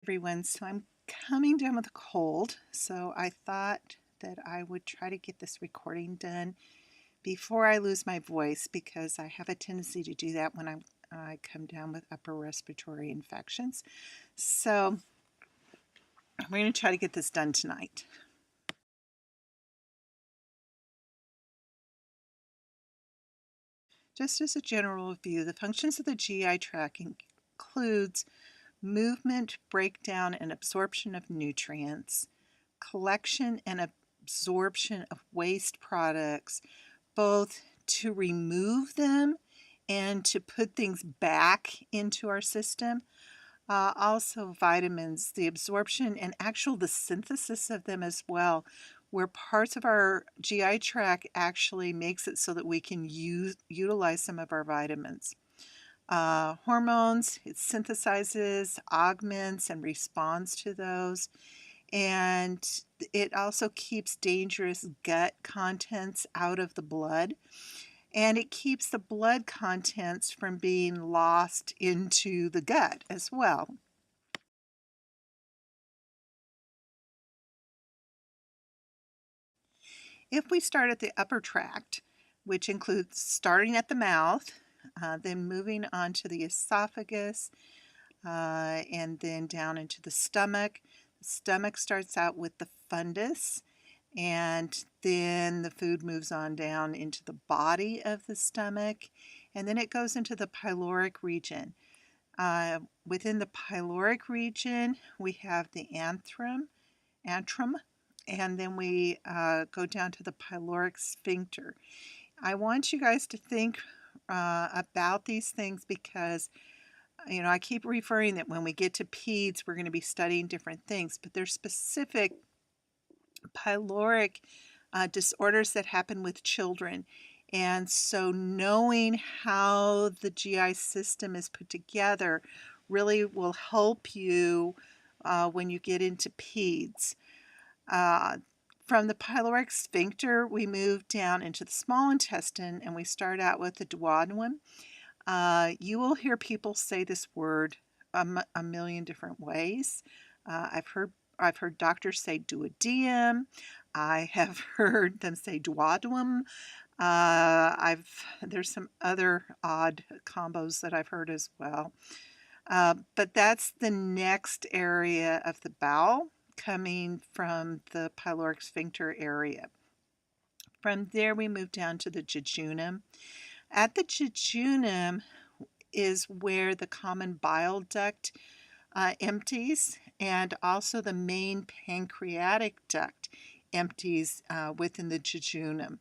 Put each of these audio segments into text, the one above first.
Everyone, so I'm coming down with a cold, so I thought that I would try to get this recording done before I lose my voice, because I have a tendency to do that when I come down with upper respiratory infections. So we're going to try to get this done tonight. Just as a general review, the functions of the GI tract includes movement, breakdown, and absorption of nutrients, collection and absorption of waste products, both to remove them and to put things back into our system. Also vitamins, the absorption and the synthesis of them as well, where parts of our GI tract actually makes it so that we can utilize some of our vitamins. Hormones, it synthesizes, augments, and responds to those. And it also keeps dangerous gut contents out of the blood. And it keeps the blood contents from being lost into the gut as well. If we start at the upper tract, which includes starting at the mouth, then moving on to the esophagus, and then down into the stomach. The stomach starts out with the fundus, and then the food moves on down into the body of the stomach, and then it goes into the pyloric region. Within the pyloric region, we have the antrum, and then we go down to the pyloric sphincter. I want you guys to think about these things because I keep referring that when we get to peds, we're going to be studying different things, but there's specific pyloric disorders that happen with children. And so knowing how the GI system is put together really will help you when you get into peds. From the pyloric sphincter, we move down into the small intestine, and we start out with the duodenum. You will hear people say this word a million different ways. I've heard doctors say duodenum. I have heard them say duodenum. There's some other odd combos that I've heard as well. But that's the next area of the bowel, coming from the pyloric sphincter area. From there, we move down to the jejunum. At the jejunum is where the common bile duct empties, and also the main pancreatic duct empties within the jejunum.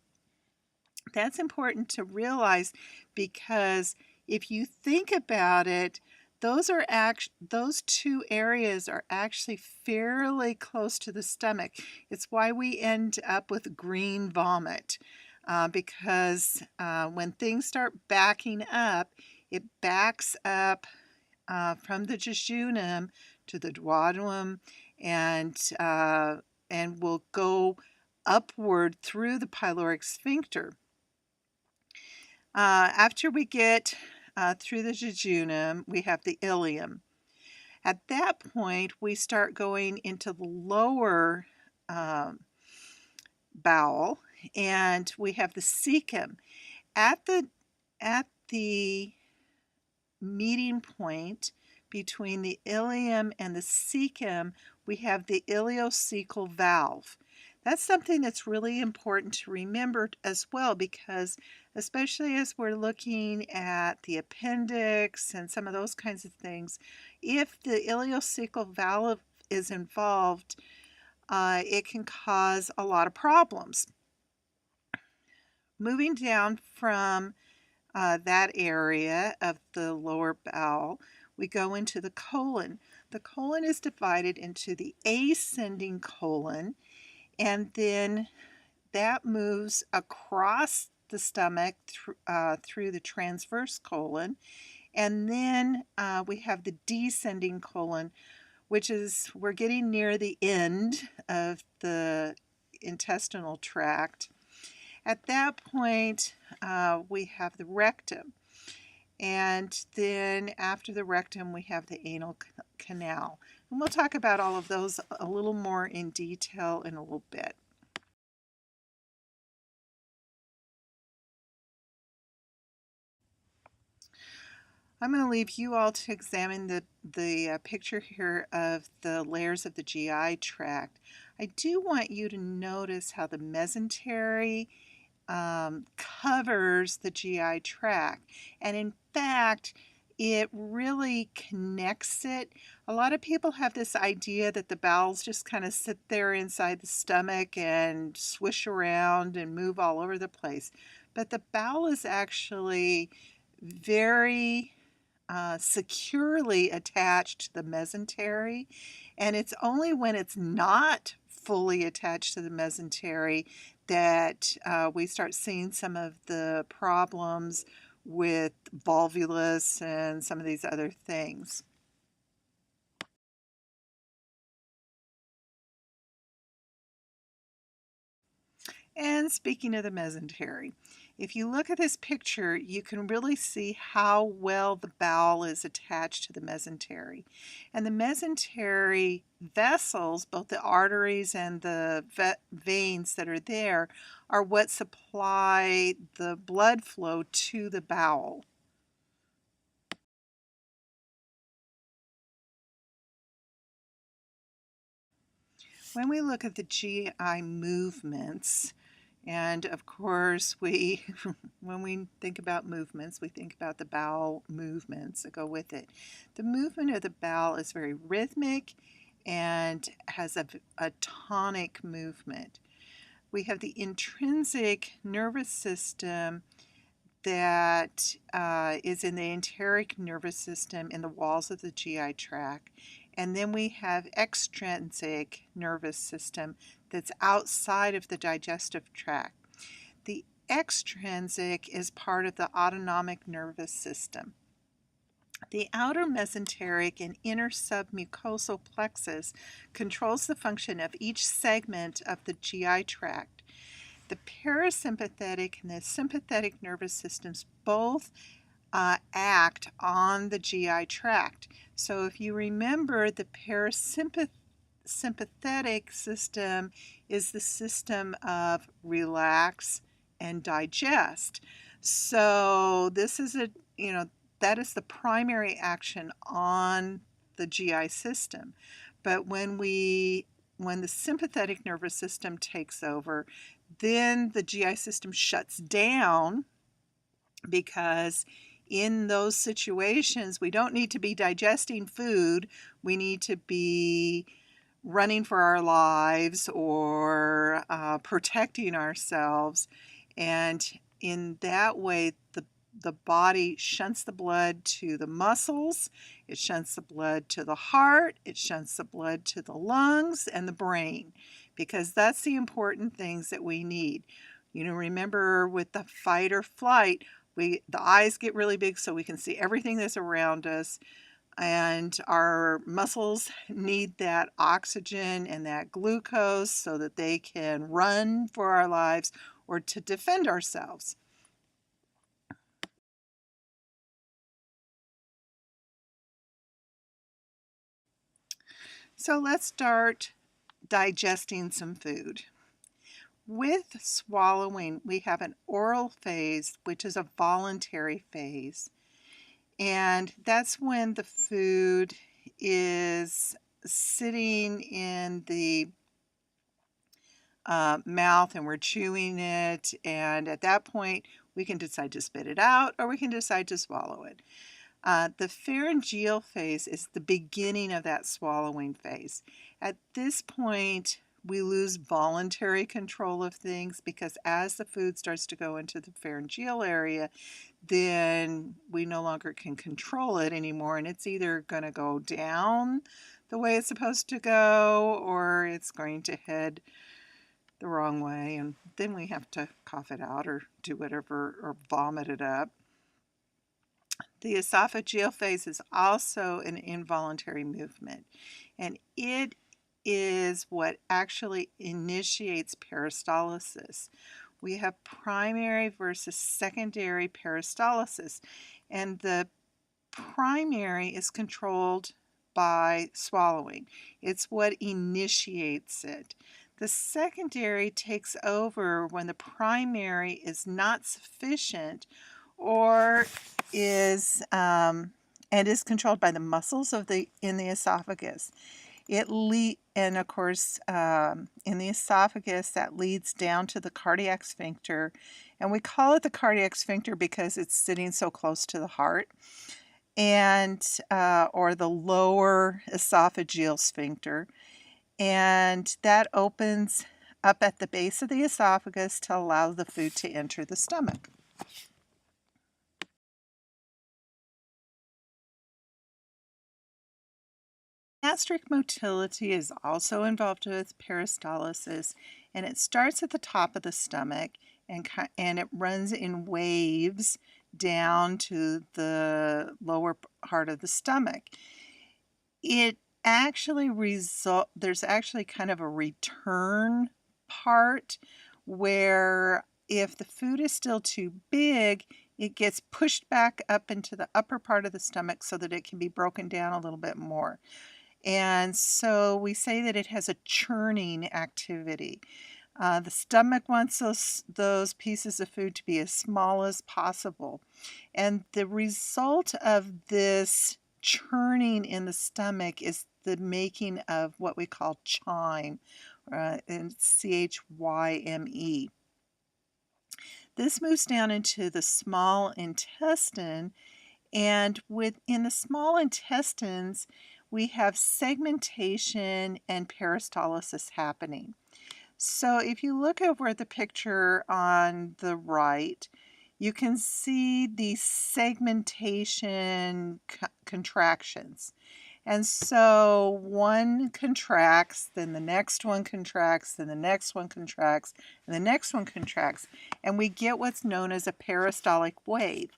That's important to realize because if you think about it, those two areas are actually fairly close to the stomach. It's why we end up with green vomit, because when things start backing up, it backs up from the jejunum to the duodenum, and will go upward through the pyloric sphincter. After we get through the jejunum, we have the ileum. At that point, we start going into the lower bowel, and we have the cecum. At the meeting point between the ileum and the cecum, we have the ileocecal valve. That's something that's really important to remember as well, because especially as we're looking at the appendix and some of those kinds of things, if the ileocecal valve is involved, it can cause a lot of problems. Moving down from that area of the lower bowel, we go into the colon. The colon is divided into the ascending colon, and then that moves across the stomach through the transverse colon. And then we have the descending colon, which is, we're getting near the end of the intestinal tract. At that point, we have the rectum. And then after the rectum, we have the anal canal. And we'll talk about all of those a little more in detail in a little bit. I'm going to leave you all to examine the picture here of the layers of the GI tract. I do want you to notice how the mesentery covers the GI tract. And in fact, it really connects it. A lot of people have this idea that the bowels just kind of sit there inside the stomach and swish around and move all over the place. But the bowel is actually very securely attached to the mesentery, and it's only when it's not fully attached to the mesentery that we start seeing some of the problems with volvulus and some of these other things. And speaking of the mesentery, if you look at this picture, you can really see how well the bowel is attached to the mesentery. And the mesentery vessels, both the arteries and the veins that are there, are what supply the blood flow to the bowel. When we look at the GI movements, and of course, when we think about movements, we think about the bowel movements that go with it. The movement of the bowel is very rhythmic and has a tonic movement. We have the intrinsic nervous system that is in the enteric nervous system in the walls of the GI tract. And then we have extrinsic nervous system that's outside of the digestive tract. The extrinsic is part of the autonomic nervous system. The outer mesenteric and inner submucosal plexus controls the function of each segment of the GI tract. The parasympathetic and the sympathetic nervous systems both act on the GI tract. So if you remember, the parasympathetic system is the system of relax and digest. So this is that is the primary action on the GI system. But when the sympathetic nervous system takes over, then the GI system shuts down, because in those situations, we don't need to be digesting food. We need to be running for our lives or protecting ourselves. And in that way, the body shunts the blood to the muscles, it shunts the blood to the heart, it shunts the blood to the lungs and the brain, because that's the important things that we need. Remember with the fight or flight, the eyes get really big so we can see everything that's around us, and our muscles need that oxygen and that glucose so that they can run for our lives or to defend ourselves. So let's start digesting some food. With swallowing, we have an oral phase, which is a voluntary phase. And that's when the food is sitting in the mouth and we're chewing it. And at that point, we can decide to spit it out or we can decide to swallow it. The pharyngeal phase is the beginning of that swallowing phase. At this point, we lose voluntary control of things, because as the food starts to go into the pharyngeal area, then we no longer can control it anymore, and it's either going to go down the way it's supposed to go or it's going to head the wrong way, and then we have to cough it out or do whatever or vomit it up. The esophageal phase is also an involuntary movement, and it is what actually initiates peristalsis. We have primary versus secondary peristalsis, and the primary is controlled by swallowing. It's what initiates it. The secondary takes over when the primary is not sufficient or is and is controlled by the muscles in the esophagus. And of course, in the esophagus, that leads down to the cardiac sphincter. And we call it the cardiac sphincter because it's sitting so close to the heart, and or the lower esophageal sphincter. And that opens up at the base of the esophagus to allow the food to enter the stomach. Gastric motility is also involved with peristalsis, and it starts at the top of the stomach and it runs in waves down to the lower part of the stomach. It actually there's actually kind of a return part where if the food is still too big, it gets pushed back up into the upper part of the stomach so that it can be broken down a little bit more. And so we say that it has a churning activity. The stomach wants those pieces of food to be as small as possible. And the result of this churning in the stomach is the making of what we call chyme, and CHYME. This moves down into the small intestine, and within the small intestines, we have segmentation and peristalsis happening. So if you look over at the picture on the right, you can see the segmentation contractions. And so one contracts, then the next one contracts, then the next one contracts, and the next one contracts, and we get what's known as a peristaltic wave.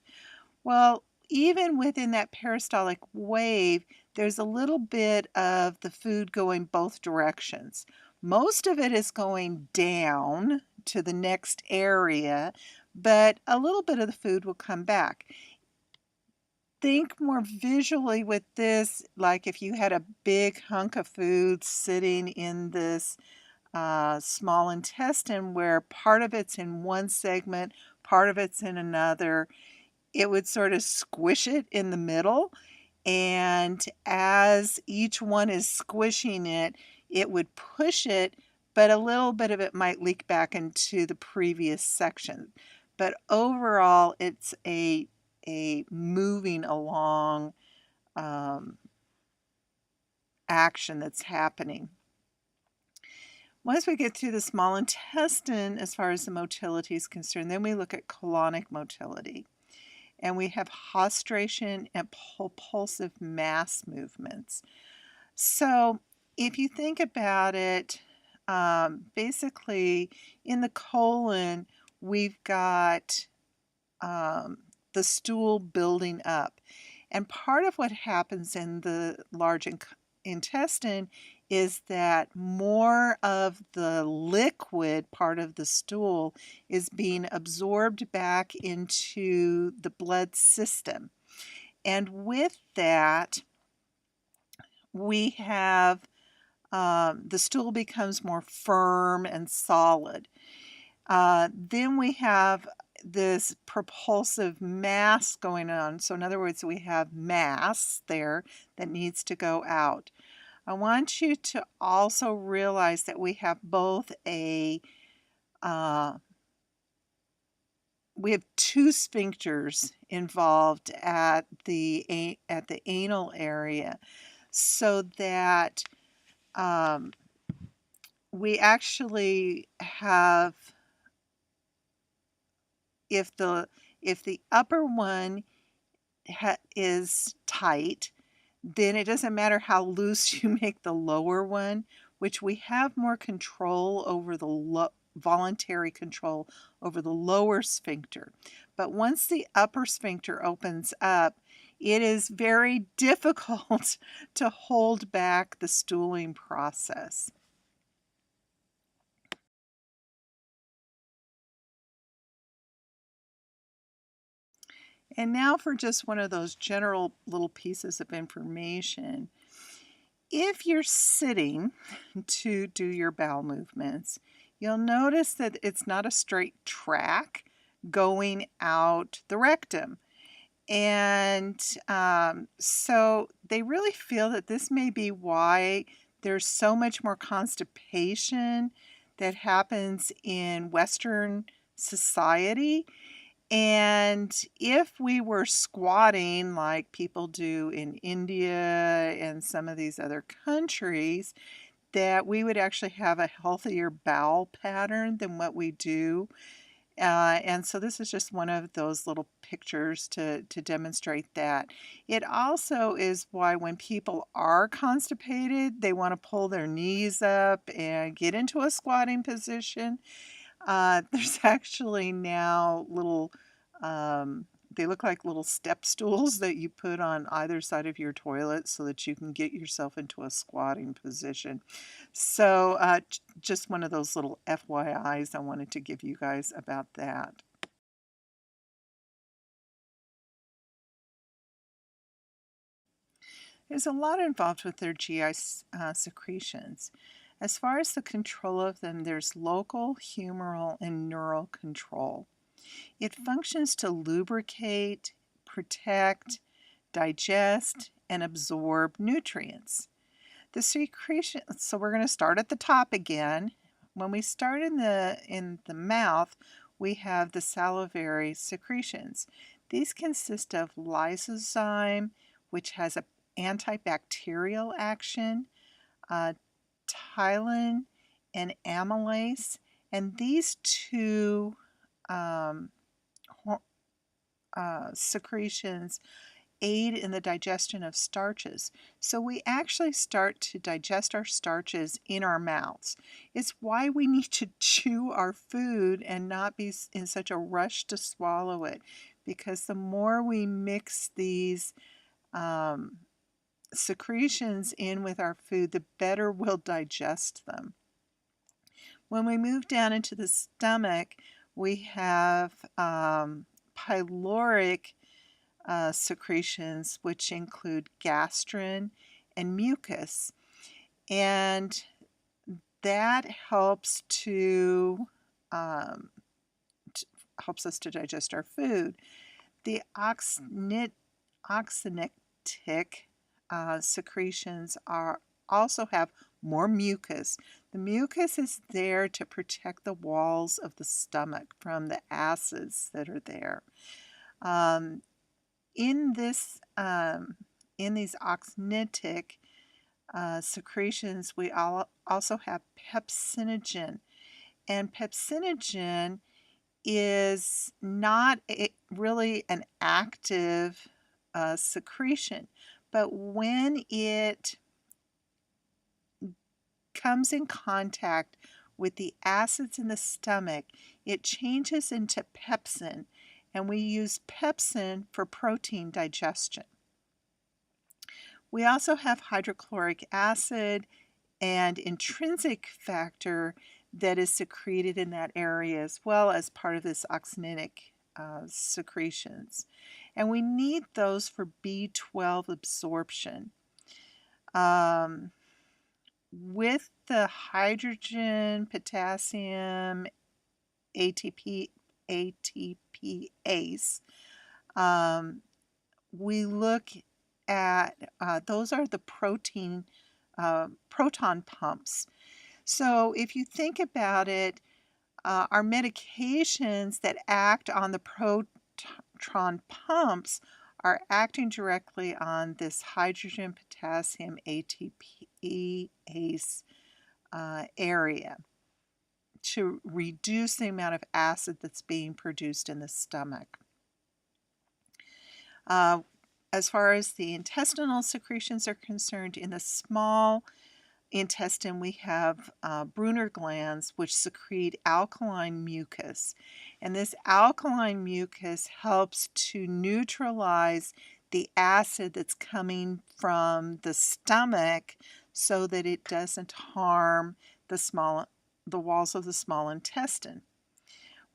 Well, even within that peristaltic wave, there's a little bit of the food going both directions. Most of it is going down to the next area, but a little bit of the food will come back. Think more visually with this, like if you had a big hunk of food sitting in this small intestine where part of it's in one segment, part of it's in another. It would sort of squish it in the middle, and as each one is squishing it, it would push it, but a little bit of it might leak back into the previous section. But overall, it's a moving along action that's happening. Once we get through the small intestine, as far as the motility is concerned, then we look at colonic motility. And we have hostration and propulsive mass movements. So if you think about it, basically in the colon, we've got the stool building up. And part of what happens in the large intestine is that more of the liquid part of the stool is being absorbed back into the blood system. And with that, we have the stool becomes more firm and solid. Then we have this propulsive mass going on. So in other words, we have mass there that needs to go out. I want you to also realize that we have both we have two sphincters involved at the anal area, so that we actually have, if the upper one is tight, then it doesn't matter how loose you make the lower one, which we have more control over the voluntary control over the lower sphincter. But once the upper sphincter opens up, it is very difficult to hold back the stooling process. And now for just one of those general little pieces of information. If you're sitting to do your bowel movements, you'll notice that it's not a straight track going out the rectum. And so they really feel that this may be why there's so much more constipation that happens in Western society. And if we were squatting like people do in India and some of these other countries, that we would actually have a healthier bowel pattern than what we do. And so this is just one of those little pictures to demonstrate that. It also is why when people are constipated, they want to pull their knees up and get into a squatting position. There's actually now little, they look like little step stools that you put on either side of your toilet so that you can get yourself into a squatting position. So just one of those little FYIs I wanted to give you guys about that. There's a lot involved with their GI secretions. As far as the control of them, there's local, humoral, and neural control. It functions to lubricate, protect, digest, and absorb nutrients. The secretion, so we're going to start at the top again. When we start in the mouth, we have the salivary secretions. These consist of lysozyme, which has an antibacterial action, ptyalin, and amylase, and these two secretions aid in the digestion of starches. So we actually start to digest our starches in our mouths. It's why we need to chew our food and not be in such a rush to swallow it, because the more we mix these secretions in with our food, the better we'll digest them. When we move down into the stomach, we have pyloric secretions, which include gastrin and mucus, and that helps helps us to digest our food. The oxynitic secretions also have more mucus. The mucus is there to protect the walls of the stomach from the acids that are there. In these oxynitic secretions, we also have pepsinogen, and pepsinogen is not really an active secretion, but when it comes in contact with the acids in the stomach, it changes into pepsin, and we use pepsin for protein digestion. We also have hydrochloric acid and intrinsic factor that is secreted in that area as well as part of this oxynitic secretions. And we need those for B12 absorption. With the hydrogen, potassium, ATPase, we look at those are the proton pumps. So if you think about it, our medications that act on the proton pumps are acting directly on this hydrogen, potassium, ATPase area to reduce the amount of acid that's being produced in the stomach. As far as the intestinal secretions are concerned, in the small intestine we have Brunner glands, which secrete alkaline mucus, and this alkaline mucus helps to neutralize the acid that's coming from the stomach so that it doesn't harm the walls of the small intestine.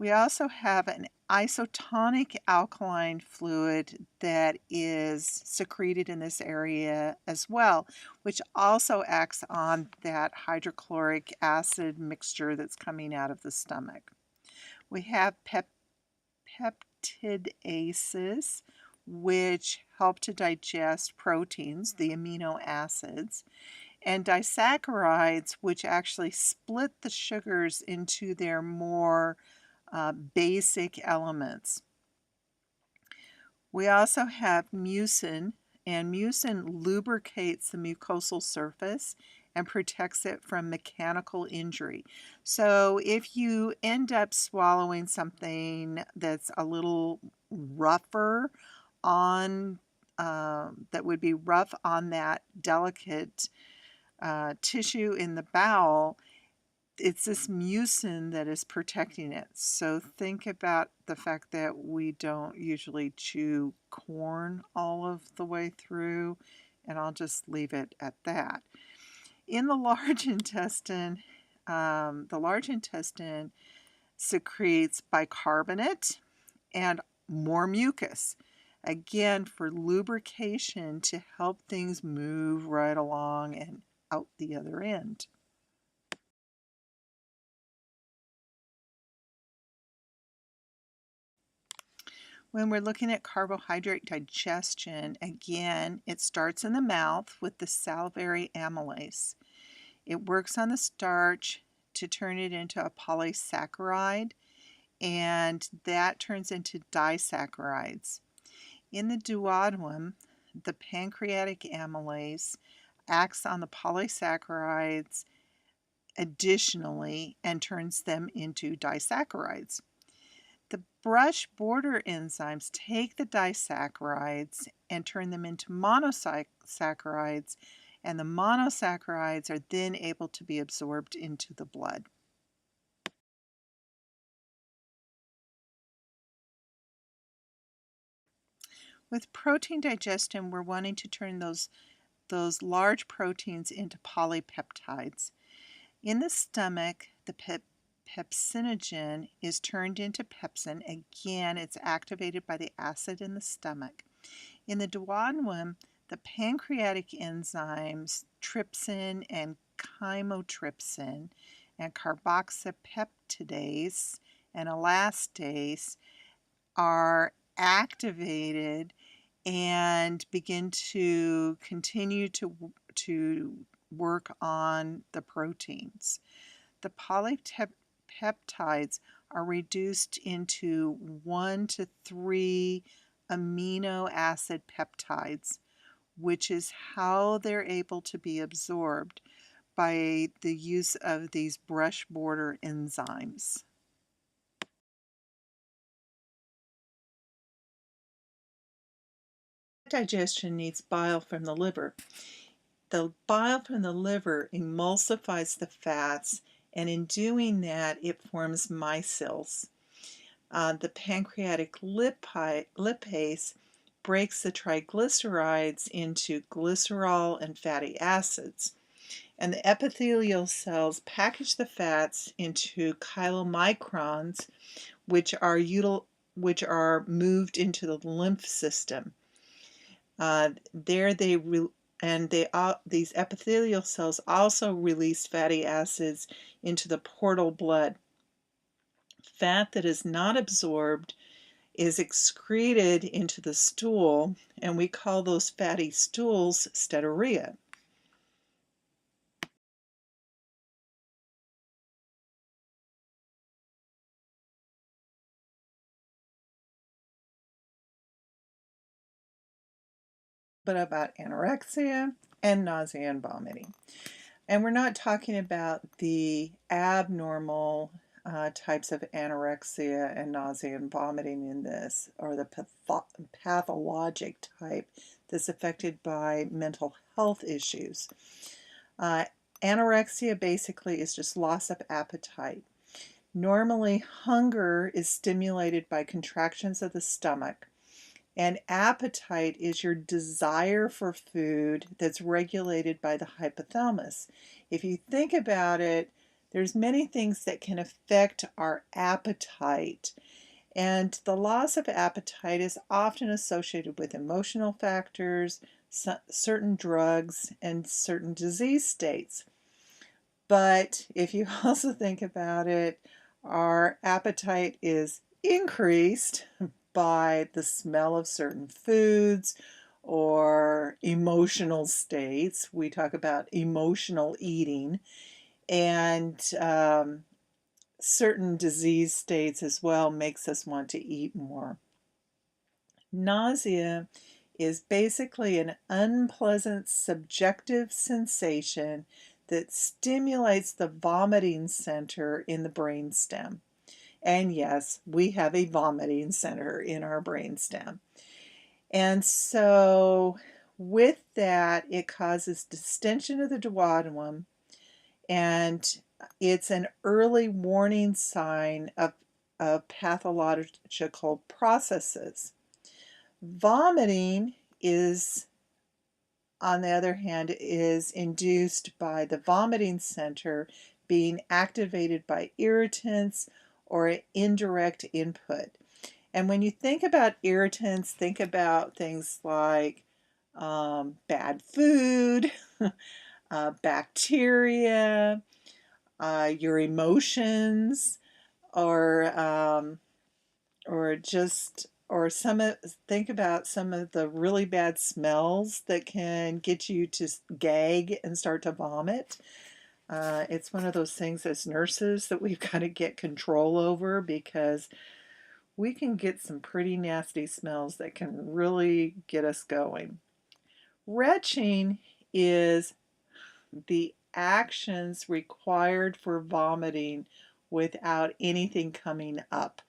We also have an isotonic alkaline fluid that is secreted in this area as well, which also acts on that hydrochloric acid mixture that's coming out of the stomach. We have peptidases, which help to digest proteins, the amino acids, and disaccharides, which actually split the sugars into their more basic elements. We also have mucin, and mucin lubricates the mucosal surface and protects it from mechanical injury. So if you end up swallowing something that's a little rougher on, that would be rough on that delicate tissue in the bowel, it's this mucin that is protecting it. So think about the fact that we don't usually chew corn all of the way through, and I'll just leave it at that. In the large intestine, secretes bicarbonate and more mucus, again for lubrication to help things move right along and out the other end. When we're looking at carbohydrate digestion, again, it starts in the mouth with the salivary amylase. It works on the starch to turn it into a polysaccharide, and that turns into disaccharides. In the duodenum, the pancreatic amylase acts on the polysaccharides additionally and turns them into disaccharides. The brush border enzymes take the disaccharides and turn them into monosaccharides, and the monosaccharides are then able to be absorbed into the blood. With protein digestion, we're wanting to turn those large proteins into polypeptides. In the stomach, the pepsinogen is turned into pepsin. Again, it's activated by the acid in the stomach. In the duodenum, the pancreatic enzymes trypsin and chymotrypsin and carboxypeptidase and elastase are activated and begin to continue to work on the proteins. The polypeptides are reduced into 1 to 3 amino acid peptides, which is how they're able to be absorbed by the use of these brush border enzymes. Digestion needs bile from the liver. The bile from the liver emulsifies the fats, and in doing that, it forms micelles. The pancreatic lipase breaks the triglycerides into glycerol and fatty acids. And the epithelial cells package the fats into chylomicrons, which are moved into the lymph system. These epithelial cells also release fatty acids into the portal blood. Fat that is not absorbed is excreted into the stool, and we call those fatty stools steatorrhea. But about anorexia and nausea and vomiting. And we're not talking about the abnormal types of anorexia and nausea and vomiting in this, or the pathologic type that's affected by mental health issues. Anorexia basically is just loss of appetite. Normally, hunger is stimulated by contractions of the stomach, and appetite is your desire for food that's regulated by the hypothalamus. If you think about it, there's many things that can affect our appetite. And the loss of appetite is often associated with emotional factors, certain drugs, and certain disease states. But if you also think about it, our appetite is increased by the smell of certain foods or emotional states. We talk about emotional eating, and certain disease states as well makes us want to eat more. Nausea is basically an unpleasant subjective sensation that stimulates the vomiting center in the brainstem. And yes, we have a vomiting center in our brainstem. And so with that, it causes distension of the duodenum, and it's an early warning sign of pathological processes. Vomiting is, on the other hand, is induced by the vomiting center being activated by irritants or indirect input. And when you think about irritants, think about things like bad food, bacteria, your emotions, or just or think about some of the really bad smells that can get you to gag and start to vomit. It's one of those things as nurses that we've got to get control over, because we can get some pretty nasty smells that can really get us going. Retching is the actions required for vomiting without anything coming up.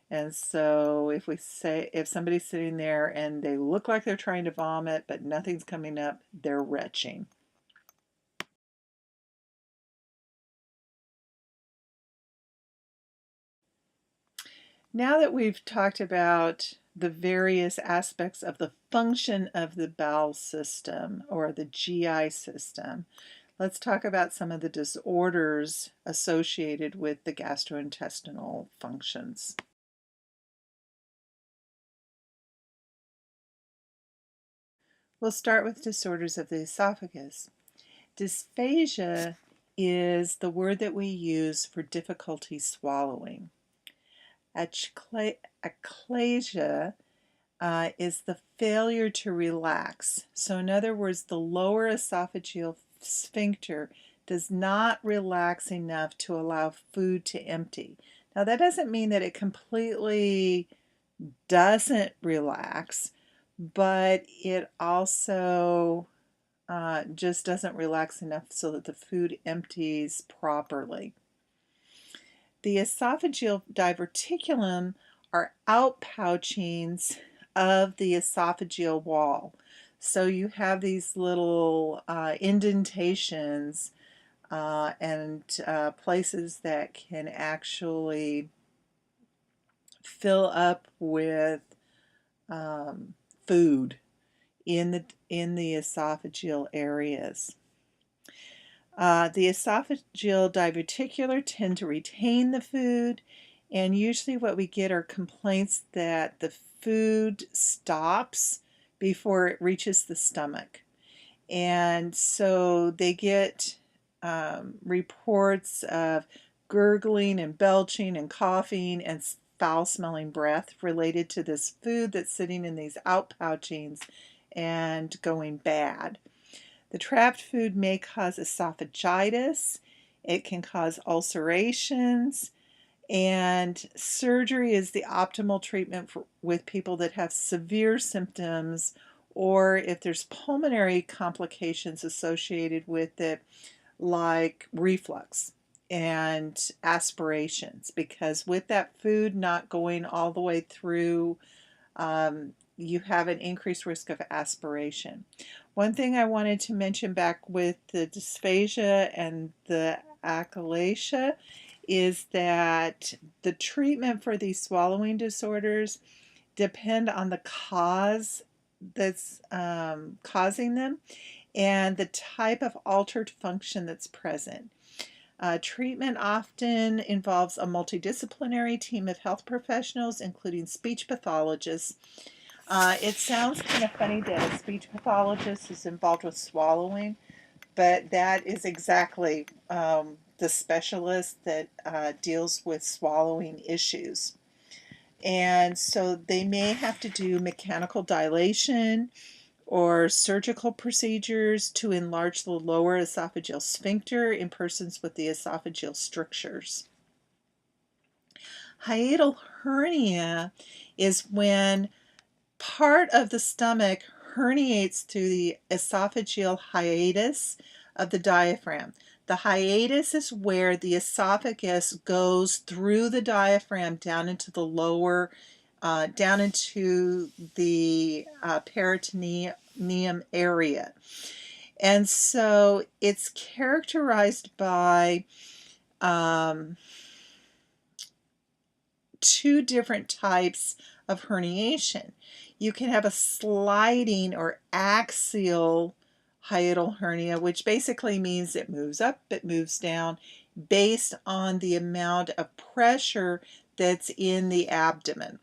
And so if somebody's sitting there and they look like they're trying to vomit but nothing's coming up, they're retching. Now that we've talked about the various aspects of the function of the bowel system or the GI system, let's talk about some of the disorders associated with the gastrointestinal functions. We'll start with disorders of the esophagus. Dysphagia is the word that we use for difficulty swallowing. Achalasia is the failure to relax. So in other words, the lower esophageal sphincter does not relax enough to allow food to empty. Now that doesn't mean that it completely doesn't relax, but it also just doesn't relax enough so that the food empties properly. The esophageal diverticulum are outpouchings of the esophageal wall. So you have these little indentations and places that can actually fill up with food in the esophageal areas. The esophageal diverticular tend to retain the food, and usually what we get are complaints that the food stops before it reaches the stomach. And so they get reports of gurgling and belching and coughing and foul-smelling breath related to this food that's sitting in these outpouchings and going bad. The trapped food may cause esophagitis. It can cause ulcerations, and surgery is the optimal treatment with people that have severe symptoms, or if there's pulmonary complications associated with it, like reflux and aspirations, because with that food not going all the way through, you have an increased risk of aspiration. One thing I wanted to mention back with the dysphagia and the achalasia is that the treatment for these swallowing disorders depend on the cause that's causing them and the type of altered function that's present. Treatment often involves a multidisciplinary team of health professionals, including speech pathologists. It sounds kind of funny that a speech pathologist is involved with swallowing, but that is exactly the specialist that deals with swallowing issues. And so they may have to do mechanical dilation or surgical procedures to enlarge the lower esophageal sphincter in persons with the esophageal strictures. Hiatal hernia is when part of the stomach herniates through the esophageal hiatus of the diaphragm. The hiatus is where the esophagus goes through the diaphragm down into the lower, down into the peritoneum area. And so it's characterized by two different types of herniation. You can have a sliding or axial hiatal hernia, which basically means it moves up, it moves down, based on the amount of pressure that's in the abdomen.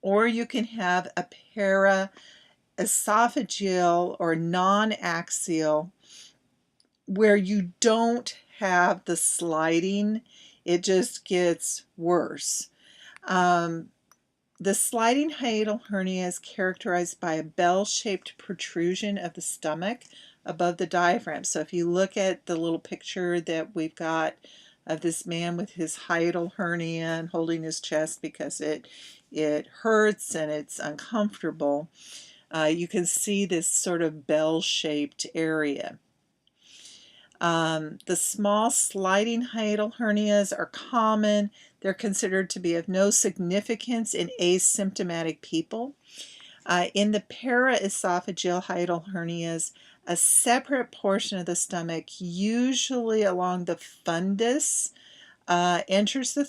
Or you can have a paraesophageal or non-axial, where you don't have the sliding, it just gets worse. The sliding hiatal hernia is characterized by a bell-shaped protrusion of the stomach above the diaphragm. So if you look at the little picture that we've got of this man with his hiatal hernia and holding his chest because it hurts and it's uncomfortable, you can see this sort of bell-shaped area. The small sliding hiatal hernias are common. They're considered to be of no significance in asymptomatic people. In the paraesophageal hiatal hernias, a separate portion of the stomach, usually along the fundus, enters the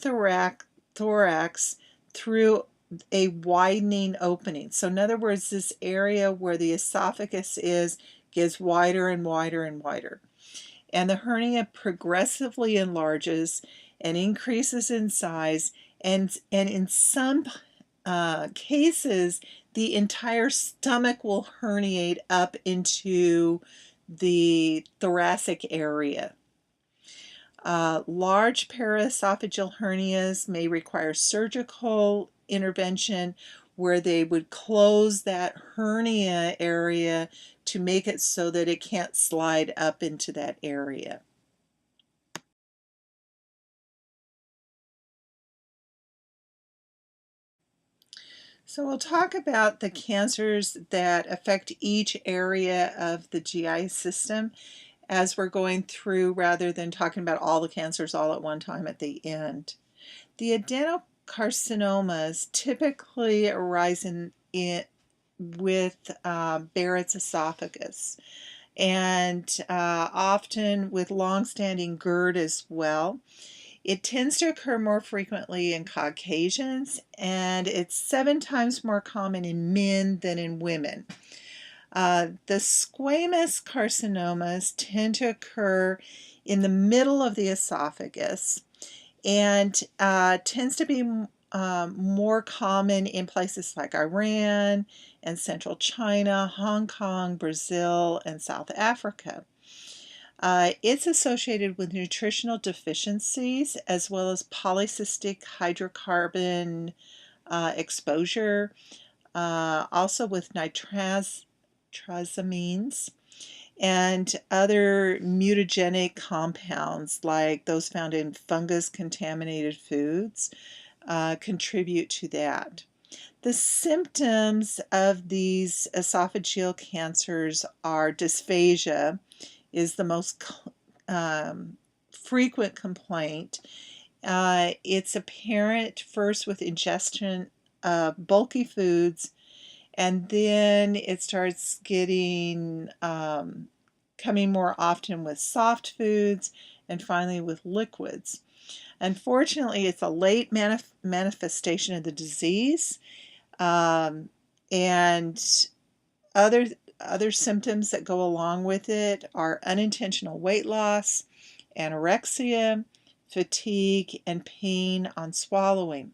thorax through a widening opening. So in other words, this area where the esophagus is gets wider and wider and wider. And the hernia progressively enlarges and increases in size, and in some cases, the entire stomach will herniate up into the thoracic area. Large paraesophageal hernias may require surgical intervention where they would close that hernia area to make it so that it can't slide up into that area. So we'll talk about the cancers that affect each area of the GI system as we're going through, rather than talking about all the cancers all at one time at the end. The adenocarcinomas typically arise with Barrett's esophagus, and often with long-standing GERD as well. It tends to occur more frequently in Caucasians, and it's 7 times more common in men than in women. The squamous carcinomas tend to occur in the middle of the esophagus and tends to be more common in places like Iran and central China, Hong Kong, Brazil, and South Africa. It's associated with nutritional deficiencies as well as polycystic hydrocarbon exposure, also with nitrosamines and other mutagenic compounds like those found in fungus-contaminated foods contribute to that. The symptoms of these esophageal cancers are dysphagia, is the most frequent complaint. It's apparent first with ingestion of bulky foods, and then it starts getting coming more often with soft foods, and finally with liquids. Unfortunately, it's a late manifestation of the disease, and other symptoms that go along with it are unintentional weight loss anorexia, fatigue, and pain on swallowing.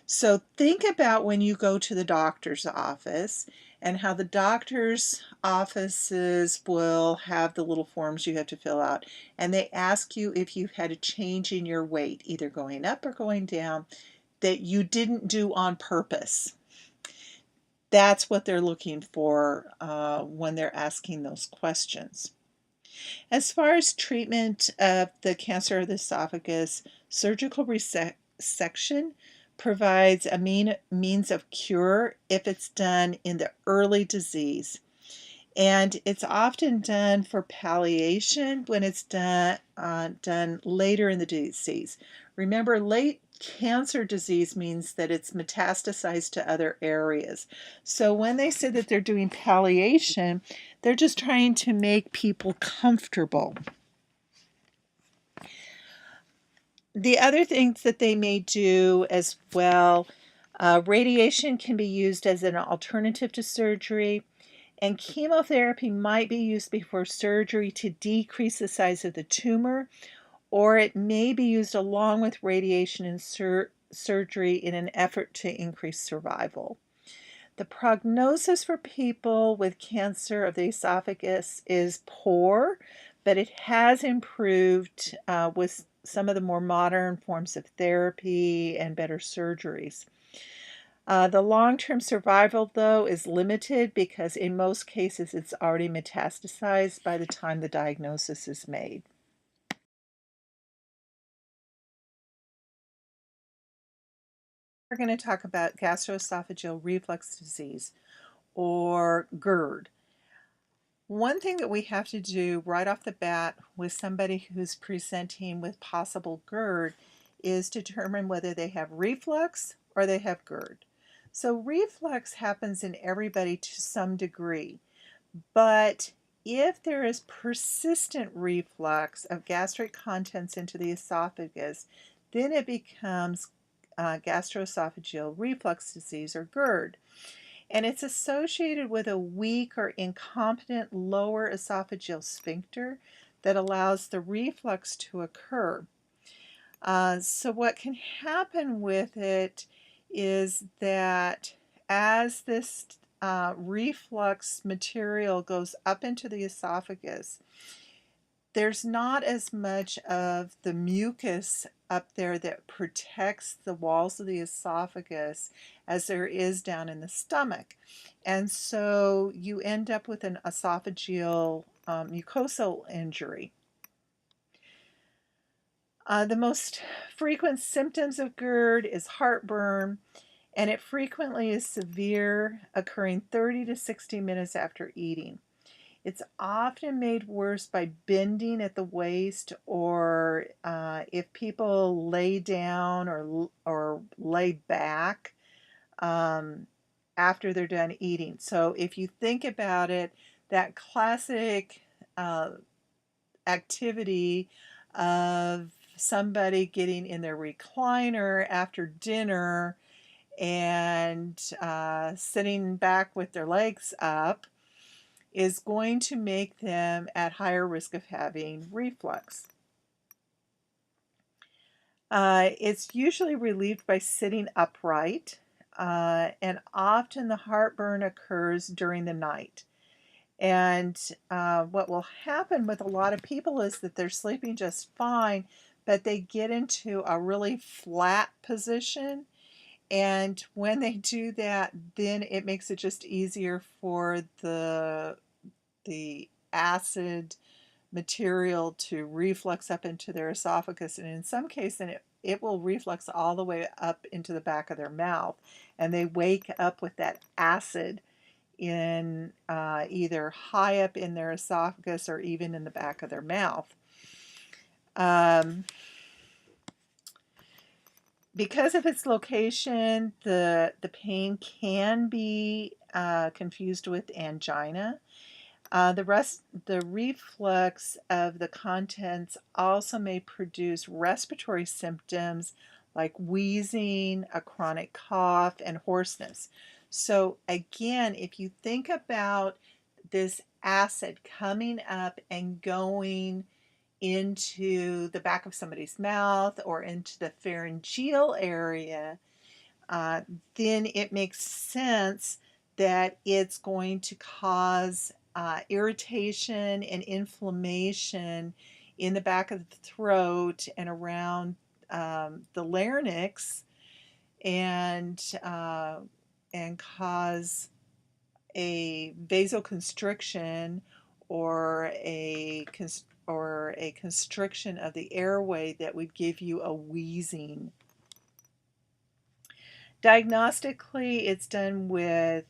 So think about when you go to the doctor's office and how the doctor's offices will have the little forms you have to fill out, and they ask you if you've had a change in your weight, either going up or going down, that you didn't do on purpose. That's what they're looking for when they're asking those questions. As far as treatment of the cancer of the esophagus, surgical resection provides a means of cure if it's done in the early disease. And it's often done for palliation when it's done later in the disease. Remember, late cancer disease means that it's metastasized to other areas. So when they say that they're doing palliation, they're just trying to make people comfortable. The other things that they may do as well, radiation can be used as an alternative to surgery. And chemotherapy might be used before surgery to decrease the size of the tumor, or it may be used along with radiation and surgery in an effort to increase survival. The prognosis for people with cancer of the esophagus is poor, but it has improved with some of the more modern forms of therapy and better surgeries. The long-term survival, though, is limited because in most cases it's already metastasized by the time the diagnosis is made. We're going to talk about gastroesophageal reflux disease, or GERD. One thing that we have to do right off the bat with somebody who's presenting with possible GERD is determine whether they have reflux or they have GERD. So reflux happens in everybody to some degree, but if there is persistent reflux of gastric contents into the esophagus, then it becomes gastroesophageal reflux disease, or GERD. And it's associated with a weak or incompetent lower esophageal sphincter that allows the reflux to occur. So what can happen with it is that as this reflux material goes up into the esophagus, there's not as much of the mucus up there that protects the walls of the esophagus as there is down in the stomach. And so you end up with an esophageal mucosal injury. The most frequent symptoms of GERD is heartburn, and it frequently is severe, occurring 30 to 60 minutes after eating. It's often made worse by bending at the waist, or if people lay down or lay back after they're done eating. So if you think about it, that classic activity of somebody getting in their recliner after dinner and sitting back with their legs up is going to make them at higher risk of having reflux. It's usually relieved by sitting upright, and often the heartburn occurs during the night. And what will happen with a lot of people is that they're sleeping just fine, but they get into a really flat position. And when they do that, then it makes it just easier for the acid material to reflux up into their esophagus. And in some cases, it will reflux all the way up into the back of their mouth. And they wake up with that acid in either high up in their esophagus or even in the back of their mouth. Because of its location, the pain can be confused with angina. The reflux of the contents also may produce respiratory symptoms like wheezing, a chronic cough, and hoarseness. So again, if you think about this acid coming up and going into the back of somebody's mouth or into the pharyngeal area, then it makes sense that it's going to cause irritation and inflammation in the back of the throat and around the larynx, and cause a vasoconstriction or a constriction of the airway that would give you a wheezing. Diagnostically, it's done with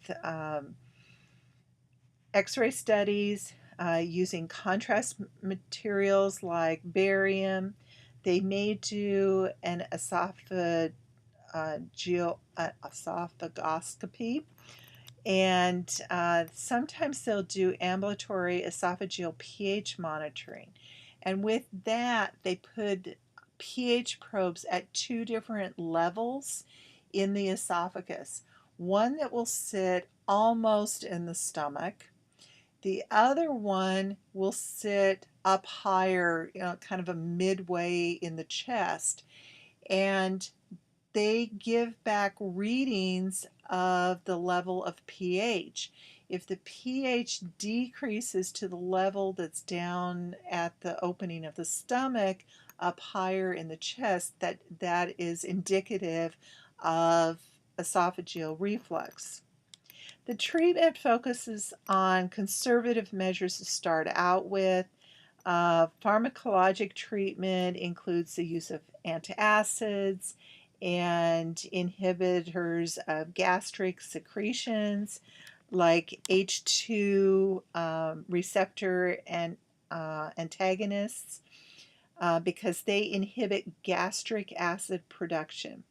X-ray studies using contrast materials like barium. They may do an esophagoscopy, and sometimes they'll do ambulatory esophageal pH monitoring. And with that, they put pH probes at 2 different levels in the esophagus. One that will sit almost in the stomach. The other one will sit up higher, kind of a midway in the chest. And they give back readings of the level of pH. If the pH decreases to the level that's down at the opening of the stomach, up higher in the chest, that is indicative of esophageal reflux. The treatment focuses on conservative measures to start out with. Pharmacologic treatment includes the use of antacids and inhibitors of gastric secretions like H2 receptor and antagonists because they inhibit gastric acid production.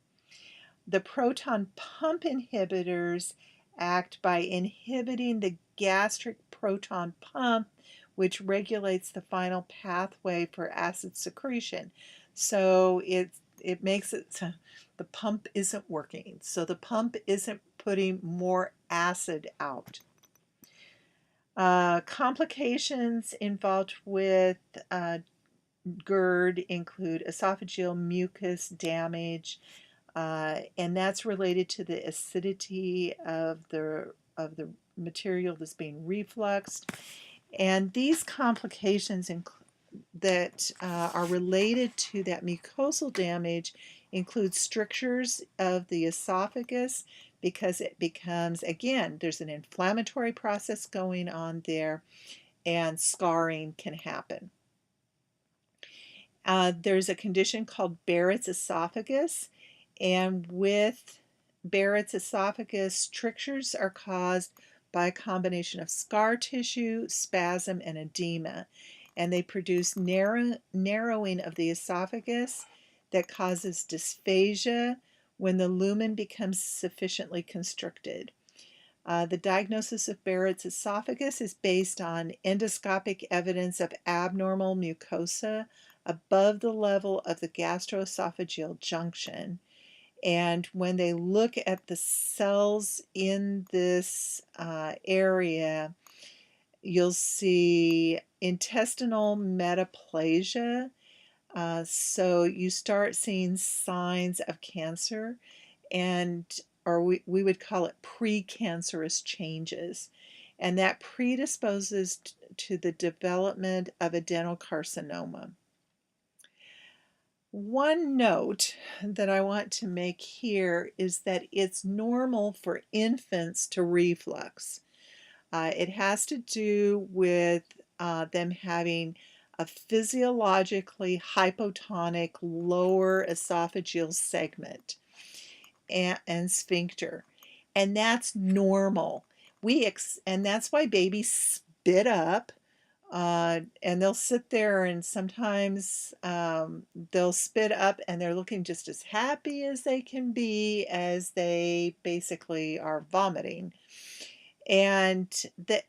The proton pump inhibitors act by inhibiting the gastric proton pump, which regulates the final pathway for acid secretion. So it makes it the pump isn't working. So the pump isn't putting more acid out. Complications involved with GERD include esophageal mucus damage, and that's related to the acidity of the material that's being refluxed. And these complications that are related to that mucosal damage include strictures of the esophagus, because it becomes, again, there's an inflammatory process going on there, and scarring can happen. There's a condition called Barrett's esophagus, and with Barrett's esophagus, strictures are caused by a combination of scar tissue, spasm, and edema, and they produce narrowing of the esophagus that causes dysphagia when the lumen becomes sufficiently constricted. The diagnosis of Barrett's esophagus is based on endoscopic evidence of abnormal mucosa above the level of the gastroesophageal junction. And when they look at the cells in this area, you'll see intestinal metaplasia. So you start seeing signs of cancer, or we would call it precancerous changes. And that predisposes to the development of adenocarcinoma. One note that I want to make here is that it's normal for infants to reflux. It has to do with them having a physiologically hypotonic lower esophageal segment and sphincter, and that's normal. And that's why babies spit up. And they'll sit there, and sometimes they'll spit up and they're looking just as happy as they can be as they basically are vomiting. And the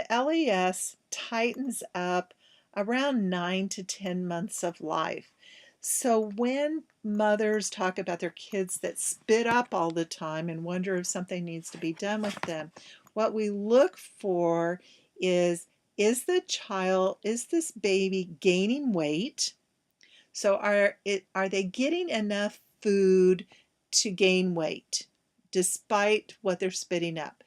LES tightens up around 9 to 10 months of life. So when mothers talk about their kids that spit up all the time and wonder if something needs to be done with them, what we look for is is this baby gaining weight? So are they getting enough food to gain weight despite what they're spitting up?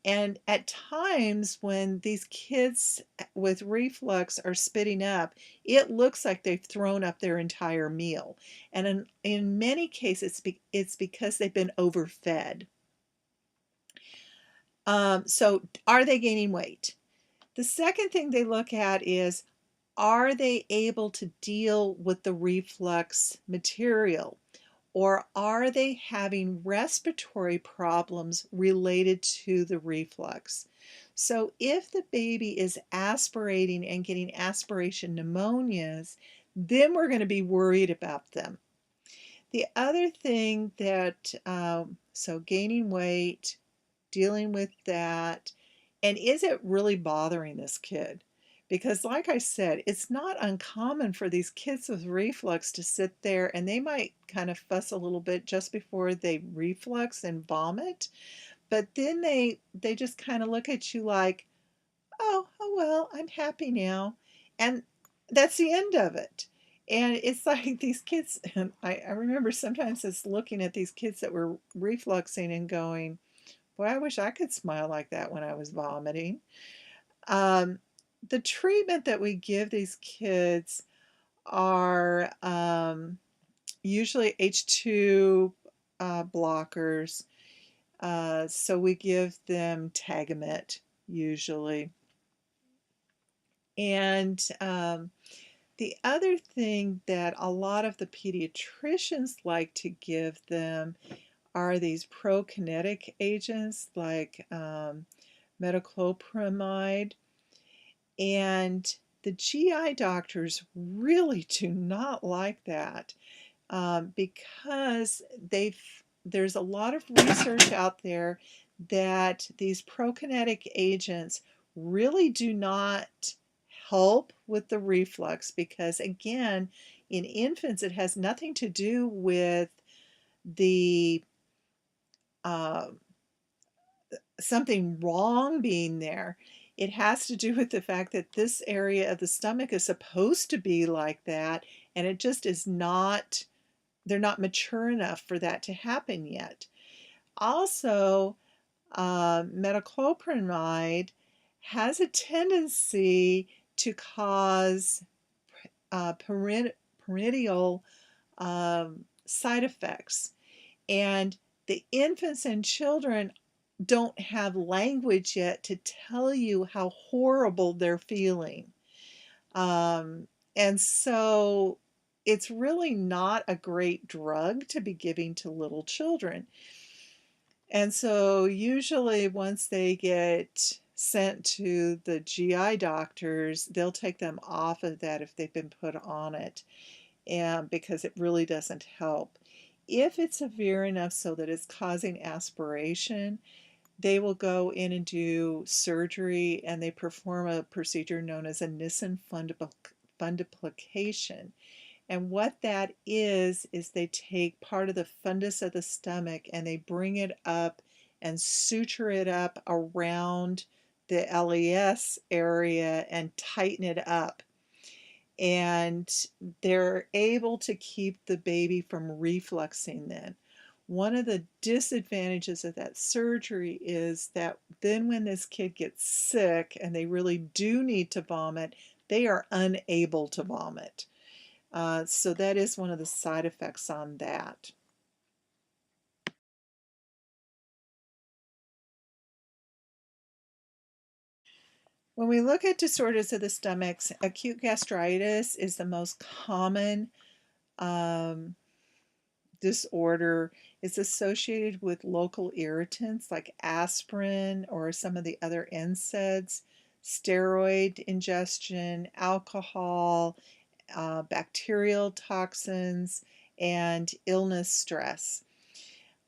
And at times when these kids with reflux are spitting up, it looks like they've thrown up their entire meal. And in many cases, it's because they've been overfed. So are they gaining weight? The second thing they look at is, are they able to deal with the reflux material? Or are they having respiratory problems related to the reflux? So if the baby is aspirating and getting aspiration pneumonias, then we're going to be worried about them. The other thing that, so gaining weight, dealing with that, and is it really bothering this kid? Because like I said, it's not uncommon for these kids with reflux to sit there and they might kind of fuss a little bit just before they reflux and vomit, but then they just kind of look at you like, oh well, I'm happy now. And that's the end of it. And it's like these kids, and I remember sometimes it's looking at these kids that were refluxing and going, boy, I wish I could smile like that when I was vomiting. The treatment that we give these kids are usually H2 blockers. So we give them Tagamet usually. And the other thing that a lot of the pediatricians like to give them are these prokinetic agents like metoclopramide. And the GI doctors really do not like that because there's a lot of research out there that these prokinetic agents really do not help with the reflux because, again, in infants, it has nothing to do with the uh, something wrong being there. It has to do with the fact that this area of the stomach is supposed to be like that, and it just is not, they're not mature enough for that to happen yet. Also, metoclopramide has a tendency to cause perennial side effects. And the infants and children don't have language yet to tell you how horrible they're feeling. And so it's really not a great drug to be giving to little children. And so usually once they get sent to the GI doctors, they'll take them off of that if they've been put on it, and because it really doesn't help. If it's severe enough so that it's causing aspiration, they will go in and do surgery, and they perform a procedure known as a Nissen fundoplication. And what that is they take part of the fundus of the stomach and they bring it up and suture it up around the LES area and tighten it up. And they're able to keep the baby from refluxing then. One of the disadvantages of that surgery is that then when this kid gets sick and they really do need to vomit, they are unable to vomit. So that is one of the side effects on that. When we look at disorders of the stomachs, acute gastritis is the most common disorder. It's associated with local irritants like aspirin or some of the other NSAIDs, steroid ingestion, alcohol, bacterial toxins, and illness stress.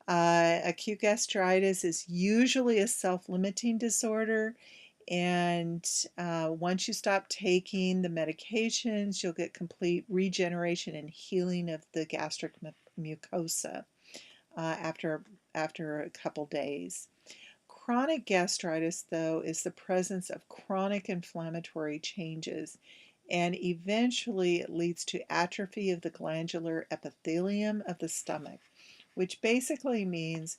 Acute gastritis is usually a self-limiting disorder, and once you stop taking the medications, you'll get complete regeneration and healing of the gastric mucosa after a couple days. Chronic gastritis, though, is the presence of chronic inflammatory changes, and eventually it leads to atrophy of the glandular epithelium of the stomach, which basically means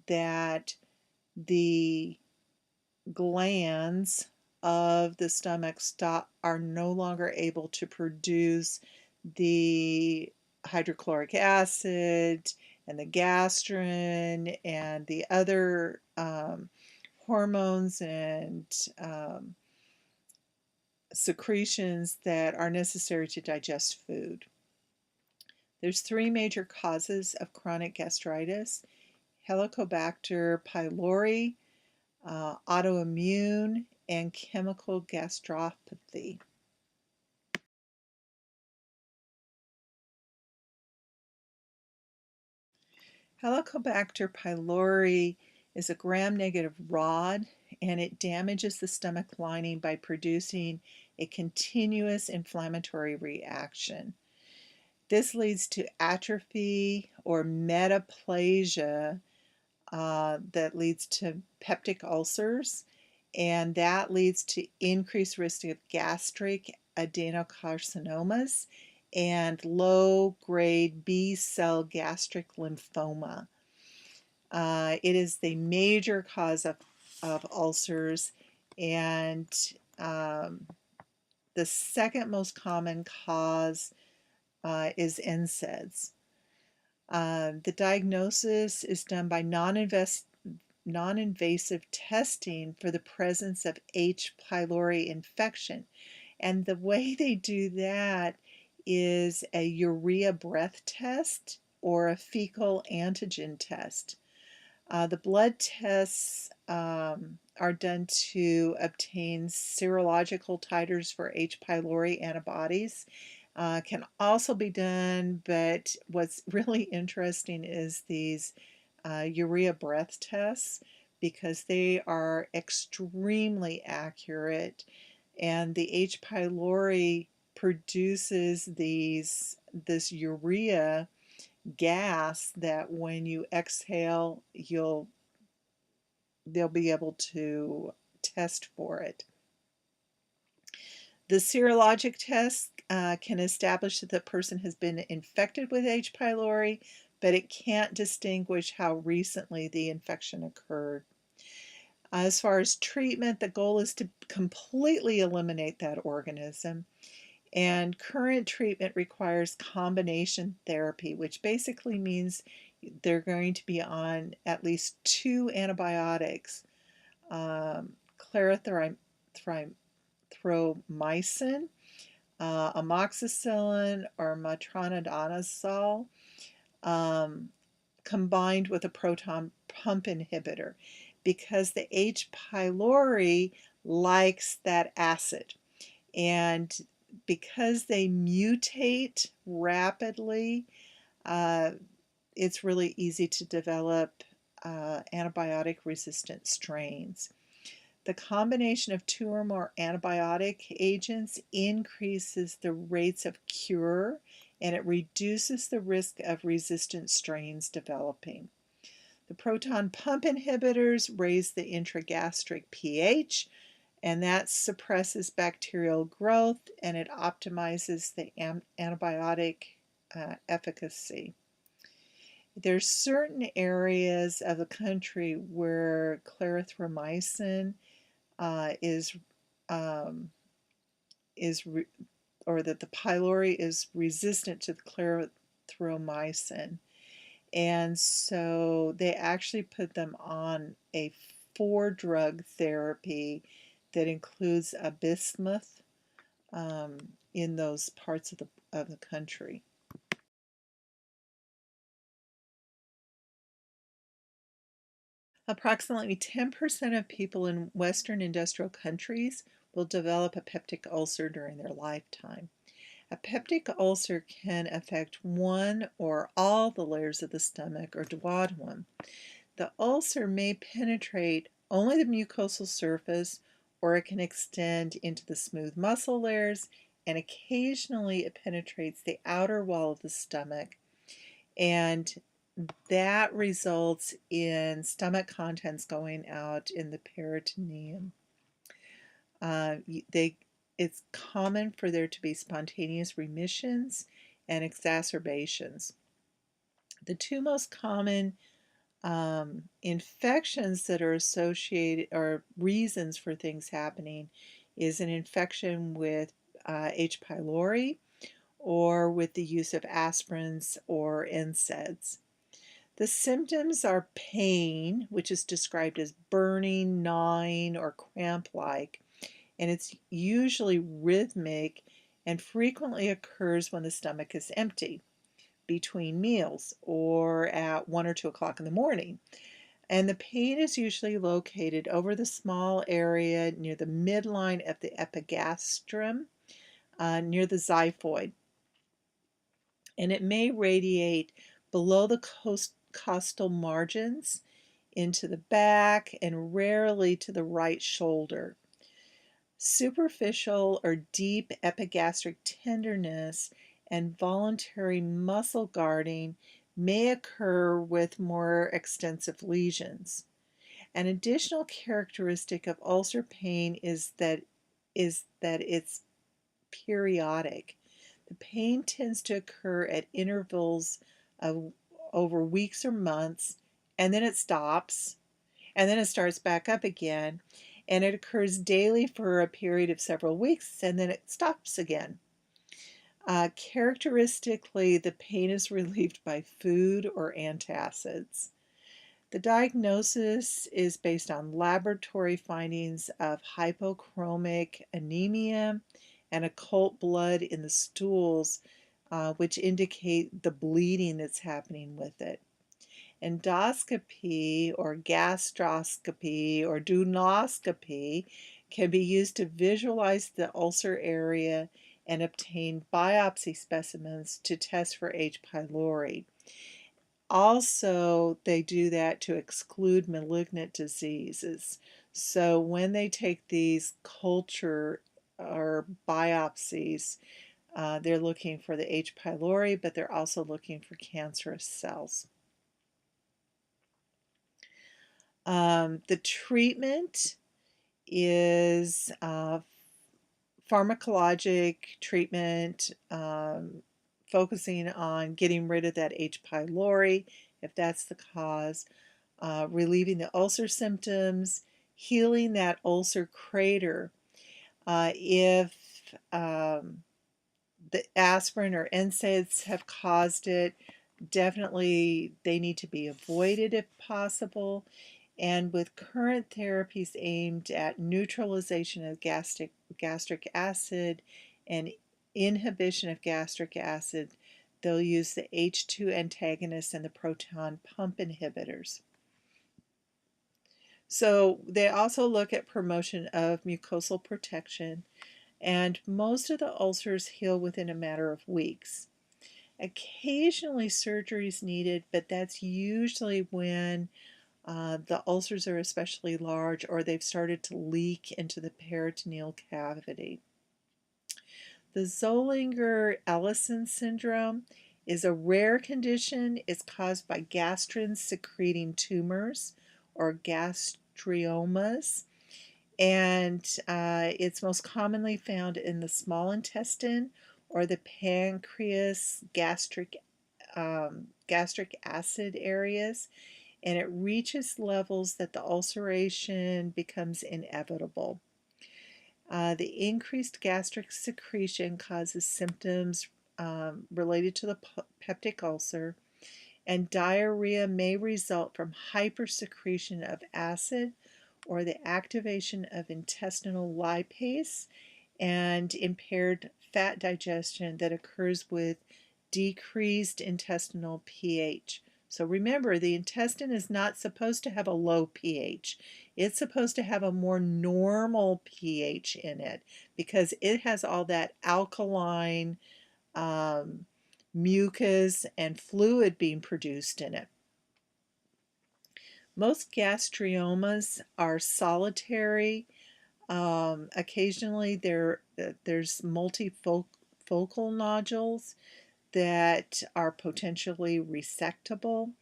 that the glands of the stomach are no longer able to produce the hydrochloric acid and the gastrin and the other hormones and secretions that are necessary to digest food. There's three major causes of chronic gastritis: Helicobacter pylori, autoimmune, and chemical gastropathy. Helicobacter pylori is a gram-negative rod, and it damages the stomach lining by producing a continuous inflammatory reaction. This leads to atrophy or metaplasia that leads to peptic ulcers, and that leads to increased risk of gastric adenocarcinomas and low-grade B-cell gastric lymphoma. It is the major cause of ulcers, and the second most common cause is NSAIDs. The diagnosis is done by non-invasive testing for the presence of H. pylori infection. And the way they do that is a urea breath test or a fecal antigen test. The blood tests are done to obtain serological titers for H. pylori antibodies. Can also be done, but what's really interesting is these urea breath tests, because they are extremely accurate, and the H. pylori produces this urea gas that when you exhale, they'll be able to test for it. The serologic test can establish that the person has been infected with H. pylori, but it can't distinguish how recently the infection occurred. As far as treatment, the goal is to completely eliminate that organism. And current treatment requires combination therapy, which basically means they're going to be on at least 2 antibiotics, clarithromycin, amoxicillin, or metronidazole, combined with a proton pump inhibitor, because the H. pylori likes that acid. And because they mutate rapidly, it's really easy to develop antibiotic-resistant strains. The combination of 2 or more antibiotic agents increases the rates of cure, and it reduces the risk of resistant strains developing. The proton pump inhibitors raise the intragastric pH, and that suppresses bacterial growth, and it optimizes the antibiotic efficacy. There's certain areas of the country where clarithromycin or that the pylori is resistant to the clarithromycin, and so they actually put them on a 4-drug therapy that includes a bismuth in those parts of the country. Approximately 10% of people in Western industrial countries will develop a peptic ulcer during their lifetime. A peptic ulcer can affect one or all the layers of the stomach or duodenum. The ulcer may penetrate only the mucosal surface, or it can extend into the smooth muscle layers, and occasionally it penetrates the outer wall of the stomach. And that results in stomach contents going out in the peritoneum. It's common for there to be spontaneous remissions and exacerbations. The two most common infections that are associated or reasons for things happening is an infection with H. pylori or with the use of aspirins or NSAIDs. The symptoms are pain, which is described as burning, gnawing, or cramp-like, and it's usually rhythmic and frequently occurs when the stomach is empty, between meals, or at 1 or 2 o'clock in the morning. And the pain is usually located over the small area near the midline of the epigastrum, near the xiphoid. And it may radiate below the costal margins into the back and rarely to the right shoulder. Superficial or deep epigastric tenderness and voluntary muscle guarding may occur with more extensive lesions. An additional characteristic of ulcer pain is that it's periodic. The pain tends to occur at intervals of over weeks or months, and then it stops, and then it starts back up again, and it occurs daily for a period of several weeks, and then it stops again. Characteristically, the pain is relieved by food or antacids. The diagnosis is based on laboratory findings of hypochromic anemia and occult blood in the stools, which indicate the bleeding that's happening with it. Endoscopy or gastroscopy or duodenoscopy can be used to visualize the ulcer area and obtain biopsy specimens to test for H. pylori. Also, they do that to exclude malignant diseases. So when they take these culture or biopsies, they're looking for the H. pylori, but they're also looking for cancerous cells. The treatment is pharmacologic treatment, focusing on getting rid of that H. pylori, if that's the cause, relieving the ulcer symptoms, healing that ulcer crater. If the aspirin or NSAIDs have caused it, definitely they need to be avoided if possible. And with current therapies aimed at neutralization of gastric acid and inhibition of gastric acid, they'll use the H2 antagonists and the proton pump inhibitors. So they also look at promotion of mucosal protection, and most of the ulcers heal within a matter of weeks. Occasionally surgery is needed, but that's usually when the ulcers are especially large or they've started to leak into the peritoneal cavity. The Zollinger-Ellison syndrome is a rare condition. It's caused by gastrin-secreting tumors or gastriomas, and it's most commonly found in the small intestine or the pancreas gastric acid areas, and it reaches levels that the ulceration becomes inevitable. The increased gastric secretion causes symptoms related to the peptic ulcer, and diarrhea may result from hypersecretion of acid or the activation of intestinal lipase and impaired fat digestion that occurs with decreased intestinal pH. So remember, the intestine is not supposed to have a low pH. It's supposed to have a more normal pH in it because it has all that alkaline mucus and fluid being produced in it. Most gastriomas are solitary. Occasionally there's multifocal nodules that are potentially resectable.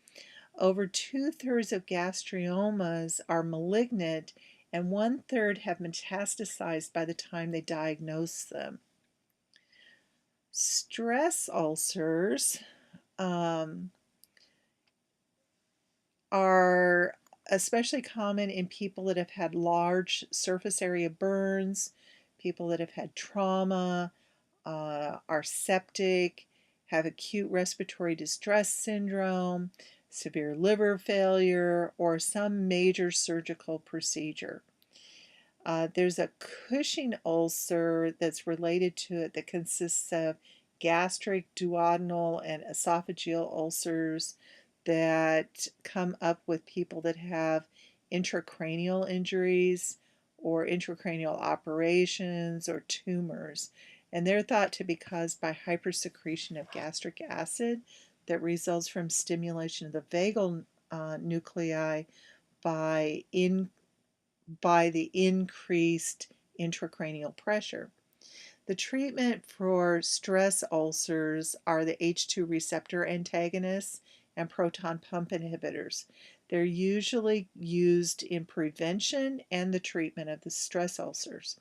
Over 2/3 of gastriomas are malignant, and 1/3 have metastasized by the time they diagnose them. Stress ulcers are especially common in people that have had large surface area burns, people that have had trauma, are septic, have acute respiratory distress syndrome, severe liver failure, or some major surgical procedure. There's a Cushing ulcer that's related to it that consists of gastric, duodenal, and esophageal ulcers that come up with people that have intracranial injuries or intracranial operations or tumors. And they're thought to be caused by hypersecretion of gastric acid that results from stimulation of the vagal nuclei by the increased intracranial pressure. The treatment for stress ulcers are the H2 receptor antagonists and proton pump inhibitors. They're usually used in prevention and the treatment of the stress ulcers.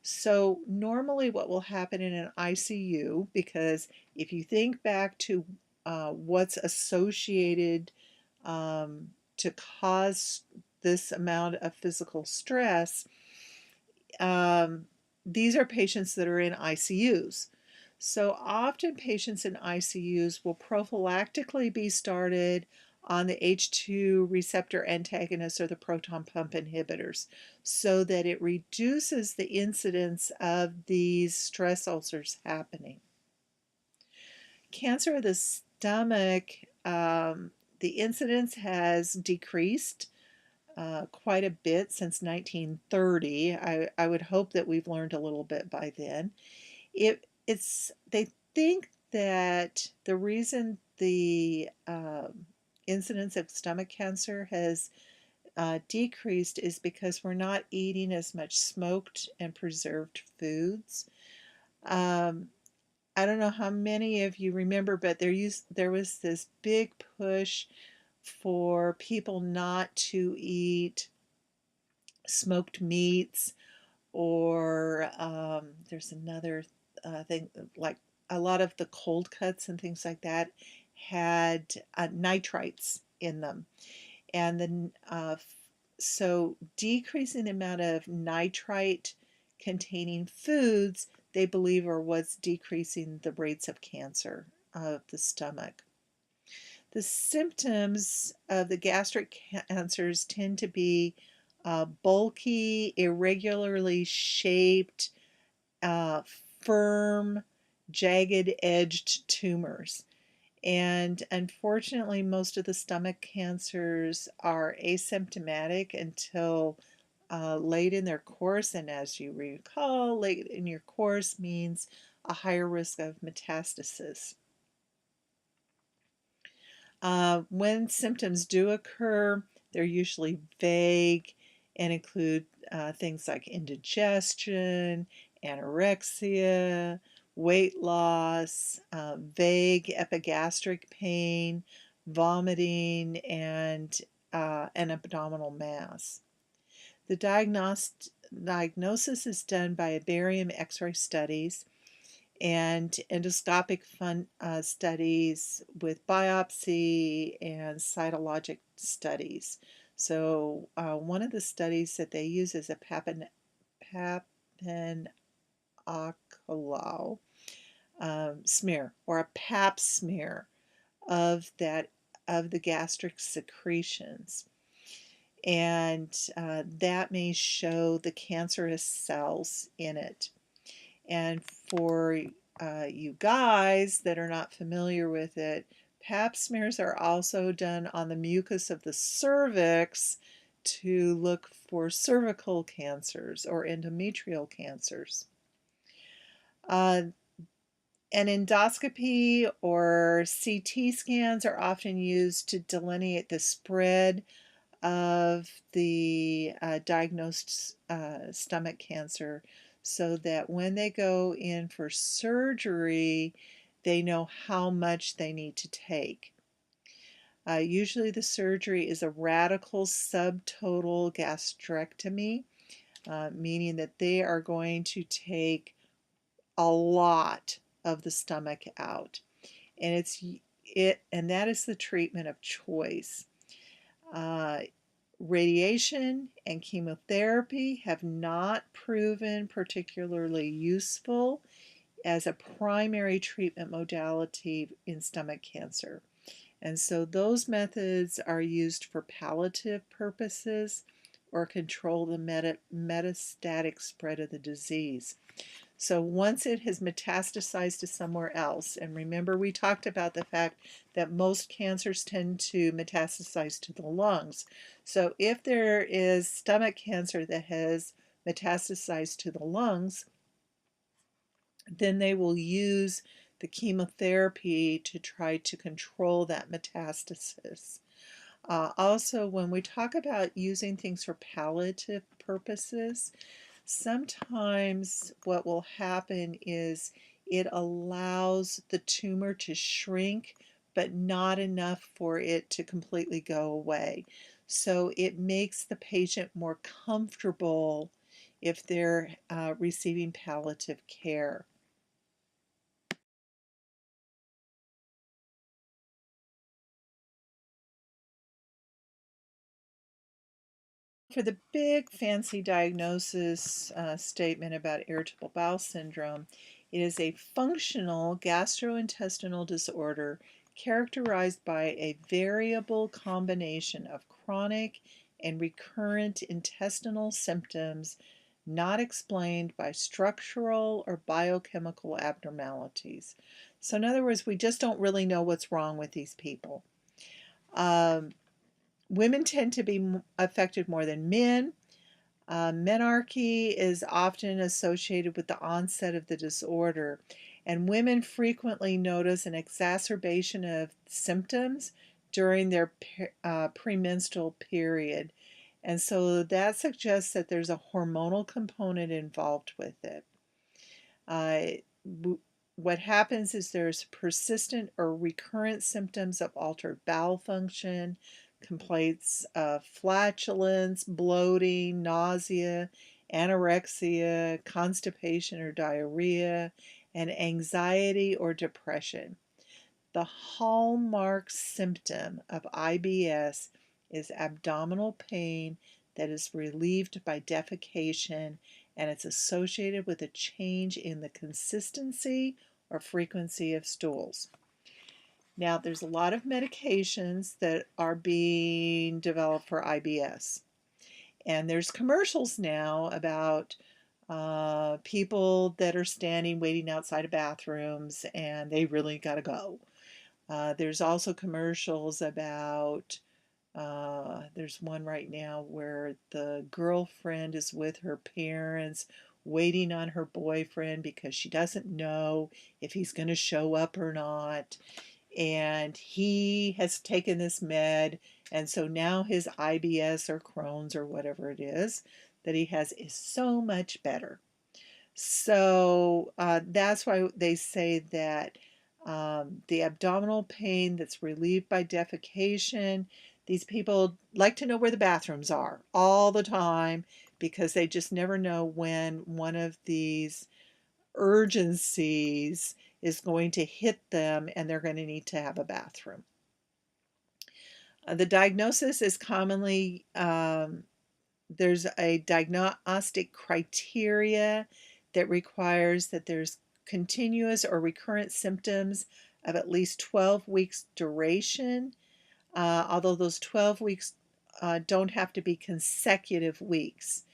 So normally what will happen in an ICU, because if you think back to what's associated to cause this amount of physical stress, these are patients that are in ICUs. So often patients in ICUs will prophylactically be started on the H2 receptor antagonists or the proton pump inhibitors so that it reduces the incidence of these stress ulcers happening. Cancer of the stomach, the incidence has decreased quite a bit since 1930. I would hope that we've learned a little bit by then. They think that the reason the incidence of stomach cancer has decreased is because we're not eating as much smoked and preserved foods. I don't know how many of you remember, but there was this big push for people not to eat smoked meats, or there's another thing, like a lot of the cold cuts and things like that had nitrites in them. And then so decreasing the amount of nitrite containing foods, they believe, are what's decreasing the rates of cancer of the stomach. The symptoms of the gastric cancers tend to be bulky, irregularly shaped, firm, jagged-edged tumors. And unfortunately, most of the stomach cancers are asymptomatic until late in their course. And as you recall, late in your course means a higher risk of metastasis. When symptoms do occur, they're usually vague and include things like indigestion, anorexia, weight loss, vague epigastric pain, vomiting, and an abdominal mass. The diagnosis is done by barium X-ray studies and endoscopic studies with biopsy and cytologic studies. So one of the studies that they use is a papinoculau smear, or a pap smear of the gastric secretions. And that may show the cancerous cells in it. And for you guys that are not familiar with it, pap smears are also done on the mucus of the cervix to look for cervical cancers or endometrial cancers. An endoscopy or CT scans are often used to delineate the spread of the diagnosed stomach cancer, so that when they go in for surgery, they know how much they need to take. Usually the surgery is a radical subtotal gastrectomy, meaning that they are going to take a lot of the stomach out. And that is the treatment of choice. Uh, Radiation and chemotherapy have not proven particularly useful as a primary treatment modality in stomach cancer. And so those methods are used for palliative purposes or control the metastatic spread of the disease. So once it has metastasized to somewhere else, and remember we talked about the fact that most cancers tend to metastasize to the lungs. So if there is stomach cancer that has metastasized to the lungs, then they will use the chemotherapy to try to control that metastasis. Also, when we talk about using things for palliative purposes, sometimes what will happen is it allows the tumor to shrink, but not enough for it to completely go away. So it makes the patient more comfortable if they're receiving palliative care. For the big fancy diagnosis statement about irritable bowel syndrome, it is a functional gastrointestinal disorder characterized by a variable combination of chronic and recurrent intestinal symptoms not explained by structural or biochemical abnormalities. So, in other words, we just don't really know what's wrong with these people. Women tend to be affected more than men. Menarche is often associated with the onset of the disorder, and women frequently notice an exacerbation of symptoms during their premenstrual period. And so that suggests that there's a hormonal component involved with it. What happens is there's persistent or recurrent symptoms of altered bowel function, complaints of flatulence, bloating, nausea, anorexia, constipation or diarrhea, and anxiety or depression. The hallmark symptom of IBS is abdominal pain that is relieved by defecation, and it's associated with a change in the consistency or frequency of stools. Now, there's a lot of medications that are being developed for IBS, and there's commercials now about people that are standing waiting outside of bathrooms and they really got to go. There's also commercials about, there's one right now where the girlfriend is with her parents waiting on her boyfriend because she doesn't know if he's going to show up or not. And he has taken this med, and so now his IBS or Crohn's or whatever it is that he has is so much better. So that's why they say that the abdominal pain that's relieved by defecation, these people like to know where the bathrooms are all the time because they just never know when one of these urgencies is going to hit them and they're going to need to have a bathroom. The diagnosis is commonly, there's a diagnostic criteria that requires that there's continuous or recurrent symptoms of at least 12 weeks duration, although those 12 weeks don't have to be consecutive weeks,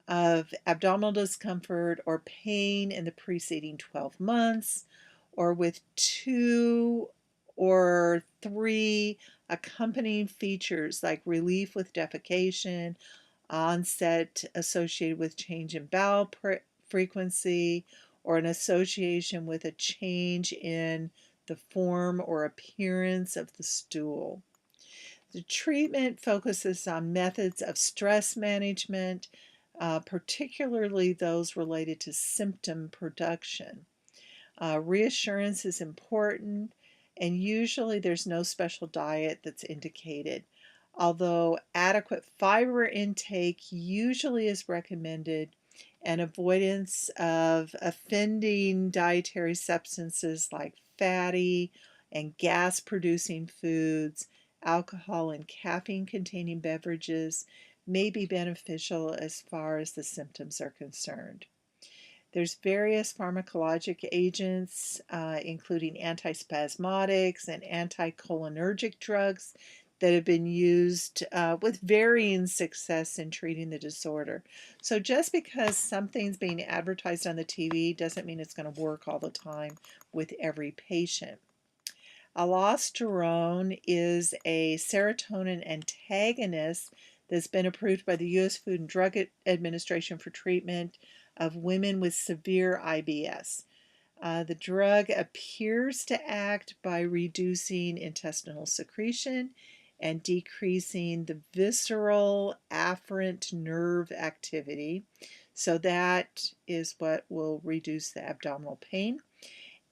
of abdominal discomfort or pain in the preceding 12 months, or with 2 or 3 accompanying features like relief with defecation, onset associated with change in bowel frequency, or an association with a change in the form or appearance of the stool. The treatment focuses on methods of stress management, particularly those related to symptom production. Reassurance is important, and usually there's no special diet that's indicated. Although adequate fiber intake usually is recommended, and avoidance of offending dietary substances like fatty and gas producing foods, alcohol, and caffeine containing beverages may be beneficial as far as the symptoms are concerned. There's various pharmacologic agents, including antispasmodics and anticholinergic drugs that have been used with varying success in treating the disorder. So just because something's being advertised on the TV doesn't mean it's going to work all the time with every patient. Allosterone is a serotonin antagonist that's been approved by the U.S. Food and Drug Administration for treatment of women with severe IBS. The drug appears to act by reducing intestinal secretion and decreasing the visceral afferent nerve activity. So that is what will reduce the abdominal pain,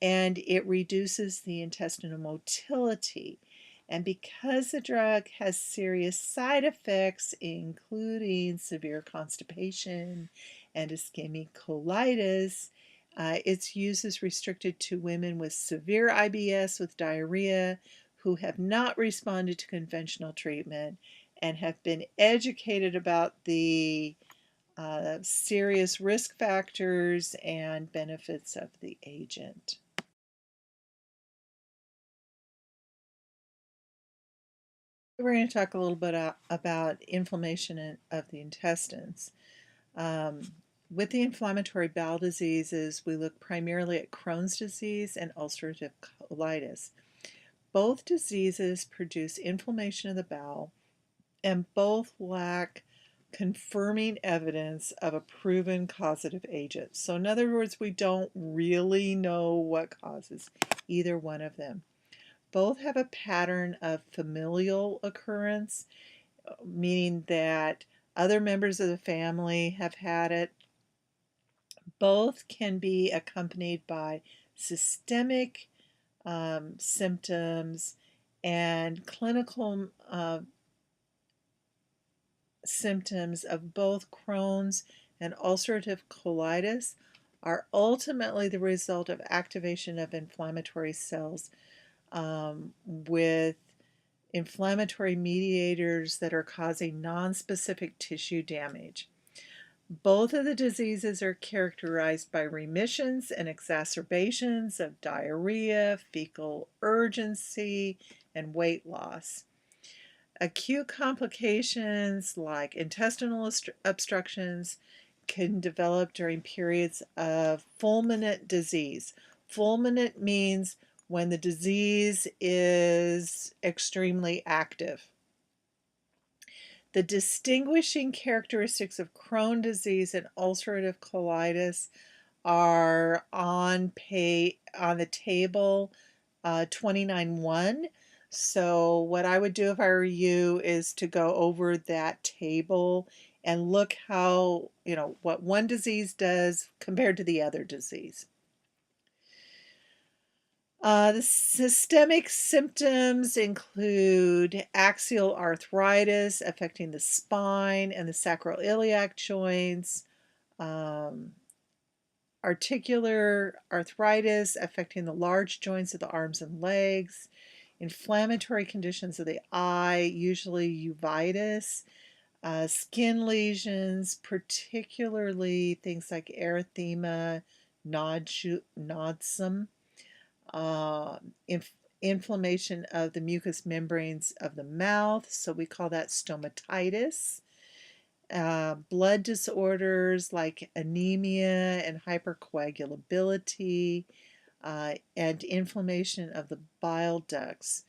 and it reduces the intestinal motility. And because the drug has serious side effects, including severe constipation and ischemic colitis, its use is restricted to women with severe IBS with diarrhea who have not responded to conventional treatment and have been educated about the serious risk factors and benefits of the agent. We're going to talk a little bit about inflammation of the intestines. Um, with the inflammatory bowel diseases, we look primarily at Crohn's disease and ulcerative colitis. Both diseases produce inflammation of the bowel, and both lack confirming evidence of a proven causative agent. So in other words, we don't really know what causes either one of them. Both have a pattern of familial occurrence, meaning that other members of the family have had it. Both can be accompanied by systemic symptoms, and clinical symptoms of both Crohn's and ulcerative colitis are ultimately the result of activation of inflammatory cells with inflammatory mediators that are causing nonspecific tissue damage. Both of the diseases are characterized by remissions and exacerbations of diarrhea, fecal urgency, and weight loss. Acute complications like intestinal obstructions can develop during periods of fulminant disease. Fulminant means when the disease is extremely active. The distinguishing characteristics of Crohn's disease and ulcerative colitis are on the table 29.1. So what I would do if I were you is to go over that table and look how, what one disease does compared to the other disease. The systemic symptoms include axial arthritis affecting the spine and the sacroiliac joints, articular arthritis affecting the large joints of the arms and legs, inflammatory conditions of the eye, usually uveitis, skin lesions, particularly things like erythema nodosum, uh, inflammation of the mucous membranes of the mouth, so we call that stomatitis. Blood disorders like anemia and hypercoagulability, and inflammation of the bile ducts.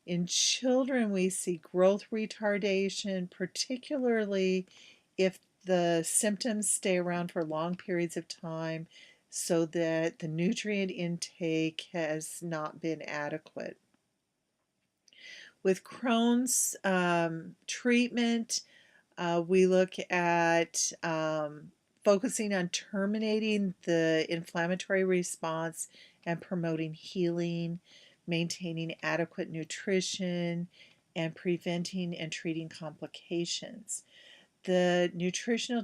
In children, we see growth retardation, particularly if the symptoms stay around for long periods of time, so that the nutrient intake has not been adequate. With Crohn's treatment, we look at focusing on terminating the inflammatory response and promoting healing. maintaining adequate nutrition, and preventing and treating complications. The nutritional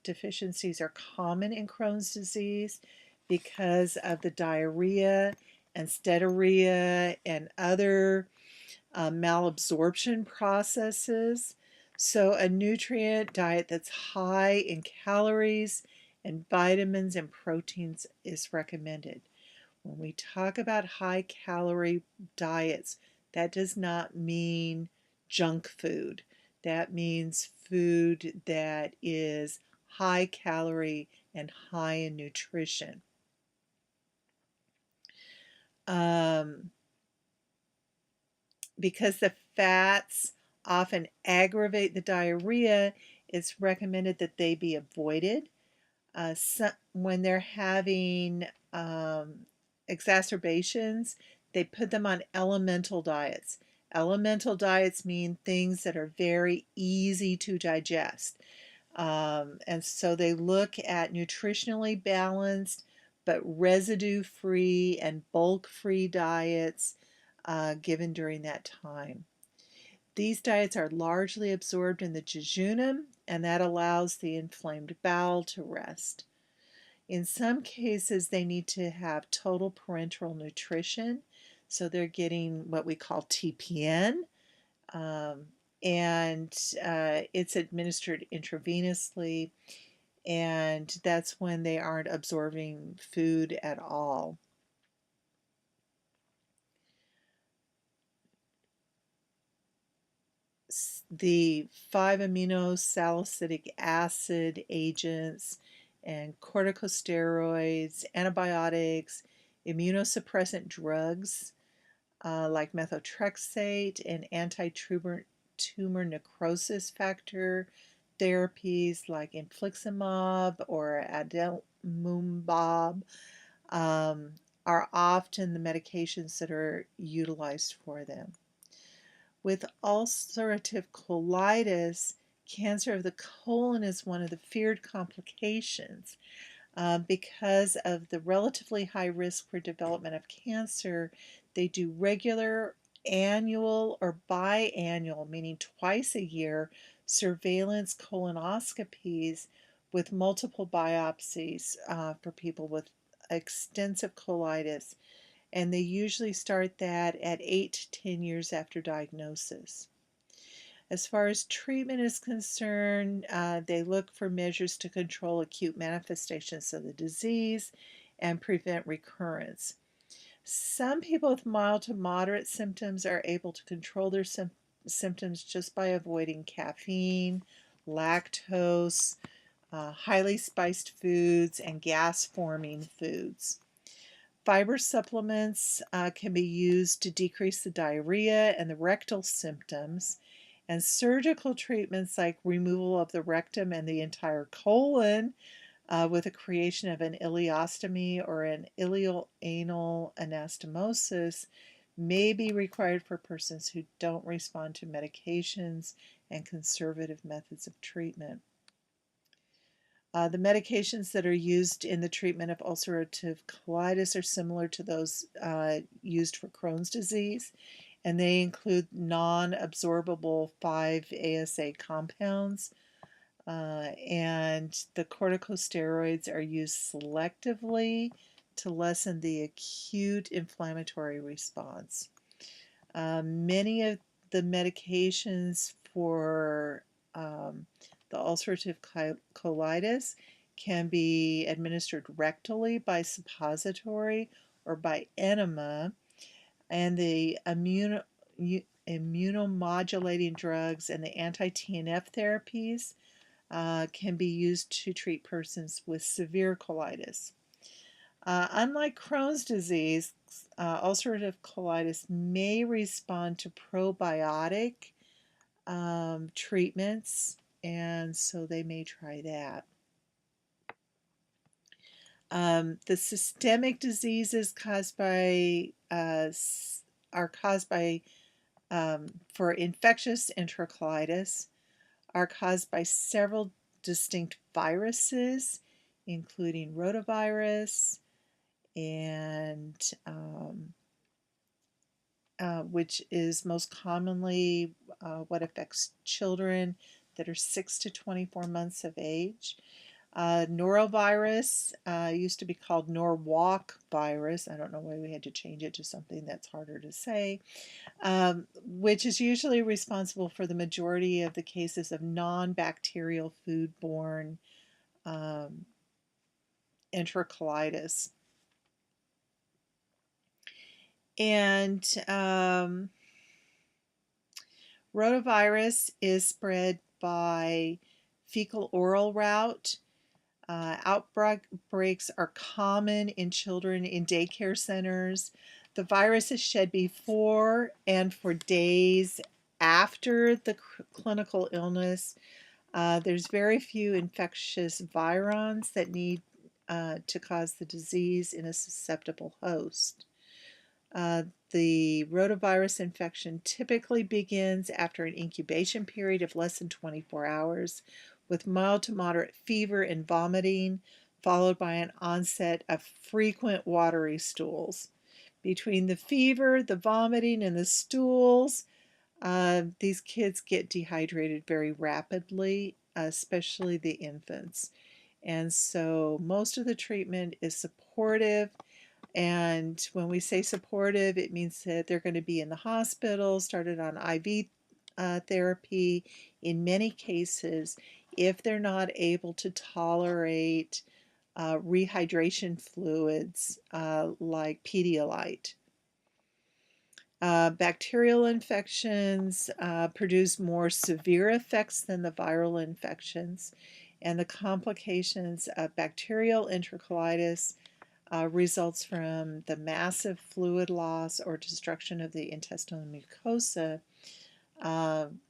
deficiencies are common in Crohn's disease because of the diarrhea and steatorrhea and other malabsorption processes. So, a nutrient diet that's high in calories and vitamins and proteins is recommended. When we talk about high calorie diets, that does not mean junk food. That means food that is high calorie and high in nutrition. Because the fats often aggravate the diarrhea, it's recommended that they be avoided. When they're having exacerbations, they put them on elemental diets. Elemental diets mean things that are very easy to digest. And so they look at nutritionally balanced but residue-free and bulk-free diets given during that time. These diets are largely absorbed in the jejunum, and that allows the inflamed bowel to rest. In some cases, they need to have total parenteral nutrition, so they're getting what we call TPN, and it's administered intravenously, and that's when they aren't absorbing food at all. The 5-amino salicylic acid agents and corticosteroids, antibiotics, immunosuppressant drugs like methotrexate and anti-tumor necrosis factor therapies like infliximab or adalimumab are often the medications that are utilized for them. With ulcerative colitis, cancer of the colon is one of the feared complications. Because of the relatively high risk for development of cancer, they do regular annual or biannual, meaning twice a year, surveillance colonoscopies with multiple biopsies for people with extensive colitis. And they usually start that at 8 to 10 years after diagnosis. As far as treatment is concerned, they look for measures to control acute manifestations of the disease and prevent recurrence. Some people with mild to moderate symptoms are able to control their symptoms just by avoiding caffeine, lactose, highly spiced foods, and gas-forming foods. Fiber supplements can be used to decrease the diarrhea and the rectal symptoms, and surgical treatments like removal of the rectum and the entire colon with the creation of an ileostomy or an ileoanal anastomosis may be required for persons who don't respond to medications and conservative methods of treatment. The medications that are used in the treatment of ulcerative colitis are similar to those used for Crohn's disease, and they include non-absorbable 5-ASA compounds, and the corticosteroids are used selectively to lessen the acute inflammatory response. Many of the medications for the ulcerative colitis can be administered rectally by suppository or by enema, and the immunomodulating drugs and the anti-TNF therapies can be used to treat persons with severe colitis. Unlike Crohn's disease, ulcerative colitis may respond to probiotic treatments, and so they may try that. The systemic diseases caused by are caused by for infectious enterocolitis are caused by several distinct viruses, including rotavirus and which is most commonly what affects children that are 6 to 24 months of age. Norovirus used to be called Norwalk virus. I don't know why we had to change it to something that's harder to say, which is usually responsible for the majority of the cases of non-bacterial foodborne enterocolitis. And rotavirus is spread by fecal-oral route. Outbreaks are common in children in daycare centers. The virus is shed before and for days after the clinical illness. There's very few infectious virions that need to cause the disease in a susceptible host. The rotavirus infection typically begins after an incubation period of less than 24 hours with mild to moderate fever and vomiting, followed by an onset of frequent watery stools. Between the fever, the vomiting, and the stools, these kids get dehydrated very rapidly, especially the infants. And so most of the treatment is supportive. And when we say supportive, it means that they're going to be in the hospital, started on IV therapy in many cases if they're not able to tolerate rehydration fluids like Pedialyte. Bacterial infections produce more severe effects than the viral infections, and the complications of bacterial enterocolitis results from the massive fluid loss or destruction of the intestinal mucosa,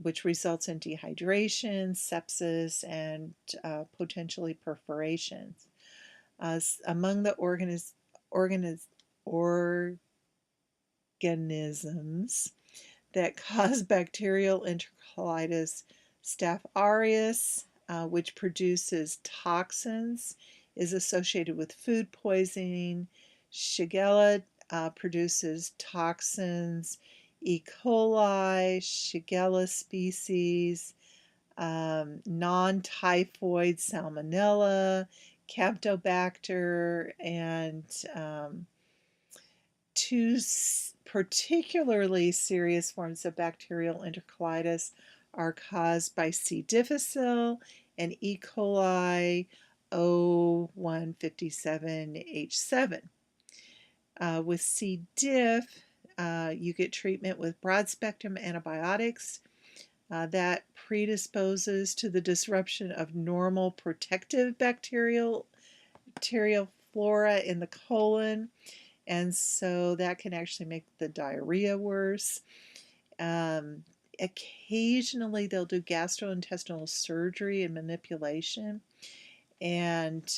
which results in dehydration, sepsis, and potentially perforations. Among the organisms that cause bacterial enterocolitis, Staph aureus, which produces toxins, is associated with food poisoning. Shigella produces toxins. E. coli, Shigella species, non-typhoid Salmonella, Campylobacter, and two particularly serious forms of bacterial enterocolitis are caused by C. difficile and E. coli O157H7. With C. diff, you get treatment with broad-spectrum antibiotics that predisposes to the disruption of normal protective bacterial flora in the colon, and so that can actually make the diarrhea worse. Occasionally they'll do gastrointestinal surgery and manipulation, and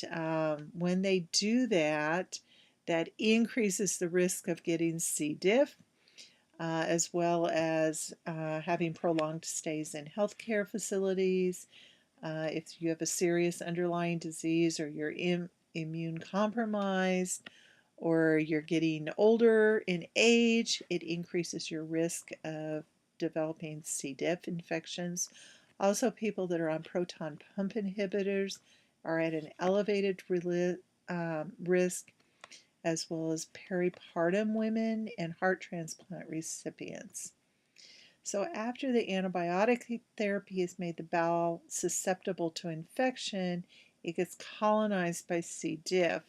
when they do that, that increases the risk of getting C. diff, as well as having prolonged stays in healthcare facilities. If you have a serious underlying disease or you're immune compromised or you're getting older in age, it increases your risk of developing C. diff infections. Also, people that are on proton pump inhibitors are at an elevated risk, as well as peripartum women and heart transplant recipients. So after the antibiotic therapy has made the bowel susceptible to infection, it gets colonized by C. diff,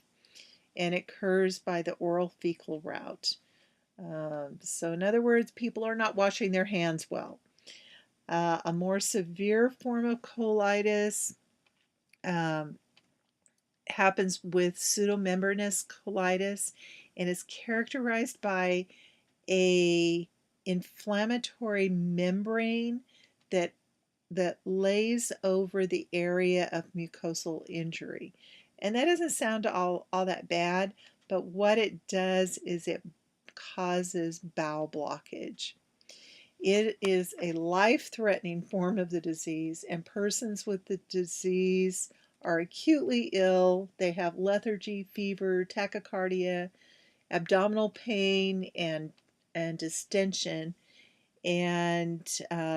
and it occurs by the oral fecal route. So in other words, people are not washing their hands well. A more severe form of colitis happens with pseudomembranous colitis and is characterized by a inflammatory membrane that lays over the area of mucosal injury. And that doesn't sound all that bad, but what it does is it causes bowel blockage. It is a life-threatening form of the disease, and persons with the disease are acutely ill. They have lethargy, fever, tachycardia, abdominal pain, and and distension, and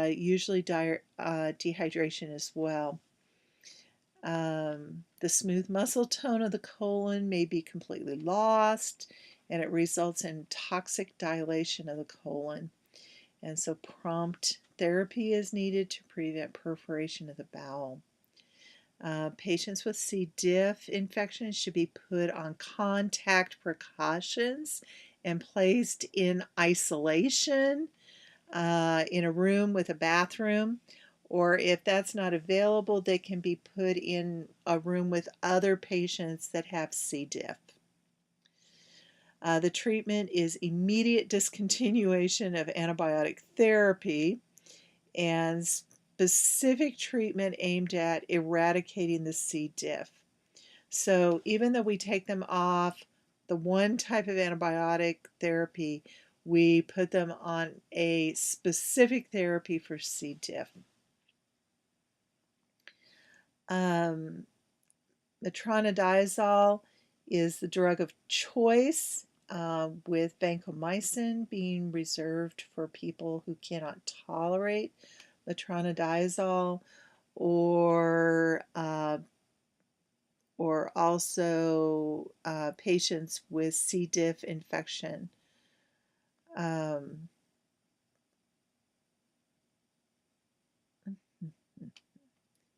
usually dehydration as well. The smooth muscle tone of the colon may be completely lost, and it results in toxic dilation of the colon. And so prompt therapy is needed to prevent perforation of the bowel. Patients with C. diff infection should be put on contact precautions and placed in isolation in a room with a bathroom, or if that's not available, they can be put in a room with other patients that have C. diff. The treatment is immediate discontinuation of antibiotic therapy and specific treatment aimed at eradicating the C. diff. So even though we take them off the one type of antibiotic therapy, we put them on a specific therapy for C. diff. Metronidazole is the drug of choice, with vancomycin being reserved for people who cannot tolerate metronidazole, or also patients with C. diff infection.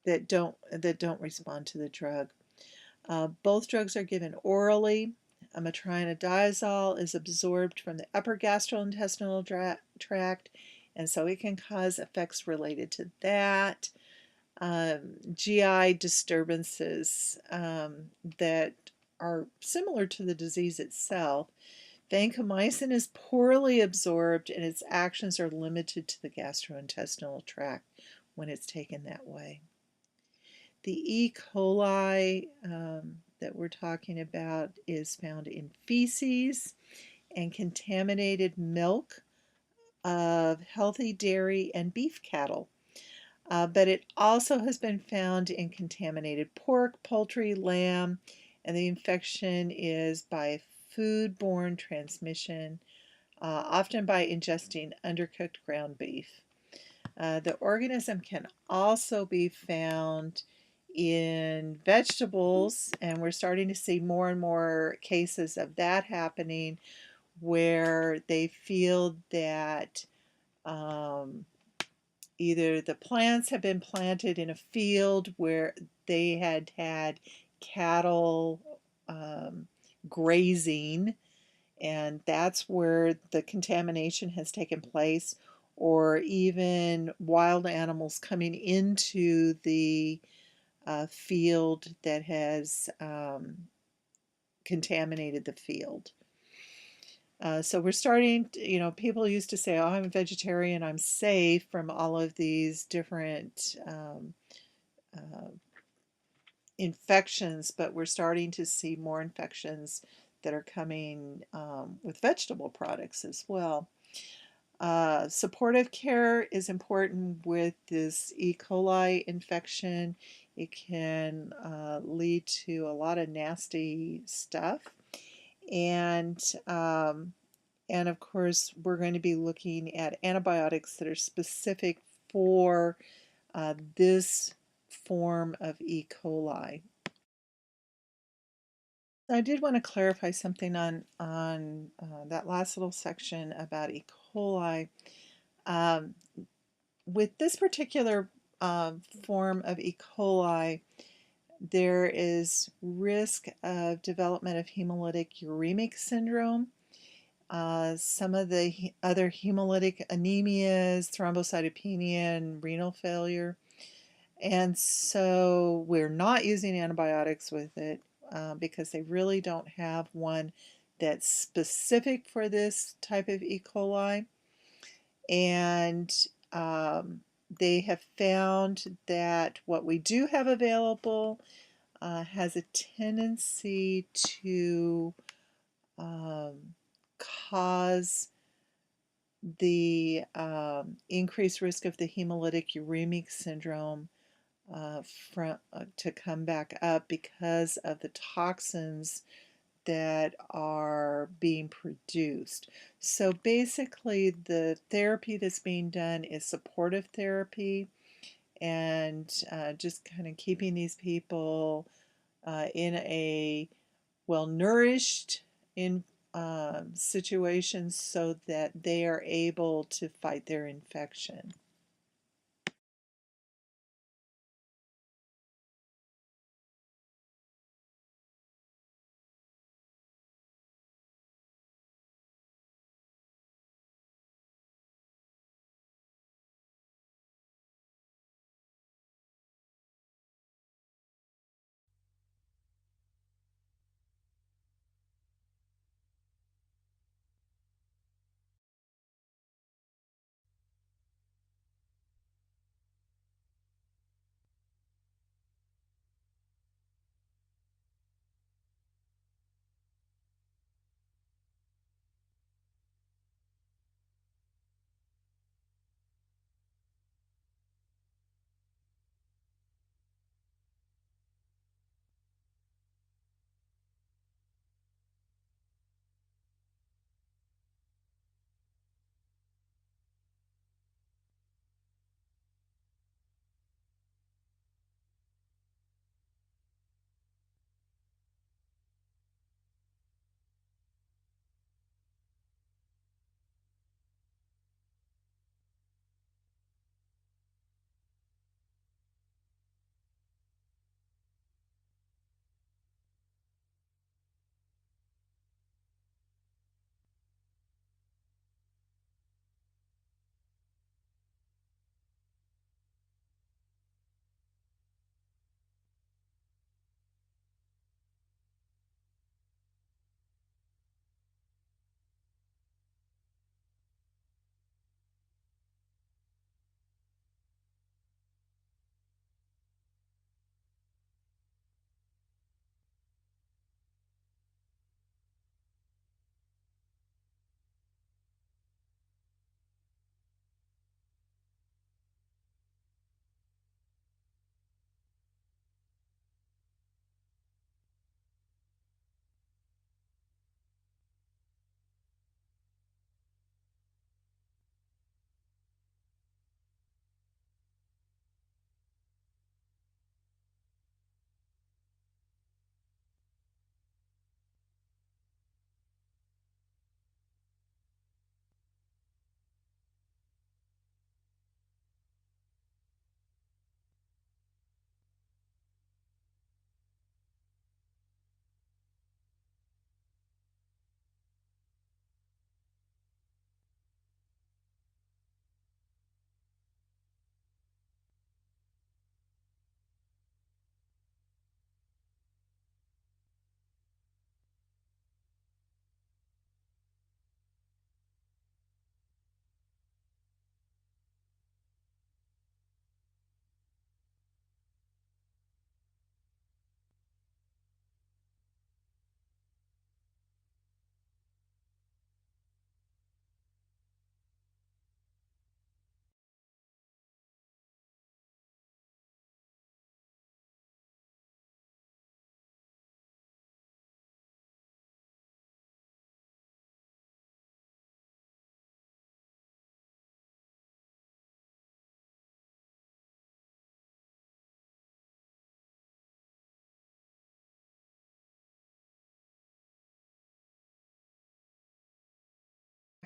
That don't respond to the drug. Both drugs are given orally. Metronidazole is absorbed from the upper gastrointestinal tract, and so it can cause effects related to that. GI disturbances that are similar to the disease itself. Vancomycin is poorly absorbed, and its actions are limited to the gastrointestinal tract when it's taken that way. The E. coli that we're talking about is found in feces and contaminated milk of healthy dairy and beef cattle. But it also has been found in contaminated pork, poultry, lamb, and the infection is by foodborne transmission, often by ingesting undercooked ground beef. The organism can also be found in vegetables, and we're starting to see more and more cases of that happening, where they feel that either the plants have been planted in a field where they had had cattle grazing, and that's where the contamination has taken place, or even wild animals coming into the field that has contaminated the field. So we're starting to, people used to say, oh, I'm a vegetarian, I'm safe from all of these different infections, but we're starting to see more infections that are coming with vegetable products as well. Supportive care is important with this E. coli infection. It can lead to a lot of nasty stuff. And of course, we're going to be looking at antibiotics that are specific for this form of E. coli. I did want to clarify something on that last little section about E. coli. With this particular form of E. coli, there is risk of development of hemolytic uremic syndrome. Some of the other hemolytic anemias, thrombocytopenia, and renal failure. And so we're not using antibiotics with it because they really don't have one that's specific for this type of E. coli. And they have found that what we do have available has a tendency to cause the increased risk of the hemolytic uremic syndrome to come back up because of the toxins that are being produced. So basically, the therapy that's being done is supportive therapy and just kind of keeping these people in a well-nourished in situations so that they are able to fight their infection.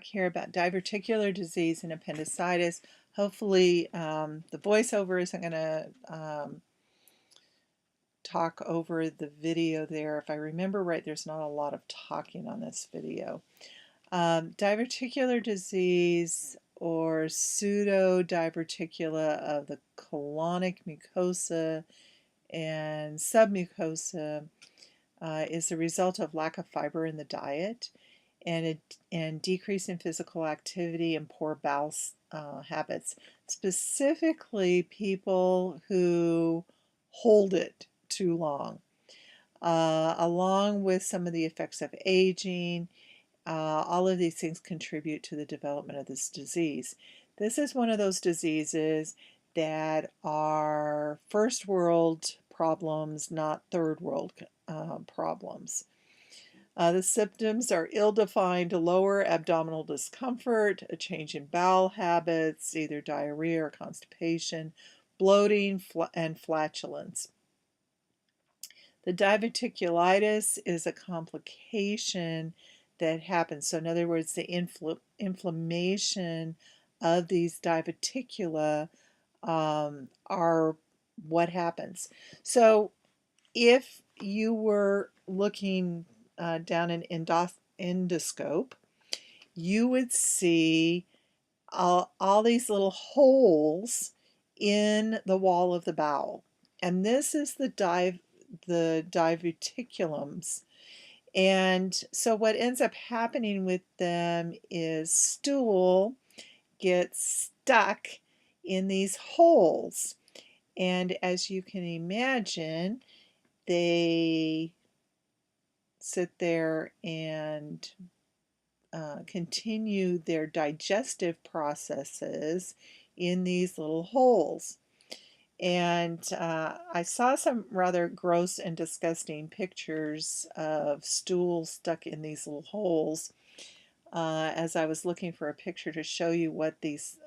Here about diverticular disease and appendicitis. Hopefully, the voiceover isn't going to talk over the video there. If I remember right, there's not a lot of talking on this video. Diverticular disease or pseudo-diverticula of the colonic mucosa and submucosa is the result of lack of fiber in the diet and decrease in physical activity and poor bowel habits. Specifically, people who hold it too long, along with some of the effects of aging. All of these things contribute to the development of this disease. This is one of those diseases that are first world problems, not third world problems. The symptoms are ill-defined lower abdominal discomfort, a change in bowel habits, either diarrhea or constipation, bloating, and flatulence. The diverticulitis is a complication that happens. So in other words, the inflammation of these diverticula are what happens. So if you were looking down an endoscope, you would see all these little holes in the wall of the bowel. And this is the diverticulums. And so what ends up happening with them is stool gets stuck in these holes. And as you can imagine, they sit there and continue their digestive processes in these little holes. And I saw some rather gross and disgusting pictures of stools stuck in these little holes as I was looking for a picture to show you what these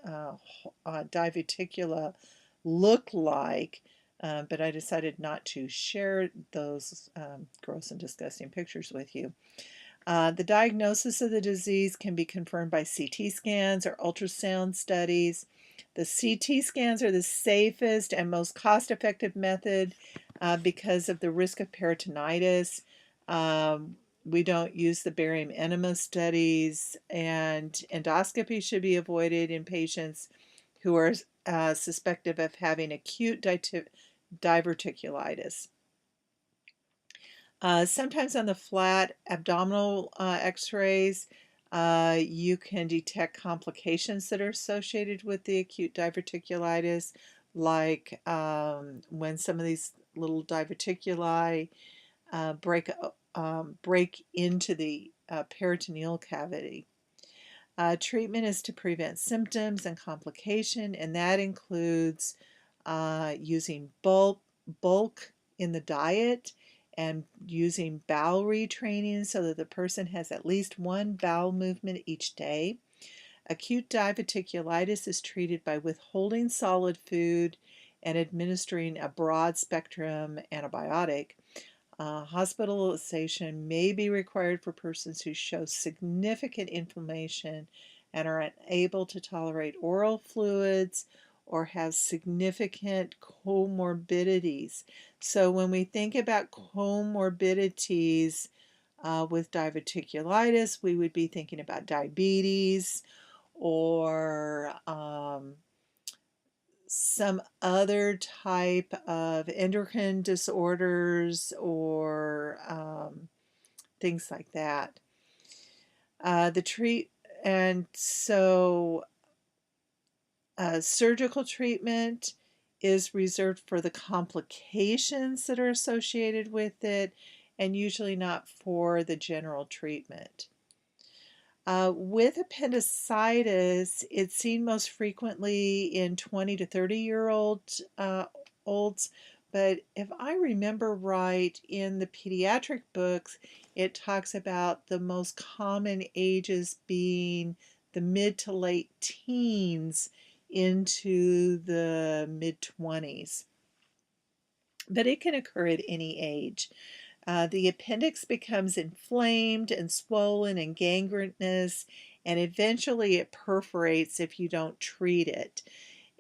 diverticula look like. But I decided not to share those gross and disgusting pictures with you. The diagnosis of the disease can be confirmed by CT scans or ultrasound studies. The CT scans are the safest and most cost-effective method because of the risk of peritonitis. We don't use the barium enema studies, and endoscopy should be avoided in patients who are suspected of having acute diverticulitis. Sometimes on the flat abdominal x-rays, you can detect complications that are associated with the acute diverticulitis, like when some of these little diverticuli break into the peritoneal cavity. Treatment is to prevent symptoms and complication, and that includes using bulk in the diet and using bowel retraining so that the person has at least one bowel movement each day. Acute diverticulitis is treated by withholding solid food and administering a broad spectrum antibiotic. Hospitalization may be required for persons who show significant inflammation and are unable to tolerate oral fluids or have significant comorbidities. So when we think about comorbidities with diverticulitis, we would be thinking about diabetes or some other type of endocrine disorders or things like that. Surgical treatment is reserved for the complications that are associated with it and usually not for the general treatment. With appendicitis, it's seen most frequently in 20 to 30-year-olds, but if I remember right, in the pediatric books, it talks about the most common ages being the mid to late teens into the mid-20s. But it can occur at any age. The appendix becomes inflamed and swollen and gangrenous, and eventually it perforates if you don't treat it.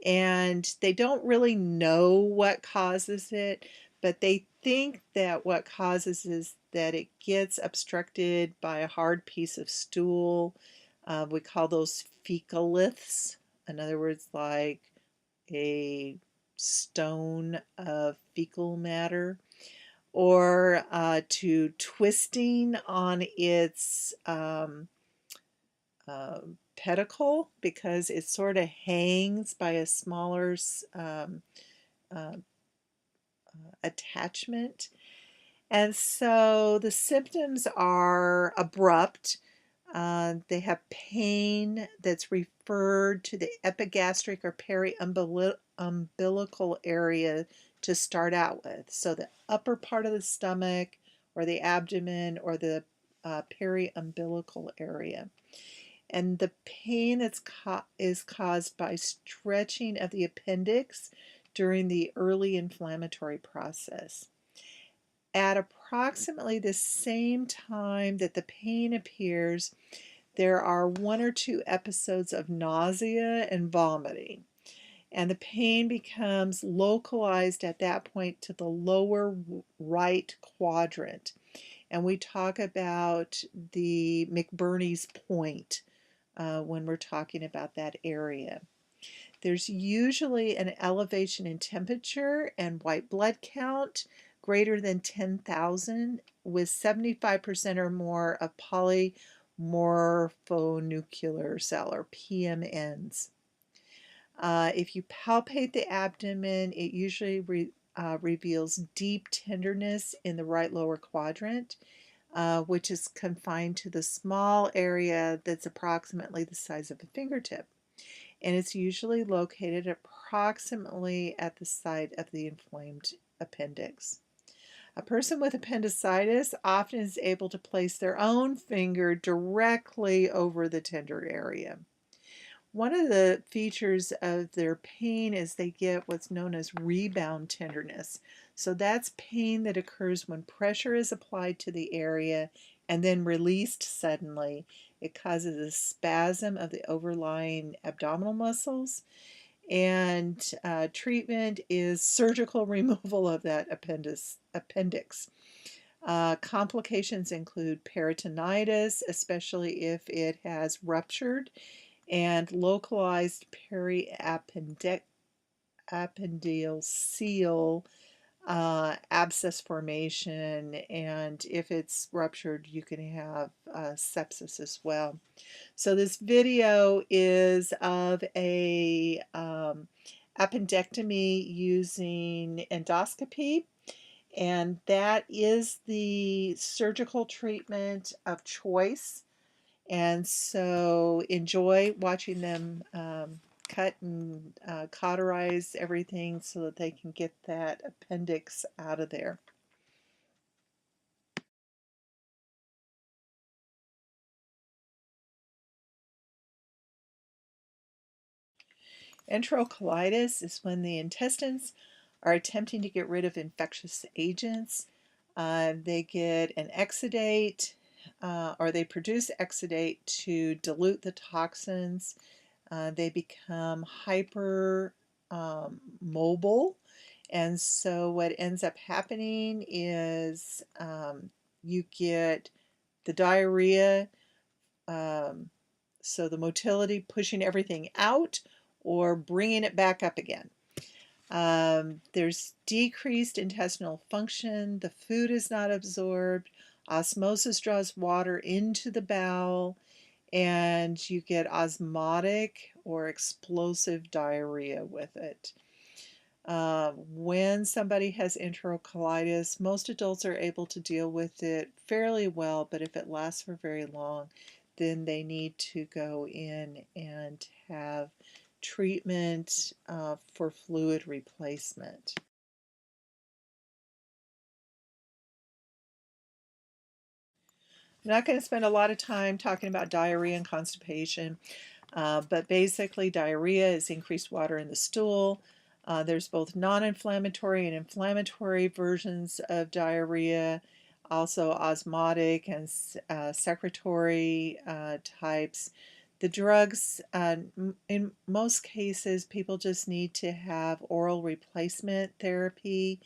And they don't really know what causes it, but they think that what causes is that it gets obstructed by a hard piece of stool. We call those fecaliths. In other words, like a stone of fecal matter, or to twisting on its pedicle, because it sort of hangs by a smaller attachment. And so the symptoms are abrupt. They have pain that's referred to the epigastric or periumbilical area to start out with. So the upper part of the stomach or the abdomen or the periumbilical area. And the pain is caused by stretching of the appendix during the early inflammatory process. At approximately the same time that the pain appears, there are 1 or 2 episodes of nausea and vomiting. And the pain becomes localized at that point to the lower right quadrant. And we talk about the McBurney's point when we're talking about that area. There's usually an elevation in temperature and white blood count greater than 10,000 with 75% or more of polymorphonuclear cell or PMNs. If you palpate the abdomen, it usually reveals deep tenderness in the right lower quadrant, which is confined to the small area that's approximately the size of a fingertip. And it's usually located approximately at the site of the inflamed appendix. A person with appendicitis often is able to place their own finger directly over the tender area. One of the features of their pain is they get what's known as rebound tenderness. So that's pain that occurs when pressure is applied to the area and then released suddenly. It causes a spasm of the overlying abdominal muscles, and treatment is surgical removal of that appendix. Complications include peritonitis, especially if it has ruptured, and localized periappendiceal abscess formation, and if it's ruptured, you can have sepsis as well. So this video is of a appendectomy using endoscopy, and that is the surgical treatment of choice. And so enjoy watching them cut and cauterize everything so that they can get that appendix out of there. Enterocolitis is when the intestines are attempting to get rid of infectious agents. They get an exudate, or they produce exudate to dilute the toxins. They become hyper mobile, and so what ends up happening is you get the diarrhea, so the motility pushing everything out or bringing it back up again. There's decreased intestinal function, the food is not absorbed, osmosis draws water into the bowel, and you get osmotic or explosive diarrhea with it. When somebody has enterocolitis, most adults are able to deal with it fairly well, but if it lasts for very long, then they need to go in and have treatment for fluid replacement. I'm not going to spend a lot of time talking about diarrhea and constipation, but basically diarrhea is increased water in the stool. There's both non-inflammatory and inflammatory versions of diarrhea, also osmotic and secretory types. The drugs, in most cases, people just need to have oral replacement therapy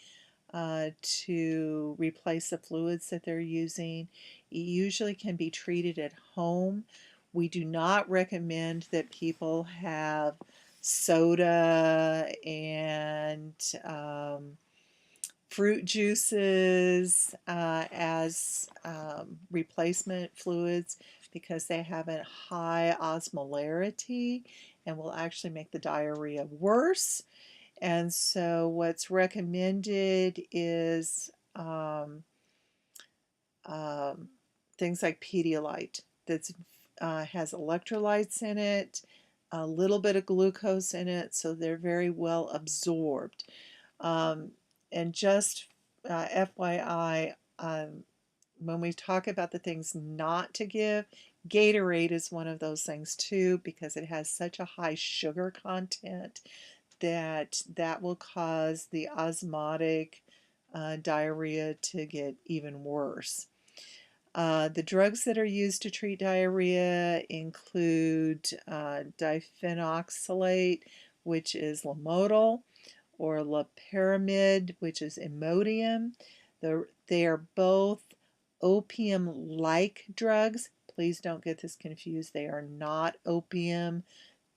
to replace the fluids that they're using. It usually can be treated at home. We do not recommend that people have soda and fruit juices as replacement fluids because they have a high osmolarity and will actually make the diarrhea worse. And so what's recommended is things like Pedialyte that has electrolytes in it, a little bit of glucose in it, so they're very well absorbed. And just FYI, when we talk about the things not to give, Gatorade is one of those things too, because it has such a high sugar content that will cause the osmotic diarrhea to get even worse. The drugs that are used to treat diarrhea include diphenoxylate, which is Lamodal, or loperamide, which is Imodium. They are both opium-like drugs. Please don't get this confused. They are not opium,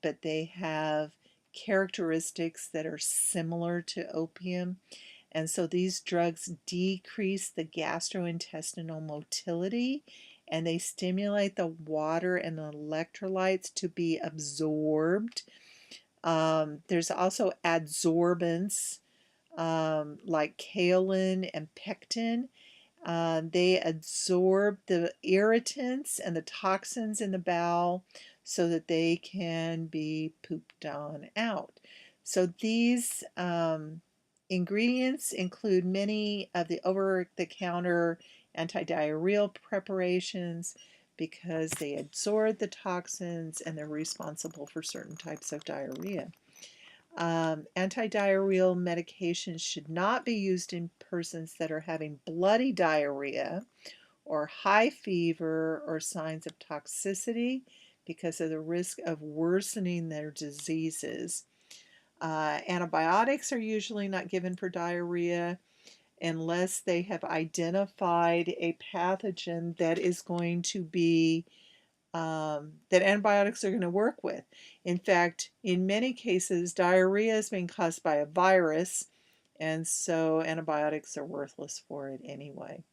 but they have characteristics that are similar to opium. And so these drugs decrease the gastrointestinal motility, and they stimulate the water and the electrolytes to be absorbed. There's also adsorbents like kaolin and pectin. They absorb the irritants and the toxins in the bowel so that they can be pooped on out. So these ingredients include many of the over-the-counter antidiarrheal preparations because they absorb the toxins and they're responsible for certain types of diarrhea. Antidiarrheal medications should not be used in persons that are having bloody diarrhea or high fever or signs of toxicity because of the risk of worsening their diseases. Antibiotics are usually not given for diarrhea unless they have identified a pathogen that is going to be that antibiotics are going to work with. In fact, in many cases, diarrhea is being caused by a virus, and so antibiotics are worthless for it anyway.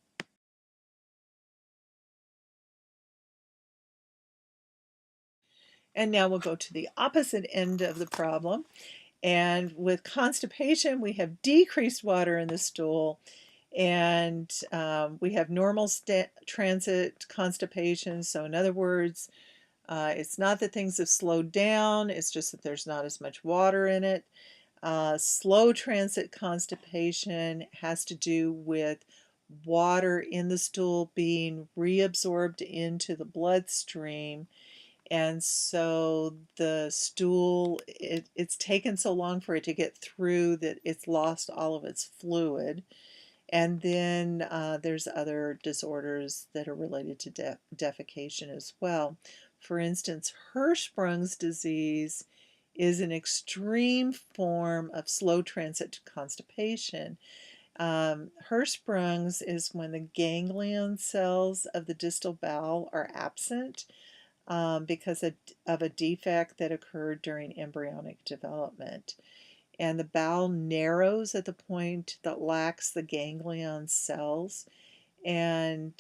And now we'll go to the opposite end of the problem. And with constipation, we have decreased water in the stool, and we have normal transit constipation. So, in other words, it's not that things have slowed down, it's just that there's not as much water in it. Slow transit constipation has to do with water in the stool being reabsorbed into the bloodstream. And so the stool, it's taken so long for it to get through that it's lost all of its fluid. And then there's other disorders that are related to defecation as well. For instance, Hirschsprung's disease is an extreme form of slow transit constipation. Hirschsprung's is when the ganglion cells of the distal bowel are absent because of a defect that occurred during embryonic development. And the bowel narrows at the point that lacks the ganglion cells. And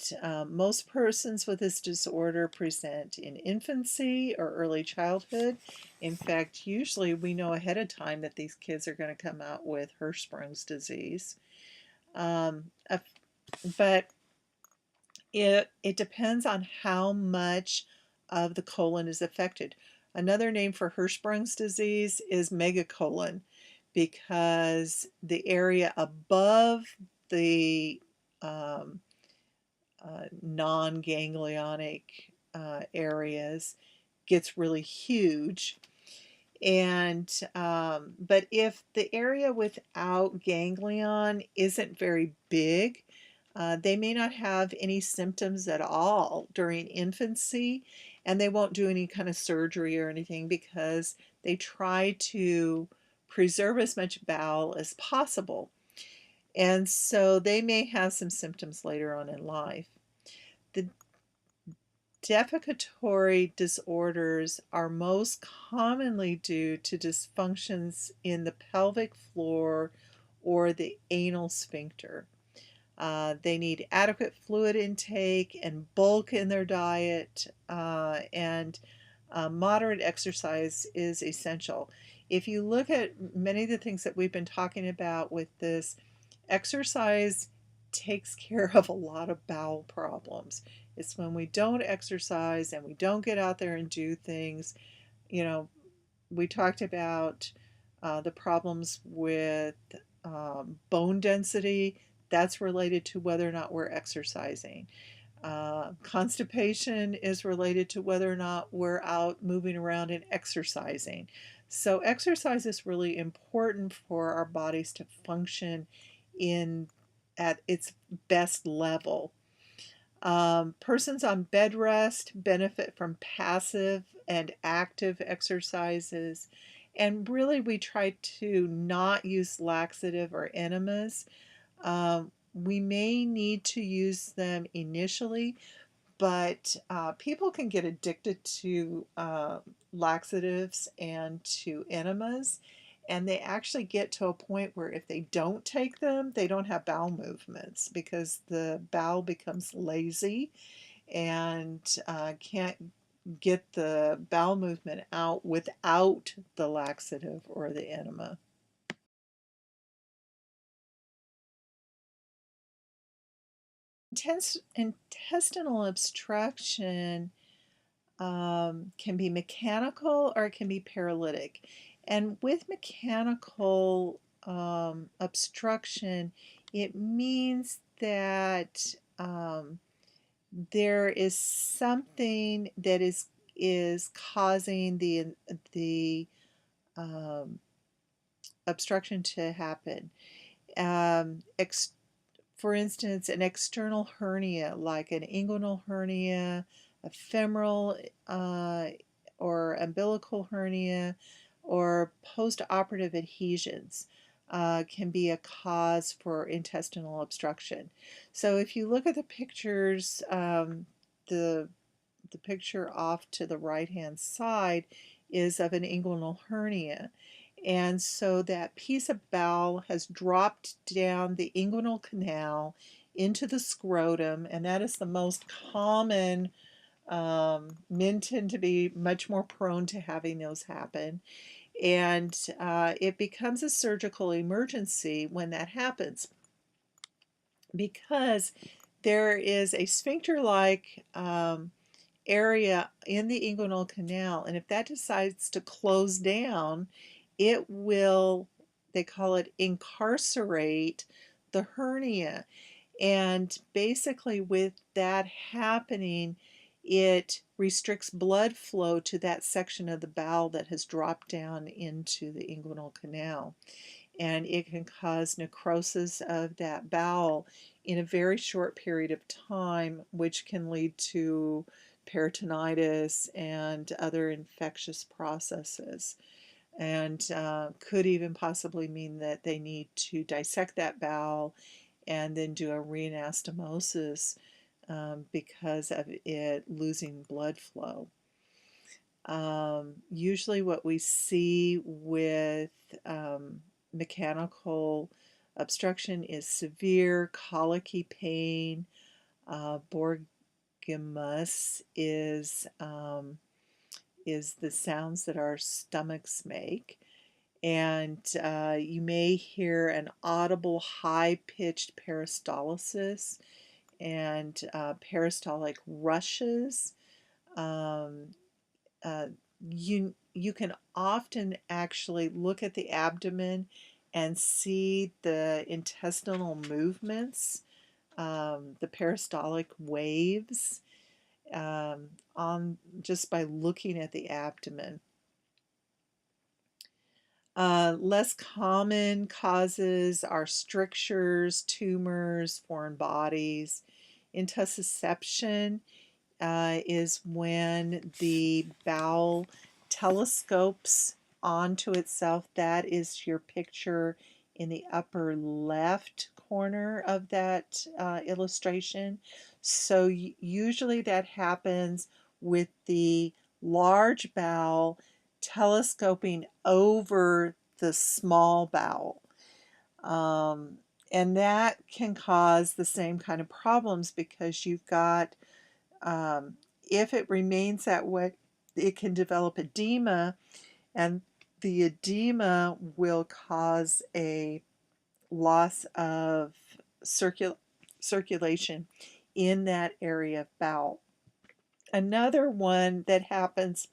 most persons with this disorder present in infancy or early childhood. In fact, usually we know ahead of time that these kids are going to come out with Hirschsprung's disease. But it depends on how much of the colon is affected. Another name for Hirschsprung's disease is megacolon because the area above the non-ganglionic areas gets really huge. And but if the area without ganglion isn't very big, they may not have any symptoms at all during infancy, and they won't do any kind of surgery or anything because they try to preserve as much bowel as possible. And so they may have some symptoms later on in life. The defecatory disorders are most commonly due to dysfunctions in the pelvic floor or the anal sphincter. They need adequate fluid intake and bulk in their diet, and moderate exercise is essential. If you look at many of the things that we've been talking about with this, exercise takes care of a lot of bowel problems. It's when we don't exercise and we don't get out there and do things. You know, we talked about the problems with bone density. That's related to whether or not we're exercising. Constipation is related to whether or not we're out moving around and exercising. So exercise is really important for our bodies to function in at its best level. Persons on bed rest benefit from passive and active exercises. And really, we try to not use laxative or enemas. We may need to use them initially, but people can get addicted to laxatives and to enemas, and they actually get to a point where if they don't take them, they don't have bowel movements because the bowel becomes lazy and can't get the bowel movement out without the laxative or the enema. Intestinal obstruction can be mechanical or it can be paralytic. And with mechanical obstruction, it means that there is something that is causing the um, obstruction to happen. Ex For instance, an external hernia, like an inguinal hernia, a femoral or umbilical hernia, or postoperative adhesions, can be a cause for intestinal obstruction. So if you look at the pictures, the the picture off to the right hand side is of an inguinal hernia. And so that piece of bowel has dropped down the inguinal canal into the scrotum, and that is the most common. Men tend to be much more prone to having those happen. And it becomes a surgical emergency when that happens because there is a sphincter like area in the inguinal canal, and if that decides to close down, it will, they call it incarcerate the hernia. And basically, with that happening, it restricts blood flow to that section of the bowel that has dropped down into the inguinal canal. And it can cause necrosis of that bowel in a very short period of time, which can lead to peritonitis and other infectious processes, and could even possibly mean that they need to dissect that bowel and then do a reanastomosis because of it losing blood flow. Usually what we see with mechanical obstruction is severe colicky pain. Borgimus is the sounds that our stomachs make. And you may hear an audible high-pitched peristalsis and peristaltic rushes. Um, uh, you can often actually look at the abdomen and see the intestinal movements, the peristaltic waves, on just by looking at the abdomen. Less common causes are strictures, tumors, foreign bodies. Intussusception is when the bowel telescopes onto itself. That is your picture in the upper left corner of that illustration. So usually that happens with the large bowel telescoping over the small bowel. Um, and that can cause the same kind of problems because you've got if it remains that way, it can develop edema, and the edema will cause a loss of circulation in that area of bowel. Another one that happens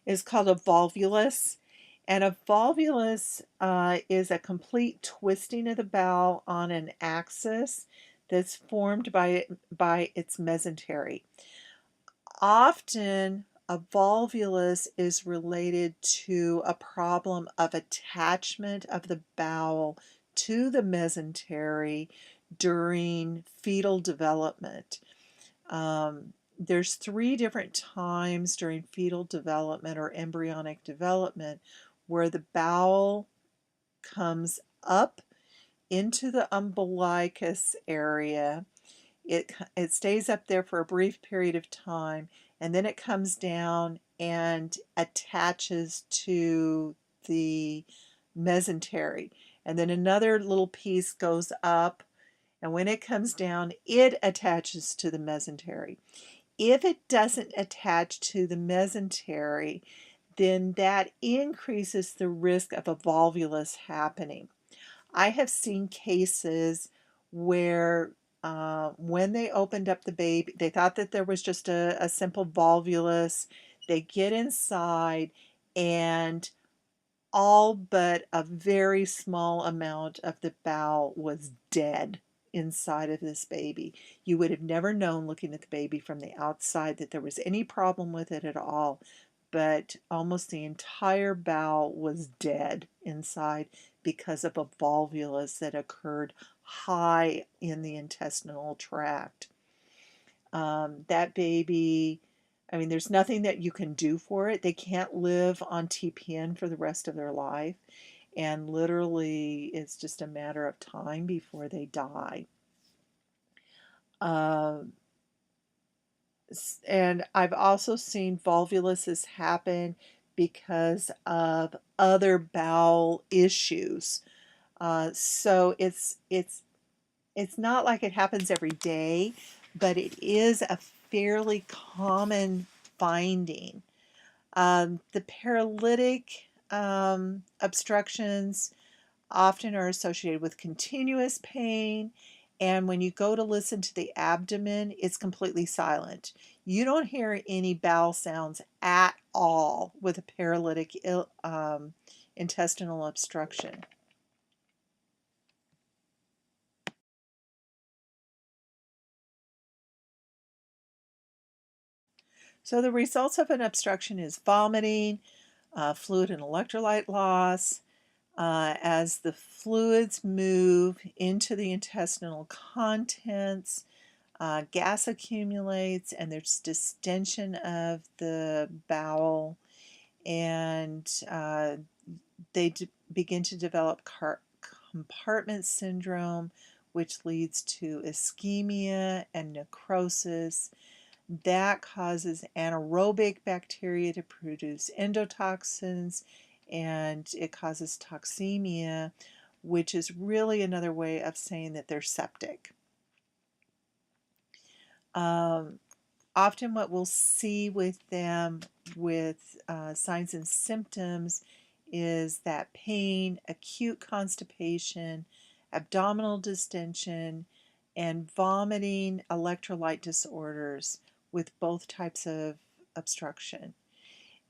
is called a volvulus, And a volvulus is a complete twisting of the bowel on an axis that's formed by its mesentery. Often, a volvulus is related to a problem of attachment of the bowel to the mesentery during fetal development. There's 3 different times during fetal development or embryonic development where the bowel comes up into the umbilicus area. It stays up there for a brief period of time, and then it comes down and attaches to the mesentery. And then another little piece goes up, and when it comes down, it attaches to the mesentery. If it doesn't attach to the mesentery, then that increases the risk of a volvulus happening. I have seen cases where when they opened up the baby, they thought that there was just a simple volvulus. They get inside, and all but a very small amount of the bowel was dead inside of this baby. You would have never known looking at the baby from the outside that there was any problem with it at all, but almost the entire bowel was dead inside because of a volvulus that occurred high in the intestinal tract. That baby, I mean, there's nothing that you can do for it. They can't live on TPN for the rest of their life. And literally, it's just a matter of time before they die. Uh, and I've also seen volvuluses happen because of other bowel issues. So it's not like it happens every day, but it is a fairly common finding. The paralytic obstructions often are associated with continuous pain, and when you go to listen to the abdomen, it's completely silent. You don't hear any bowel sounds at all with a paralytic intestinal obstruction. So the results of an obstruction is vomiting, fluid and electrolyte loss. As the fluids move into the intestinal contents, gas accumulates and there's distension of the bowel, and they begin to develop compartment syndrome, which leads to ischemia and necrosis. That causes anaerobic bacteria to produce endotoxins, and it causes toxemia, which is really another way of saying that they're septic. Often what we'll see with them with signs and symptoms is that pain, acute constipation, abdominal distension, and vomiting, electrolyte disorders with both types of obstruction.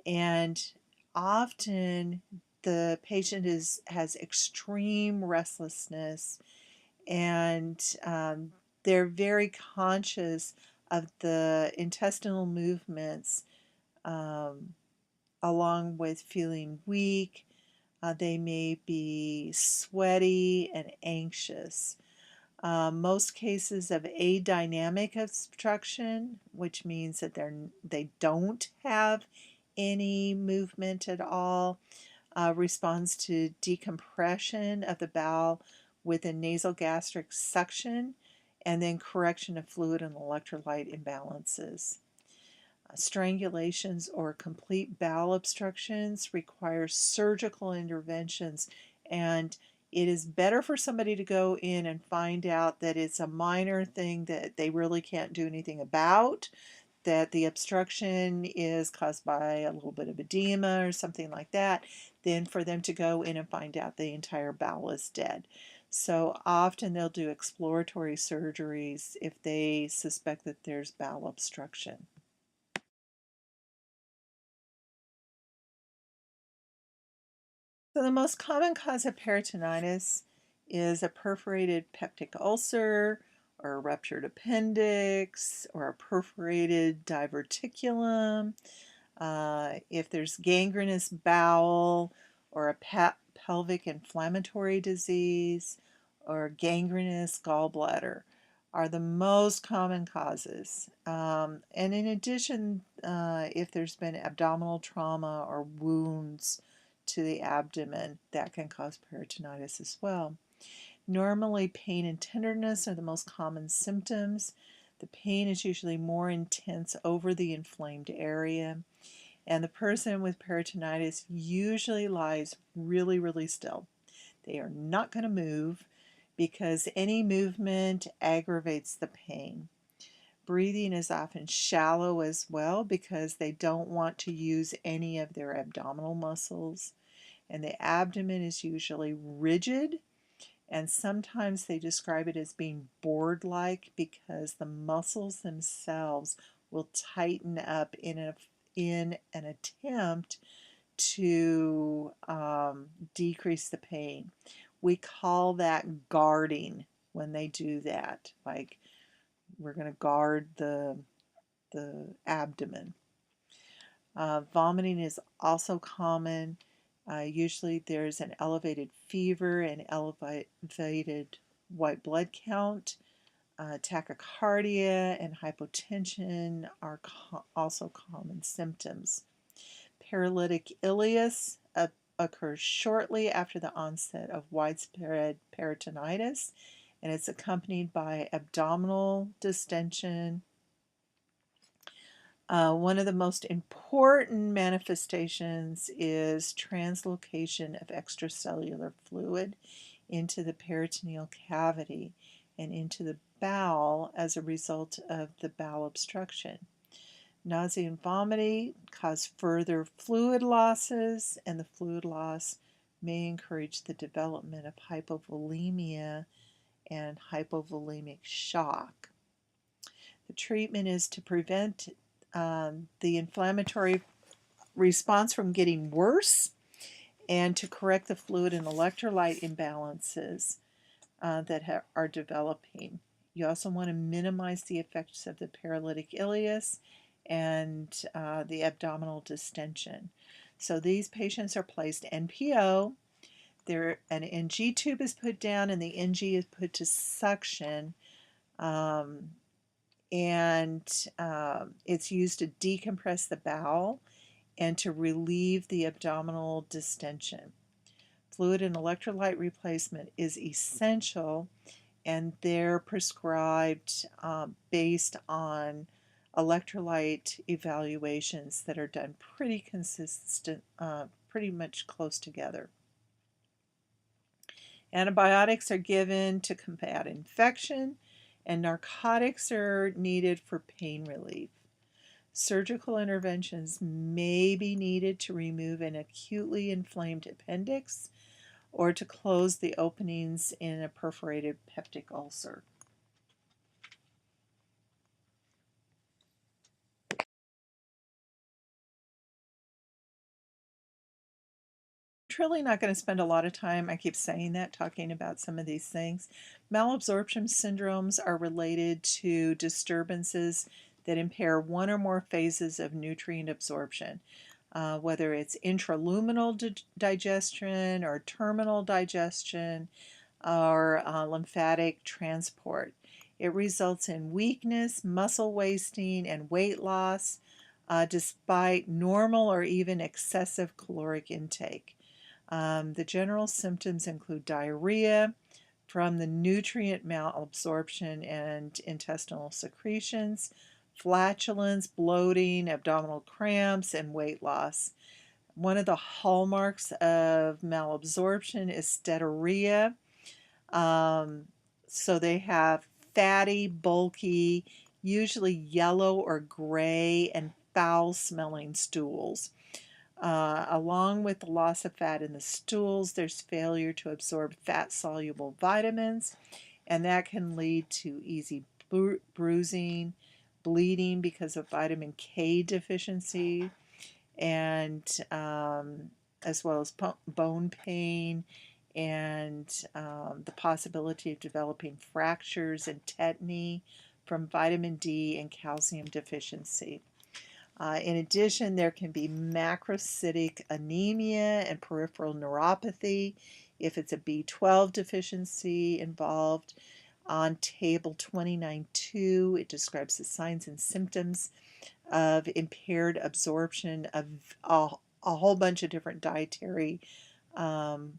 And often the patient has extreme restlessness, and they're very conscious of the intestinal movements, along with feeling weak. They may be sweaty and anxious. Most cases of adynamic obstruction, which means that they don't have any movement at all, responds to decompression of the bowel with a nasogastric suction and then correction of fluid and electrolyte imbalances. Strangulations or complete bowel obstructions require surgical interventions, and it is better for somebody to go in and find out that it's a minor thing that they really can't do anything about, that the obstruction is caused by a little bit of edema or something like that, than for them to go in and find out the entire bowel is dead. So often they'll do exploratory surgeries if they suspect that there's bowel obstruction. So the most common cause of peritonitis is a perforated peptic ulcer or a ruptured appendix or a perforated diverticulum. If there's gangrenous bowel or a pelvic inflammatory disease or gangrenous gallbladder are the most common causes. And in addition, if there's been abdominal trauma or wounds to the abdomen, that can cause peritonitis as well. Normally, pain and tenderness are the most common symptoms. The pain is usually more intense over the inflamed area. And the person with peritonitis usually lies really, really still. They are not going to move because any movement aggravates the pain. Breathing is often shallow as well because they don't want to use any of their abdominal muscles. And the abdomen is usually rigid, and sometimes they describe it as being board-like because the muscles themselves will tighten up in an attempt to decrease the pain. We call that guarding when they do that. Like, we're going to guard the abdomen. Vomiting is also common. Usually there's an elevated fever and elevated white blood count. Tachycardia and hypotension are also common symptoms. Paralytic ileus occurs shortly after the onset of widespread peritonitis, and it's accompanied by abdominal distension. One of the most important manifestations is translocation of extracellular fluid into the peritoneal cavity and into the bowel as a result of the bowel obstruction. Nausea and vomiting cause further fluid losses, and the fluid loss may encourage the development of hypovolemia and hypovolemic shock. The treatment is to prevent the inflammatory response from getting worse and to correct the fluid and electrolyte imbalances that are developing. You also want to minimize the effects of the paralytic ileus and the abdominal distension. So these patients are placed NPO. An NG tube is put down and the NG is put to suction. It's used to decompress the bowel and to relieve the abdominal distension. Fluid and electrolyte replacement is essential, and they're prescribed based on electrolyte evaluations that are done pretty consistent, pretty much close together. Antibiotics are given to combat infection, and narcotics are needed for pain relief. Surgical interventions may be needed to remove an acutely inflamed appendix or to close the openings in a perforated peptic ulcer. Really not going to spend a lot of time, I keep saying that, talking about some of these things. Malabsorption syndromes are related to disturbances that impair one or more phases of nutrient absorption, whether it's intraluminal digestion or terminal digestion or lymphatic transport. It results in weakness, muscle wasting, and weight loss despite normal or even excessive caloric intake. The general symptoms include diarrhea from the nutrient malabsorption and intestinal secretions, flatulence, bloating, abdominal cramps, and weight loss. One of the hallmarks of malabsorption is steatorrhea. So they have fatty, bulky, usually yellow or gray, and foul-smelling stools. Along with the loss of fat in the stools, there's failure to absorb fat-soluble vitamins, and that can lead to easy bruising, bleeding because of vitamin K deficiency, and as well as bone pain and the possibility of developing fractures and tetany from vitamin D and calcium deficiency. In addition, there can be macrocytic anemia and peripheral neuropathy if it's a B12 deficiency involved. On table 29.2, it describes the signs and symptoms of impaired absorption of a whole bunch of different dietary um,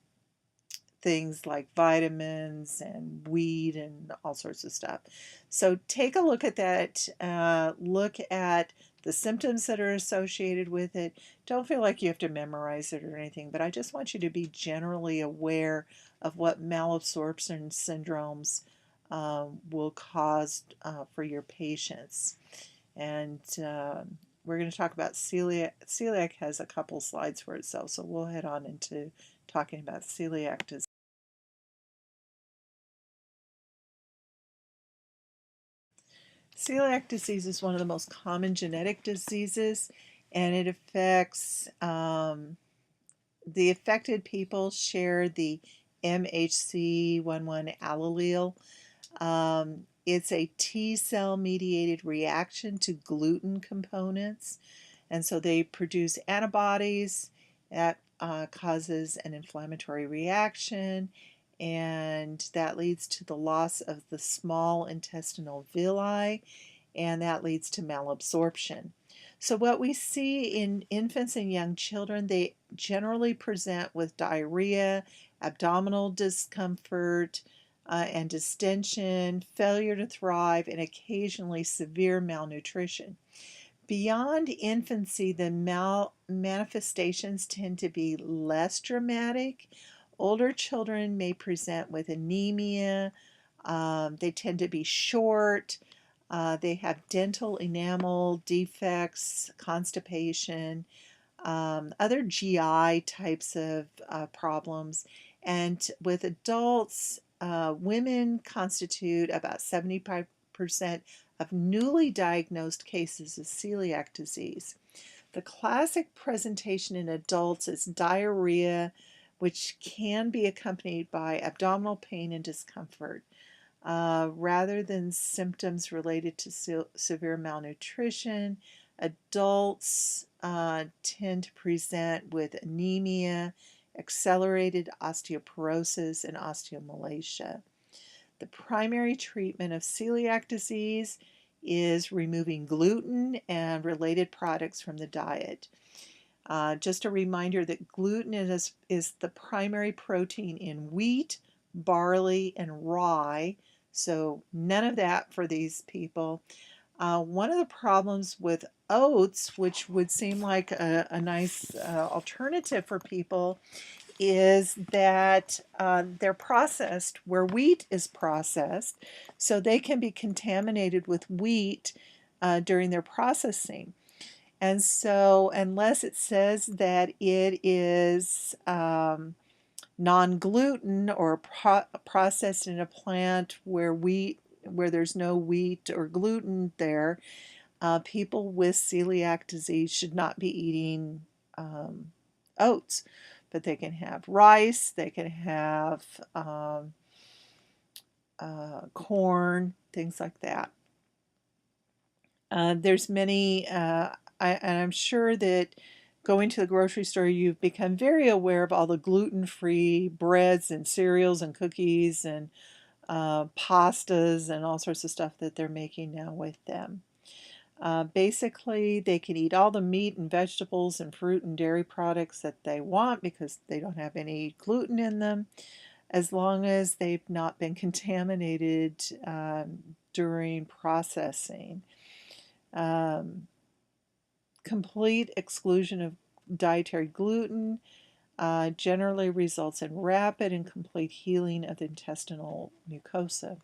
things like vitamins and wheat and all sorts of stuff. So take a look at that. Look at the symptoms that are associated with it. Don't feel like you have to memorize it or anything, but I just want you to be generally aware of what malabsorption syndromes will cause for your patients. And we're going to talk about celiac. Celiac has a couple slides for itself, so we'll head on into talking about celiac disease. Celiac disease is one of the most common genetic diseases, and it affects the affected people share the MHC11 allele. It's a T cell mediated reaction to gluten components, and so they produce antibodies that causes an inflammatory reaction, and that leads to the loss of the small intestinal villi, and that leads to malabsorption. So what we see in infants and young children, they generally present with diarrhea, abdominal discomfort, and distension, failure to thrive, and occasionally severe malnutrition. Beyond infancy, the manifestations tend to be less dramatic. Older children may present with anemia. They tend to be short. They have dental enamel defects, constipation, other GI types of problems. And with adults, women constitute about 75% of newly diagnosed cases of celiac disease. The classic presentation in adults is diarrhea, which can be accompanied by abdominal pain and discomfort. Rather than symptoms related to severe malnutrition, adults tend to present with anemia, accelerated osteoporosis, and osteomalacia. The primary treatment of celiac disease is removing gluten and related products from the diet. Just a reminder that gluten is the primary protein in wheat, barley, and rye, so none of that for these people. One of the problems with oats, which would seem like a nice alternative for people, is that they're processed where wheat is processed, so they can be contaminated with wheat during their processing. And so, unless it says that it is non-gluten or processed in a plant where there's no wheat or gluten there, people with celiac disease should not be eating oats. But they can have rice, they can have corn, things like that. There's many, and I'm sure that going to the grocery store, you've become very aware of all the gluten-free breads and cereals and cookies and pastas and all sorts of stuff that they're making now with them. Basically, they can eat all the meat and vegetables and fruit and dairy products that they want because they don't have any gluten in them, as long as they've not been contaminated during processing. Complete exclusion of dietary gluten generally results in rapid and complete healing of the intestinal mucosa.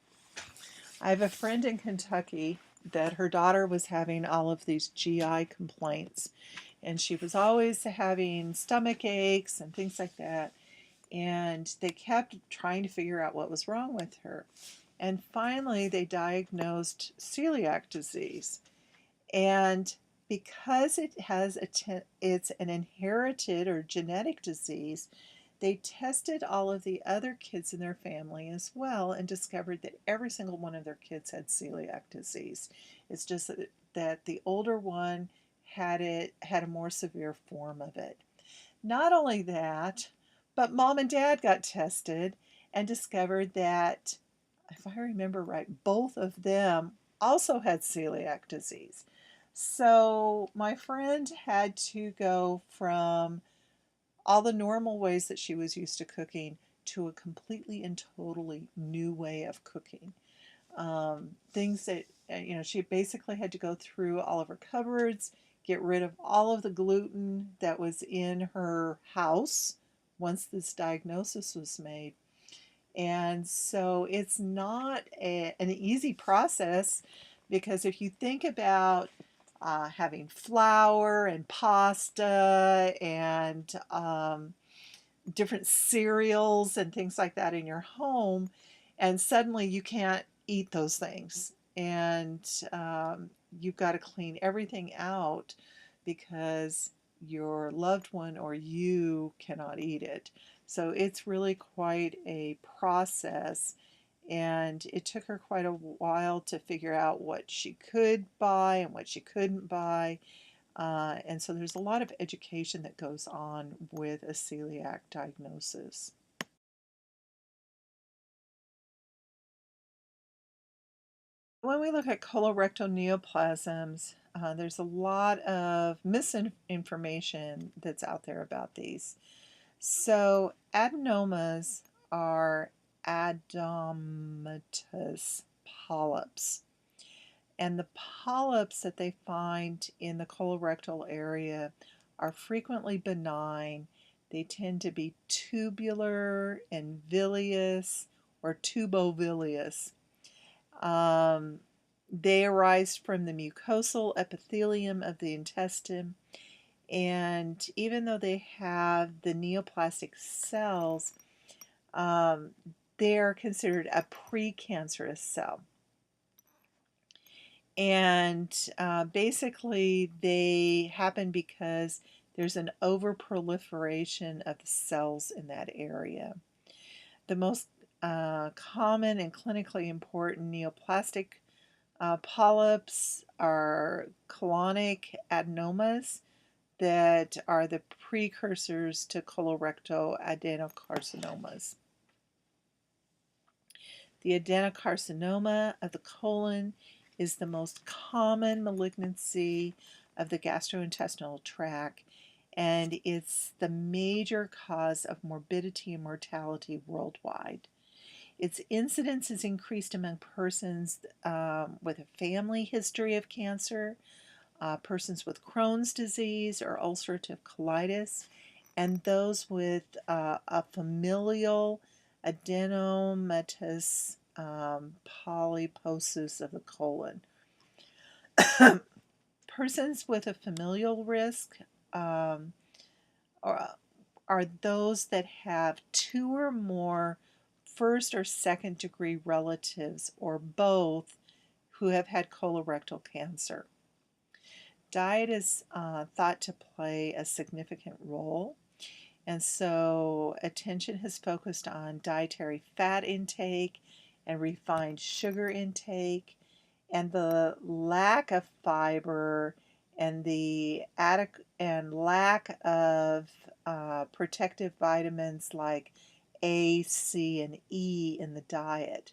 I have a friend in Kentucky that her daughter was having all of these GI complaints, and she was always having stomach aches and things like that, and they kept trying to figure out what was wrong with her. And finally, they diagnosed celiac disease. And because it's an inherited or genetic disease, they tested all of the other kids in their family as well and discovered that every single one of their kids had celiac disease. It's just that the older one had a more severe form of it. Not only that, but mom and dad got tested and discovered that, if I remember right, both of them also had celiac disease. So my friend had to go from all the normal ways that she was used to cooking to a completely and totally new way of cooking. Things that, she basically had to go through all of her cupboards, get rid of all of the gluten that was in her house once this diagnosis was made. And so it's not an easy process, because if you think about having flour and pasta and different cereals and things like that in your home, and suddenly you can't eat those things, and you've got to clean everything out because your loved one or you cannot eat it. So it's really quite a process, and it took her quite a while to figure out what she could buy and what she couldn't buy. And so there's a lot of education that goes on with a celiac diagnosis. When we look at colorectal neoplasms, there's a lot of misinformation that's out there about these. So adenomas are adenomatous polyps. And the polyps that they find in the colorectal area are frequently benign. They tend to be tubular and bilious or tubobilious. They arise from the mucosal epithelium of the intestine, and even though they have the neoplastic cells, they are considered a precancerous cell. And basically, they happen because there's an overproliferation of the cells in that area. The most common and clinically important neoplastic polyps are colonic adenomas that are the precursors to colorectal adenocarcinomas. The adenocarcinoma of the colon is the most common malignancy of the gastrointestinal tract, and it's the major cause of morbidity and mortality worldwide. Its incidence is increased among persons with a family history of cancer, persons with Crohn's disease or ulcerative colitis, and those with a familial adenomatous polyposis of the colon. Persons with a familial risk are, are those that have two or more first or second degree relatives or both who have had colorectal cancer. Diet is thought to play a significant role, and so attention has focused on dietary fat intake and refined sugar intake, and the lack of fiber and the lack of protective vitamins like A, C, and E in the diet.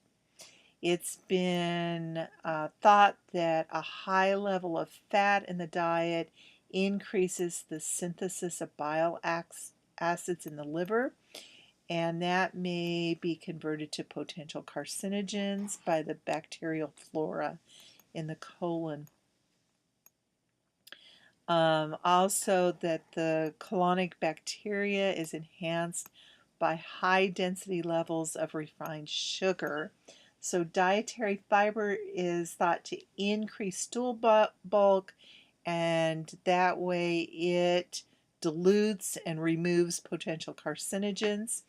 It's been thought that a high level of fat in the diet increases the synthesis of bile acids in the liver, and that may be converted to potential carcinogens by the bacterial flora in the colon. Also, that the colonic bacteria is enhanced by high density levels of refined sugar. So dietary fiber is thought to increase stool bulk, and that way it dilutes and removes potential carcinogens.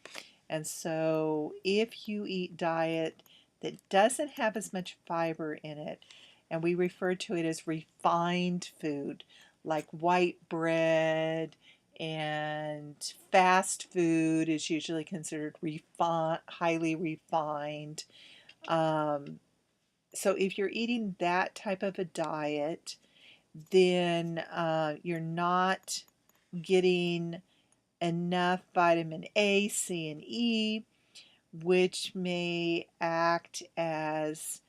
And so if you eat diet that doesn't have as much fiber in it, and we refer to it as refined food, like white bread, and fast food is usually considered highly refined. Um, so if you're eating that type of a diet, then you're not getting enough vitamin A, C, and E, which may act as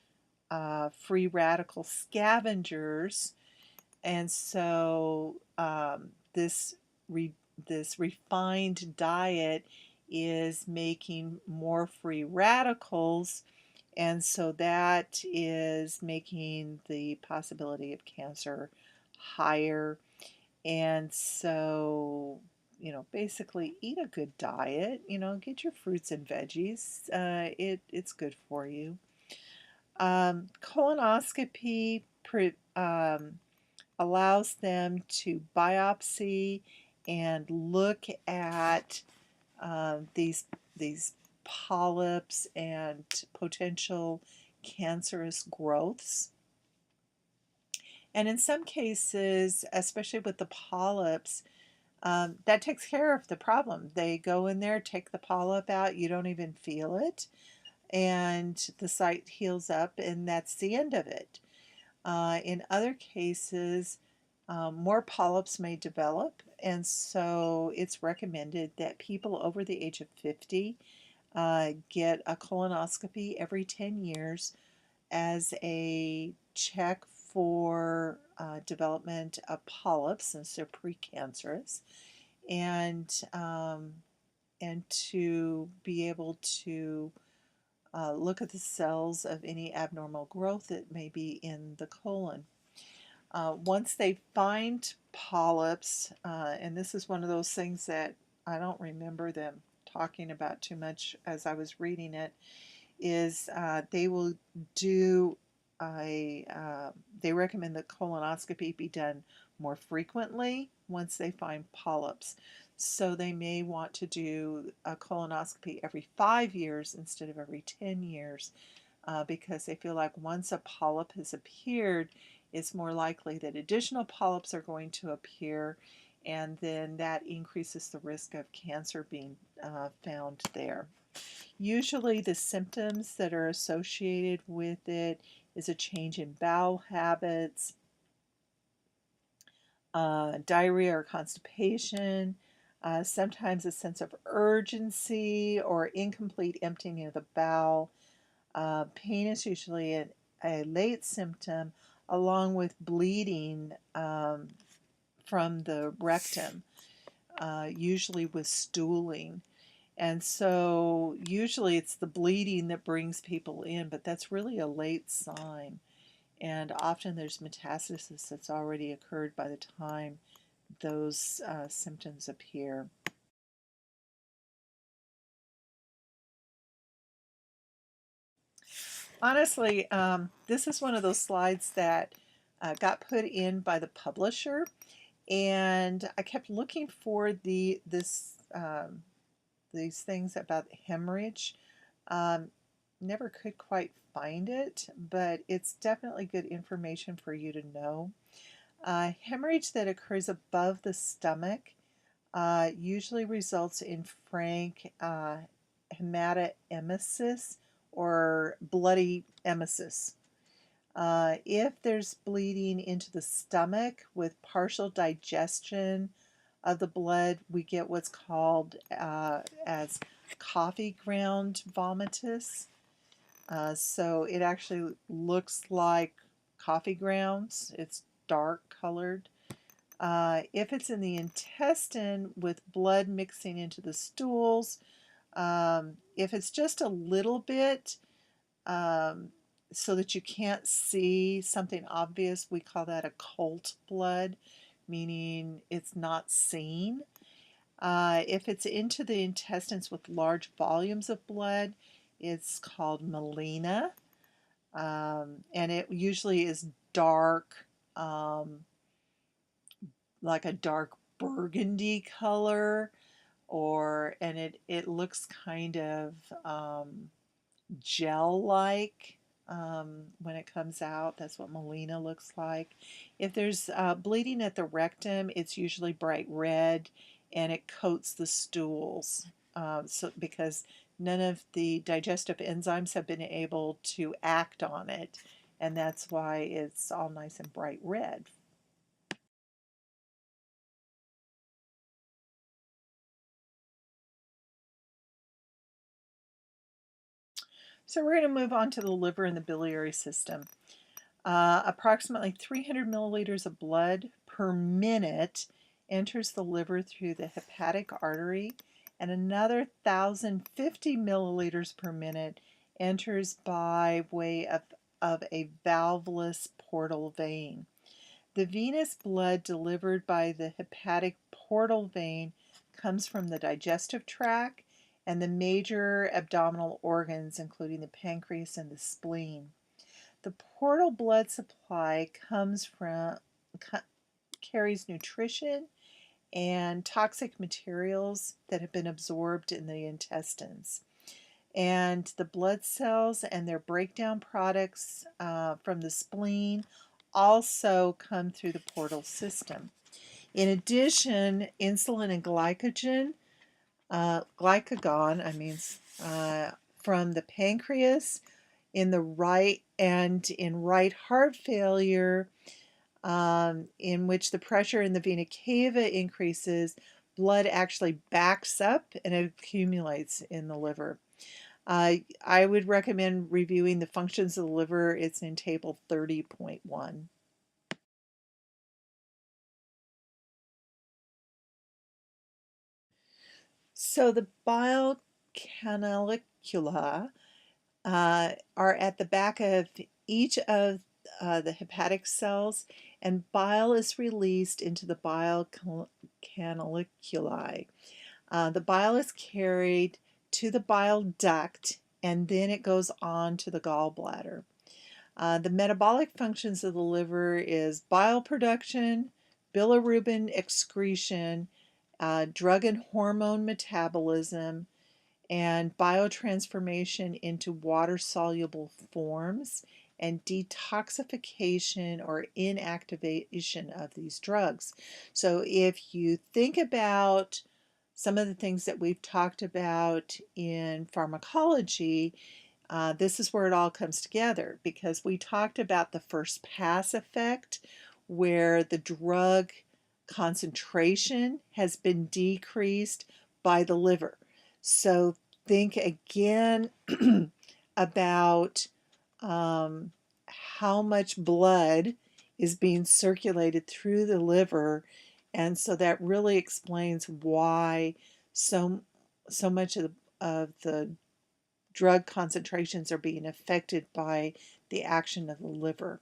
free radical scavengers. And so this refined diet is making more free radicals, and so that is making the possibility of cancer higher. And so, basically eat a good diet, get your fruits and veggies. It's good for you. Colonoscopy allows them to biopsy and look at these polyps and potential cancerous growths. And in some cases, especially with the polyps, that takes care of the problem. They go in there, take the polyp out, you don't even feel it, and the site heals up, and that's the end of it. In other cases, more polyps may develop, and so it's recommended that people over the age of 50 get a colonoscopy every 10 years as a check for development of polyps, since they're precancerous, and to be able to look at the cells of any abnormal growth that may be in the colon. Once they find polyps, and this is one of those things that I don't remember them talking about too much as I was reading it, is they will do they recommend that colonoscopy be done more frequently once they find polyps. So they may want to do a colonoscopy every 5 years instead of every 10 years, because they feel like once a polyp has appeared, it's more likely that additional polyps are going to appear, and then that increases the risk of cancer being found there. Usually the symptoms that are associated with it is a change in bowel habits, diarrhea or constipation, sometimes a sense of urgency or incomplete emptying of the bowel. Pain is usually a late symptom, along with bleeding from the rectum, usually with stooling. And so usually it's the bleeding that brings people in, but that's really a late sign. And often there's metastasis that's already occurred by the time those symptoms appear. Honestly, this is one of those slides that got put in by the publisher, and I kept looking for these things about hemorrhage. Um, Never could quite find it, but it's definitely good information for you to know. Hemorrhage that occurs above the stomach usually results in frank hematemesis or bloody emesis. If there's bleeding into the stomach with partial digestion of the blood, we get what's called as coffee ground vomitus. So it actually looks like coffee grounds. It's dark colored. If it's in the intestine with blood mixing into the stools, if it's just a little bit, so that you can't see something obvious, we call that occult blood, meaning it's not seen. If it's into the intestines with large volumes of blood, it's called melena, and it usually is dark, like a dark burgundy color, and it looks kind of gel-like. when it comes out. That's what melena looks like. If there's bleeding at the rectum, it's usually bright red and it coats the stools. So because none of the digestive enzymes have been able to act on it, and that's why it's all nice and bright red. So we're going to move on to the liver and the biliary system. Approximately 300 milliliters of blood per minute enters the liver through the hepatic artery, and another 1,050 milliliters per minute enters by way of a valveless portal vein. The venous blood delivered by the hepatic portal vein comes from the digestive tract and the major abdominal organs, including the pancreas and the spleen. The portal blood supply carries nutrition and toxic materials that have been absorbed in the intestines. And the blood cells and their breakdown products from the spleen also come through the portal system. In addition, insulin and from the pancreas in the right and in right heart failure, in which the pressure in the vena cava increases, blood actually backs up and it accumulates in the liver. I would recommend reviewing the functions of the liver. It's in table 30.1. So the bile canalicula are at the back of each of the hepatic cells, and bile is released into the bile canaliculi. The bile is carried to the bile duct, and then it goes on to the gallbladder. The metabolic functions of the liver is bile production, bilirubin excretion, drug and hormone metabolism, and biotransformation into water-soluble forms, and detoxification or inactivation of these drugs. So if you think about some of the things that we've talked about in pharmacology, this is where it all comes together, because we talked about the first pass effect, where the drug concentration has been decreased by the liver. So think again about how much blood is being circulated through the liver, and so that really explains why so much of the drug concentrations are being affected by the action of the liver.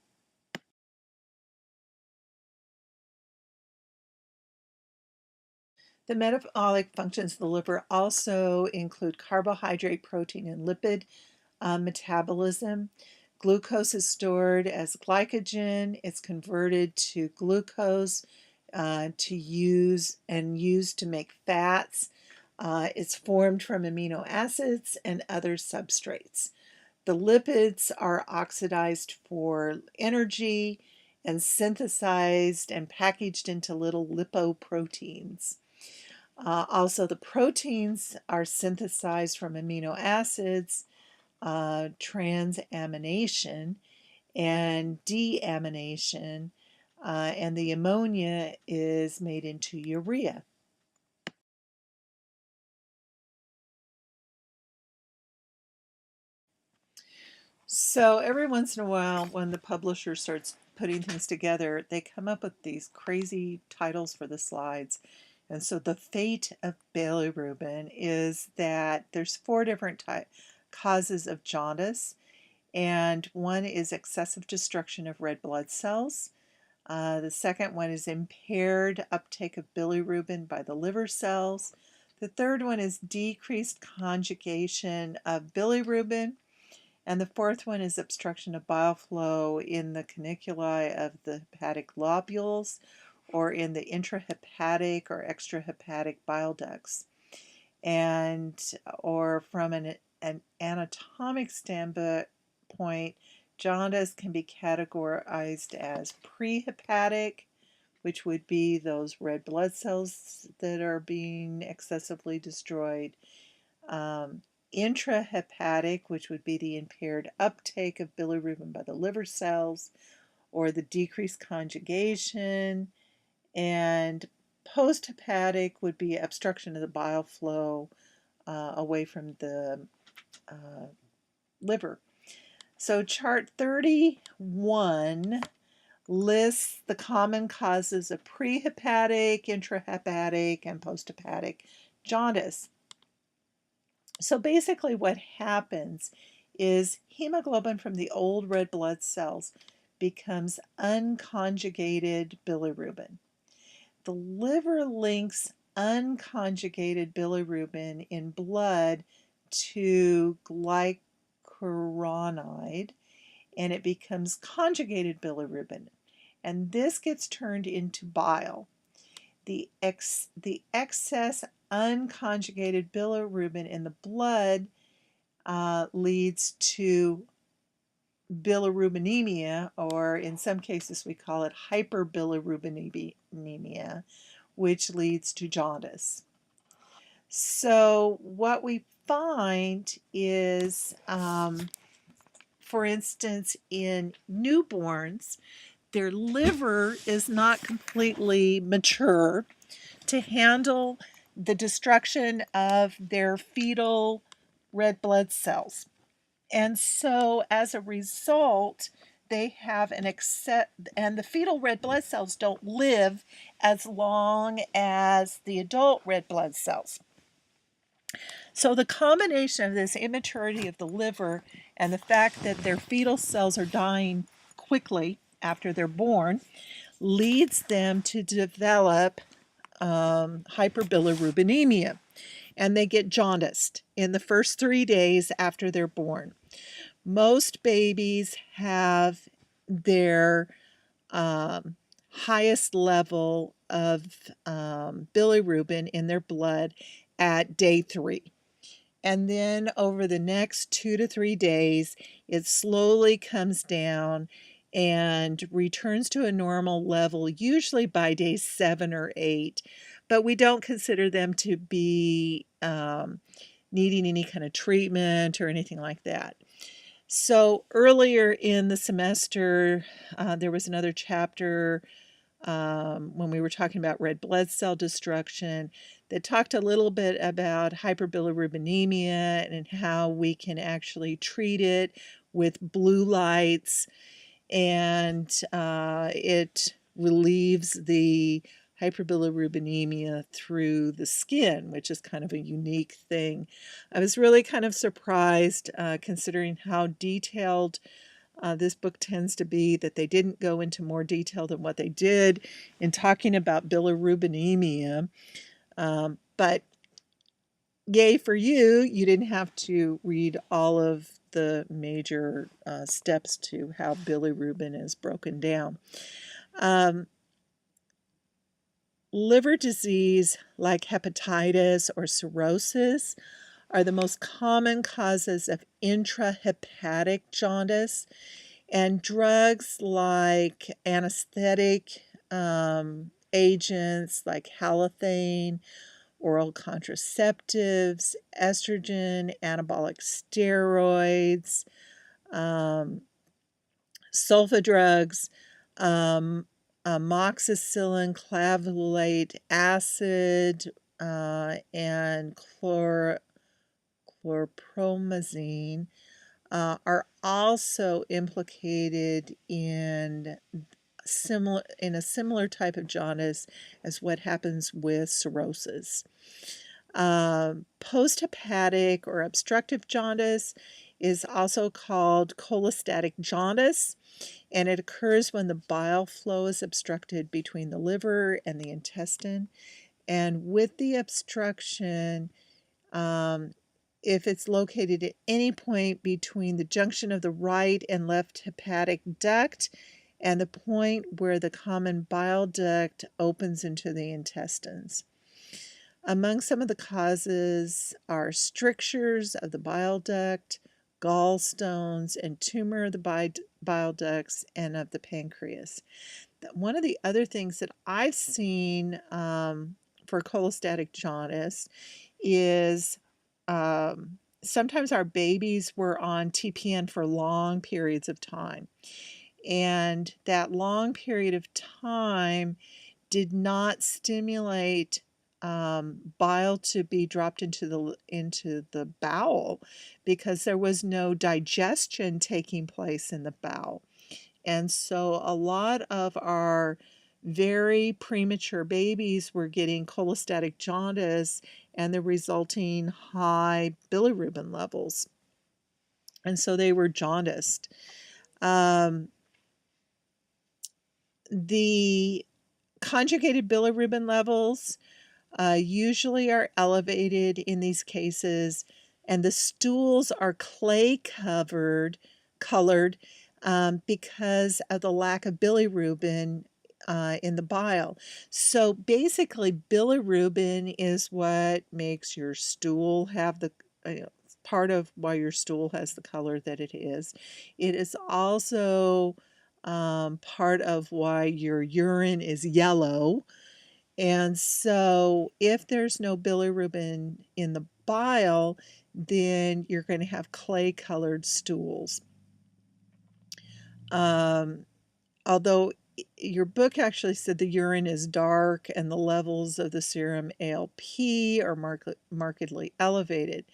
The metabolic functions of the liver also include carbohydrate, protein, and lipid metabolism. Glucose is stored as glycogen. It's converted to glucose used to make fats. It's formed from amino acids and other substrates. The lipids are oxidized for energy and synthesized and packaged into little lipoproteins. Also, the proteins are synthesized from amino acids, transamination, and deamination, and the ammonia is made into urea. So every once in a while, when the publisher starts putting things together, they come up with these crazy titles for the slides. And so the fate of bilirubin is that there's 4 different causes of jaundice, and one is excessive destruction of red blood cells. The second one is impaired uptake of bilirubin by the liver cells. The third one is decreased conjugation of bilirubin. And the fourth one is obstruction of bile flow in the caniculi of the hepatic lobules or in the intrahepatic or extrahepatic bile ducts. And or from an anatomic standpoint, Jaundice can be categorized as prehepatic, which would be those red blood cells that are being excessively destroyed. Intrahepatic, which would be the impaired uptake of bilirubin by the liver cells, or the decreased conjugation. And posthepatic would be obstruction of the bile flow away from the liver. So chart 31 lists the common causes of prehepatic, intrahepatic, and posthepatic jaundice. So basically what happens is hemoglobin from the old red blood cells becomes unconjugated bilirubin. The liver links unconjugated bilirubin in blood to glycuronide, and it becomes conjugated bilirubin. And this gets turned into bile. The excess unconjugated bilirubin in the blood leads to bilirubinemia, or in some cases we call it hyperbilirubinemia, which leads to jaundice. So what we find is, for instance, in newborns, their liver is not completely mature to handle the destruction of their fetal red blood cells. And so as a result, they have an excess, and the fetal red blood cells don't live as long as the adult red blood cells. So the combination of this immaturity of the liver and the fact that their fetal cells are dying quickly after they're born leads them to develop hyperbilirubinemia, and they get jaundiced in the first 3 days after they're born. Most babies have their highest level of bilirubin in their blood at day 3. And then over the next 2 to 3 days, it slowly comes down and returns to a normal level, usually by day 7 or 8. But we don't consider them to be needing any kind of treatment or anything like that. So earlier in the semester, there was another chapter when we were talking about red blood cell destruction that talked a little bit about hyperbilirubinemia and how we can actually treat it with blue lights, and it relieves the hyperbilirubinemia through the skin, which is kind of a unique thing. I was really kind of surprised considering how detailed this book tends to be, that they didn't go into more detail than what they did in talking about bilirubinemia. But yay for you, you didn't have to read all of the major steps to how bilirubin is broken down. Liver disease like hepatitis or cirrhosis are the most common causes of intrahepatic jaundice, and drugs like anesthetic agents like halothane, oral contraceptives, estrogen, anabolic steroids, sulfa drugs, amoxicillin, clavulate acid, and chlorpromazine are also implicated in a similar type of jaundice as what happens with cirrhosis. Posthepatic or obstructive jaundice is also called cholestatic jaundice, and it occurs when the bile flow is obstructed between the liver and the intestine. And with the obstruction, if it's located at any point between the junction of the right and left hepatic duct and the point where the common bile duct opens into the intestines. Among some of the causes are strictures of the bile duct, gallstones, and tumor of the bile ducts and of the pancreas. One of the other things that I've seen for cholestatic jaundice is sometimes our babies were on TPN for long periods of time. And that long period of time did not stimulate bile to be dropped into the bowel because there was no digestion taking place in the bowel. And so a lot of our very premature babies were getting cholestatic jaundice and the resulting high bilirubin levels. And so they were jaundiced. The conjugated bilirubin levels usually are elevated in these cases, and the stools are clay colored because of the lack of bilirubin in the bile. So basically, bilirubin is what makes your stool have the part of why your stool has the color that it is. It is also part of why your urine is yellow. And so if there's no bilirubin in the bile, then you're going to have clay-colored stools. Although your book actually said the urine is dark and the levels of the serum ALP are markedly elevated.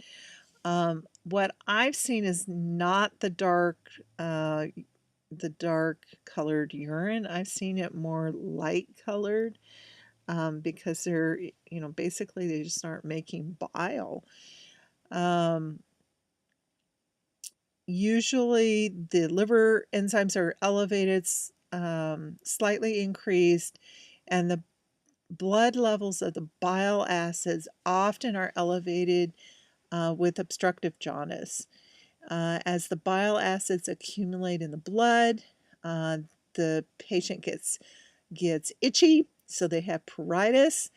What I've seen is not the dark colored urine. I've seen it more light colored. Because they're, basically they just aren't making bile. Usually the liver enzymes are elevated, slightly increased, and the blood levels of the bile acids often are elevated with obstructive jaundice. As the bile acids accumulate in the blood, the patient gets itchy, so they have pruritus,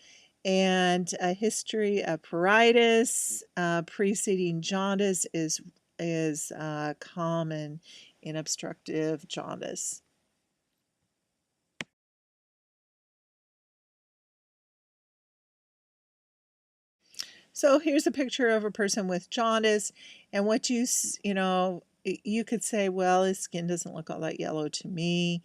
and a history of pruritus preceding jaundice is common in obstructive jaundice. So here's a picture of a person with jaundice, and what you could say, well, his skin doesn't look all that yellow to me.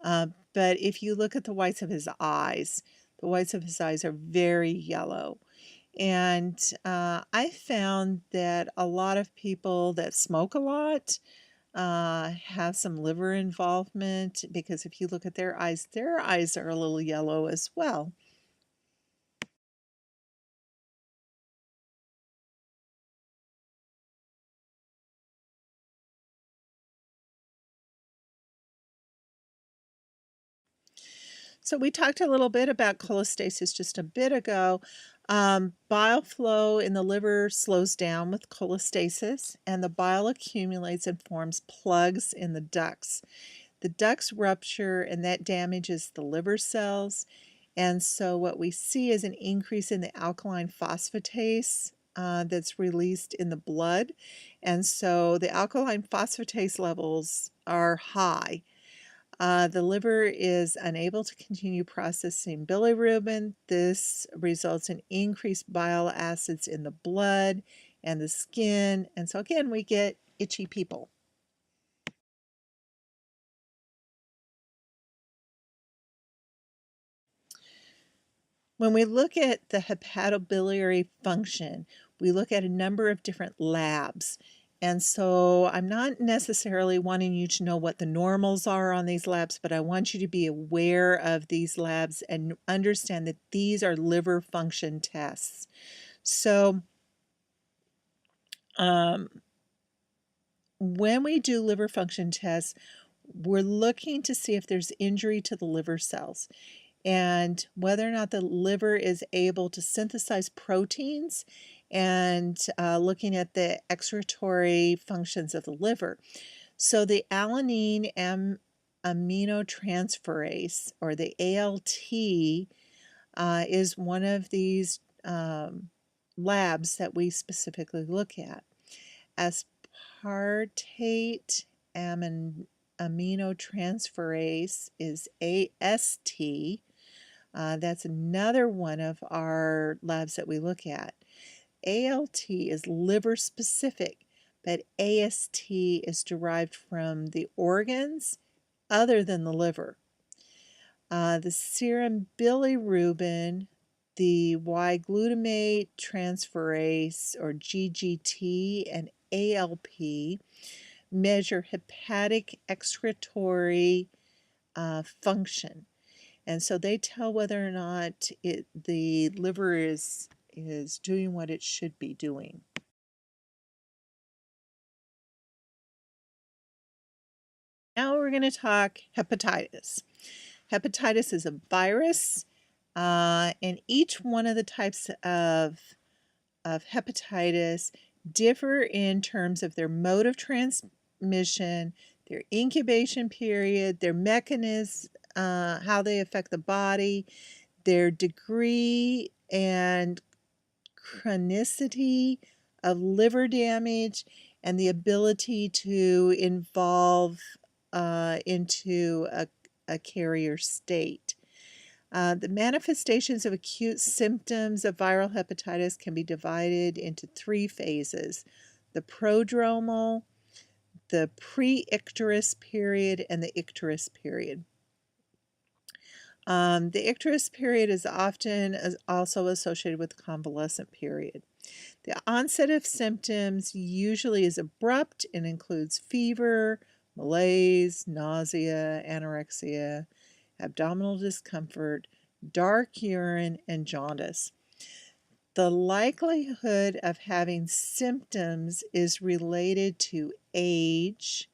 But if you look at the whites of his eyes, the whites of his eyes are very yellow. And I found that a lot of people that smoke a lot have some liver involvement, because if you look at their eyes are a little yellow as well. So we talked a little bit about cholestasis just a bit ago. Bile flow in the liver slows down with cholestasis, and the bile accumulates and forms plugs in the ducts. The ducts rupture, and that damages the liver cells. And so what we see is an increase in the alkaline phosphatase that's released in the blood. And so the alkaline phosphatase levels are high. The liver is unable to continue processing bilirubin. This results in increased bile acids in the blood and the skin. And so again, we get itchy people. When we look at the hepatobiliary function, we look at a number of different labs. And so I'm not necessarily wanting you to know what the normals are on these labs, but I want you to be aware of these labs and understand that these are liver function tests. So when we do liver function tests, we're looking to see if there's injury to the liver cells and whether or not the liver is able to synthesize proteins, and looking at the excretory functions of the liver. So the alanine aminotransferase, or the ALT, is one of these labs that we specifically look at. Aspartate aminotransferase is AST. That's another one of our labs that we look at. ALT is liver specific, but AST is derived from the organs other than the liver. The serum bilirubin, the Y-glutamate transferase, or GGT, and ALP measure hepatic excretory function. And so they tell whether or not the liver is doing what it should be doing. Now we're going to talk hepatitis. Hepatitis is a virus, and each one of the types of hepatitis differ in terms of their mode of transmission, their incubation period, their mechanism, how they affect the body, their degree and chronicity of liver damage, and the ability to evolve into a carrier state. The manifestations of acute symptoms of viral hepatitis can be divided into 3 phases: the prodromal, the pre-icterus period, and the icterus period. The icterus period is often also associated with the convalescent period. The onset of symptoms usually is abrupt and includes fever, malaise, nausea, anorexia, abdominal discomfort, dark urine, and jaundice. The likelihood of having symptoms is related to age,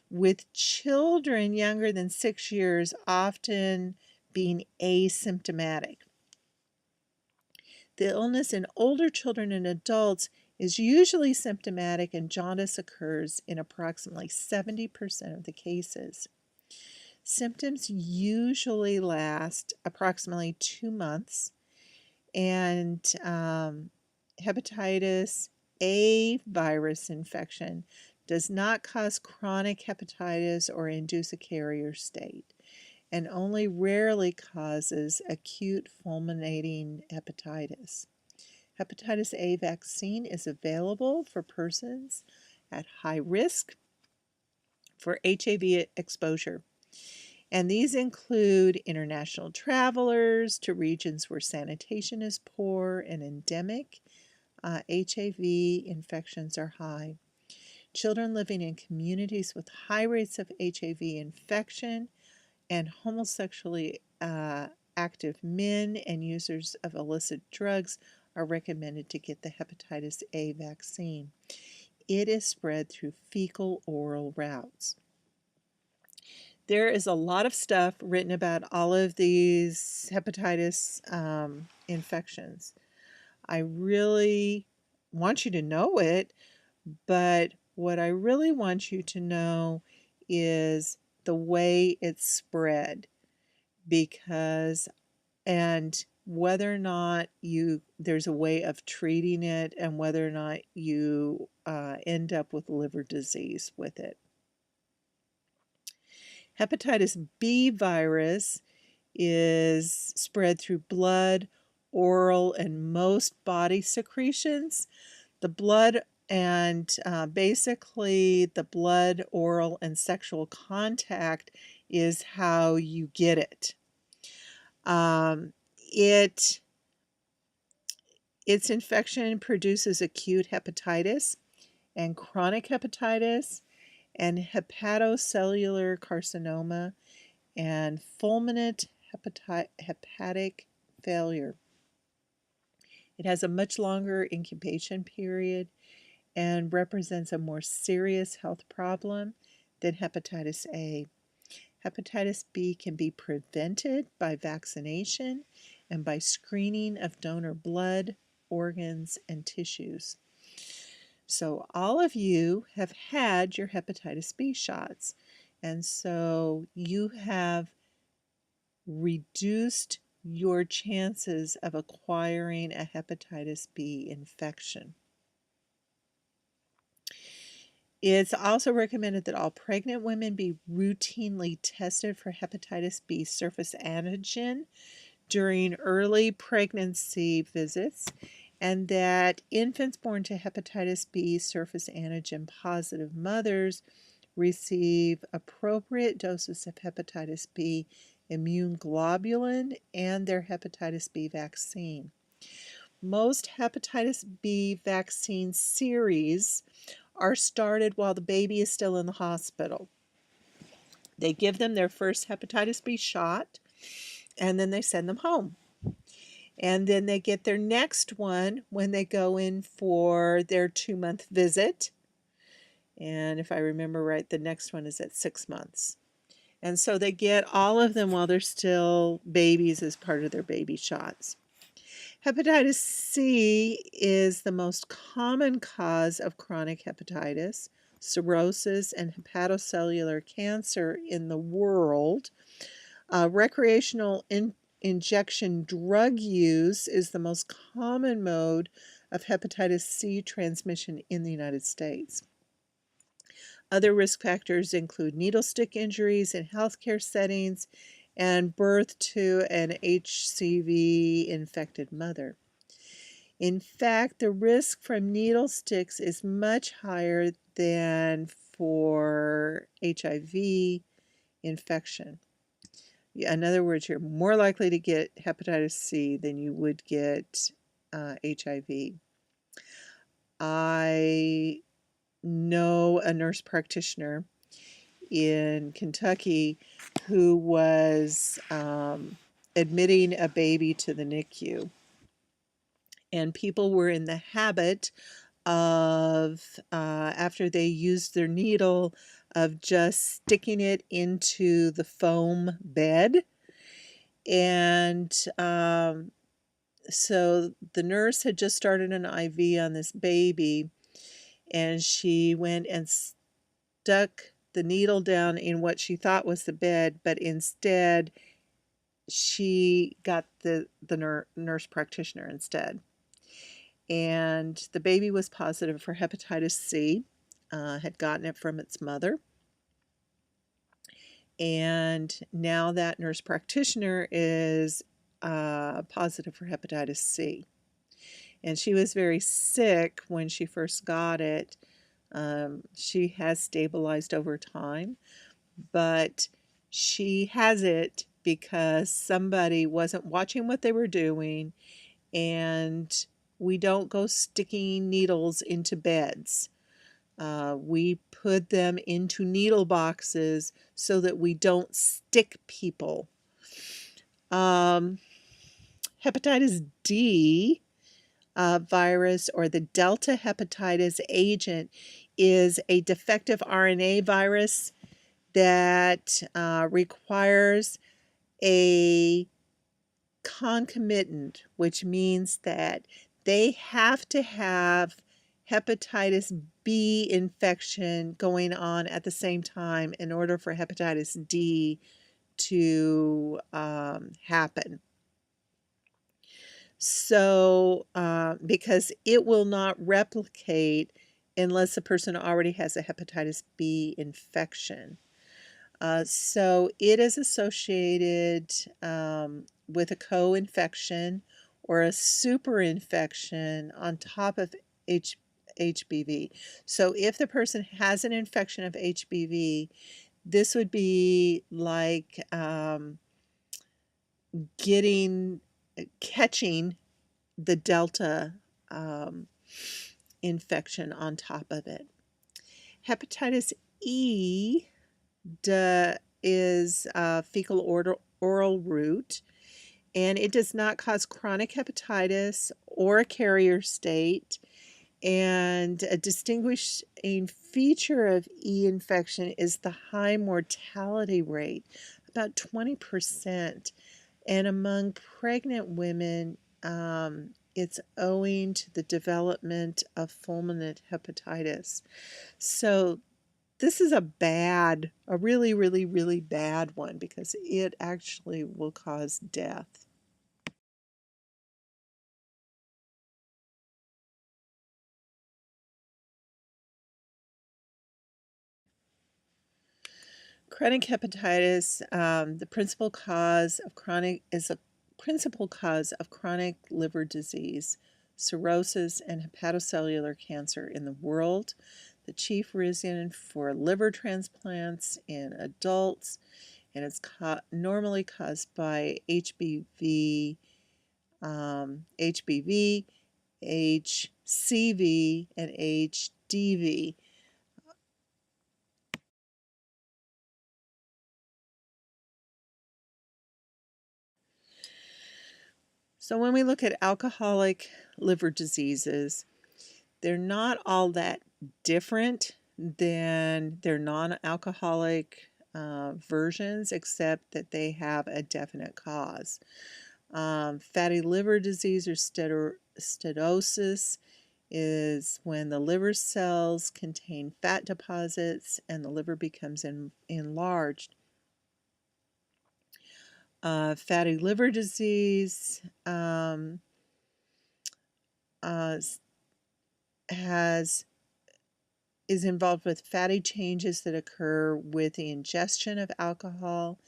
with children younger than 6 years often being asymptomatic. The illness in older children and adults is usually symptomatic, and jaundice occurs in approximately 70% of the cases. Symptoms usually last approximately 2 months, and hepatitis A virus infection does not cause chronic hepatitis or induce a carrier state, and only rarely causes acute fulminating hepatitis. Hepatitis A vaccine is available for persons at high risk for HIV exposure. And these include international travelers to regions where sanitation is poor and endemic. HIV infections are high. Children living in communities with high rates of HIV infection, and homosexually active men and users of illicit drugs are recommended to get the hepatitis A vaccine. It is spread through fecal-oral routes. There is a lot of stuff written about all of these hepatitis infections. I really want you to know it, but what I really want you to know is the way it's spread, and whether or not there's a way of treating it, and whether or not you end up with liver disease with it. Hepatitis B virus is spread through blood, oral, and most body secretions. The blood and basically the blood, oral, and sexual contact is how you get it. Its infection produces acute hepatitis and chronic hepatitis and hepatocellular carcinoma and fulminant hepatic failure. It has a much longer incubation period and represents a more serious health problem than hepatitis A. Hepatitis B can be prevented by vaccination and by screening of donor blood, organs, and tissues. So all of you have had your hepatitis B shots, and so you have reduced your chances of acquiring a hepatitis B infection. It's also recommended that all pregnant women be routinely tested for hepatitis B surface antigen during early pregnancy visits, and that infants born to hepatitis B surface antigen positive mothers receive appropriate doses of hepatitis B immune globulin and their hepatitis B vaccine. Most hepatitis B vaccine series are started while the baby is still in the hospital. They give them their first hepatitis B shot, and then they send them home. And then they get their next one when they go in for their 2-month visit. And if I remember right, the next one is at 6 months. And so they get all of them while they're still babies as part of their baby shots. Hepatitis C is the most common cause of chronic hepatitis, cirrhosis, and hepatocellular cancer in the world. Recreational injection drug use is the most common mode of hepatitis C transmission in the United States. Other risk factors include needle stick injuries in healthcare settings and birth to an HCV infected mother. In fact, the risk from needle sticks is much higher than for HIV infection. In other words, you're more likely to get hepatitis C than you would get HIV. I know a nurse practitioner in Kentucky who was admitting a baby to the NICU. And people were in the habit of, after they used their needle, of just sticking it into the foam bed. And so the nurse had just started an IV on this baby, and she went and stuck the needle down in what she thought was the bed, but instead she got the nurse practitioner instead. And the baby was positive for hepatitis C, had gotten it from its mother. And now that nurse practitioner is positive for hepatitis C. And she was very sick when she first got it. She has stabilized over time, but she has it because somebody wasn't watching what they were doing, and we don't go sticking needles into beds. We put them into needle boxes so that we don't stick people. Hepatitis D virus, or the Delta hepatitis agent, is a defective RNA virus that requires a concomitant, which means that they have to have hepatitis B infection going on at the same time in order for hepatitis D to happen. So, because it will not replicate unless a person already has a hepatitis B infection. So it is associated with a co-infection or a superinfection on top of HBV. So if the person has an infection of HBV, this would be like catching the Delta infection on top of it. Hepatitis E is fecal oral route, and it does not cause chronic hepatitis or a carrier state. And a distinguishing feature of E infection is the high mortality rate, about 20%. And among pregnant women, it's owing to the development of fulminant hepatitis. So this is a really, really, really bad one because it actually will cause death. Chronic hepatitis, the principal cause of chronic liver disease, cirrhosis, and hepatocellular cancer in the world. The chief reason for liver transplants in adults, and it's normally caused by HBV, HCV, and HDV. So when we look at alcoholic liver diseases, they're not all that different than their non-alcoholic versions, except that they have a definite cause. Fatty liver disease or steatosis is when the liver cells contain fat deposits and the liver becomes enlarged. Fatty liver disease is involved with fatty changes that occur with the ingestion of alcohol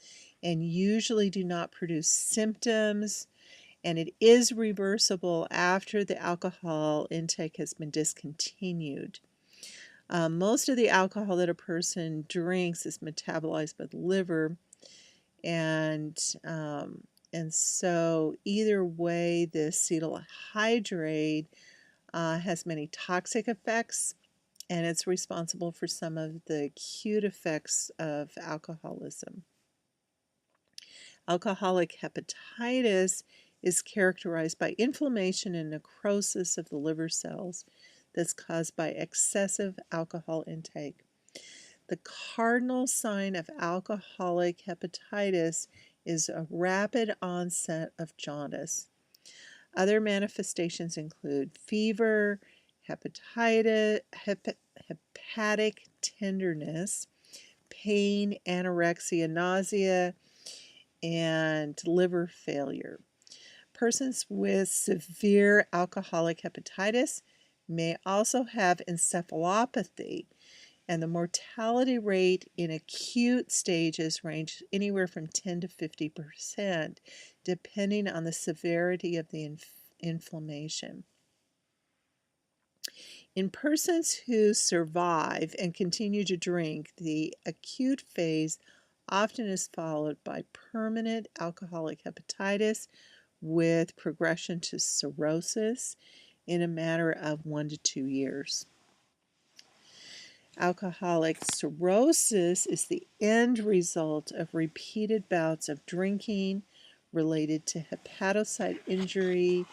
and usually do not produce symptoms, and it is reversible after the alcohol intake has been discontinued. Most of the alcohol that a person drinks is metabolized by the liver, and so either way, the acetyl hydrate has many toxic effects, and it's responsible for some of the acute effects of alcoholism. Alcoholic hepatitis is characterized by inflammation and necrosis of the liver cells that's caused by excessive alcohol intake. The cardinal sign of alcoholic hepatitis is a rapid onset of jaundice. Other manifestations include fever, hepatic tenderness, pain, anorexia, nausea, and liver failure. Persons with severe alcoholic hepatitis may also have encephalopathy, and the mortality rate in acute stages range anywhere from 10 to 50%, depending on the severity of the inflammation. In persons who survive and continue to drink, the acute phase often is followed by permanent alcoholic hepatitis with progression to cirrhosis in a matter of 1 to 2 years. Alcoholic cirrhosis is the end result of repeated bouts of drinking related to hepatocyte injury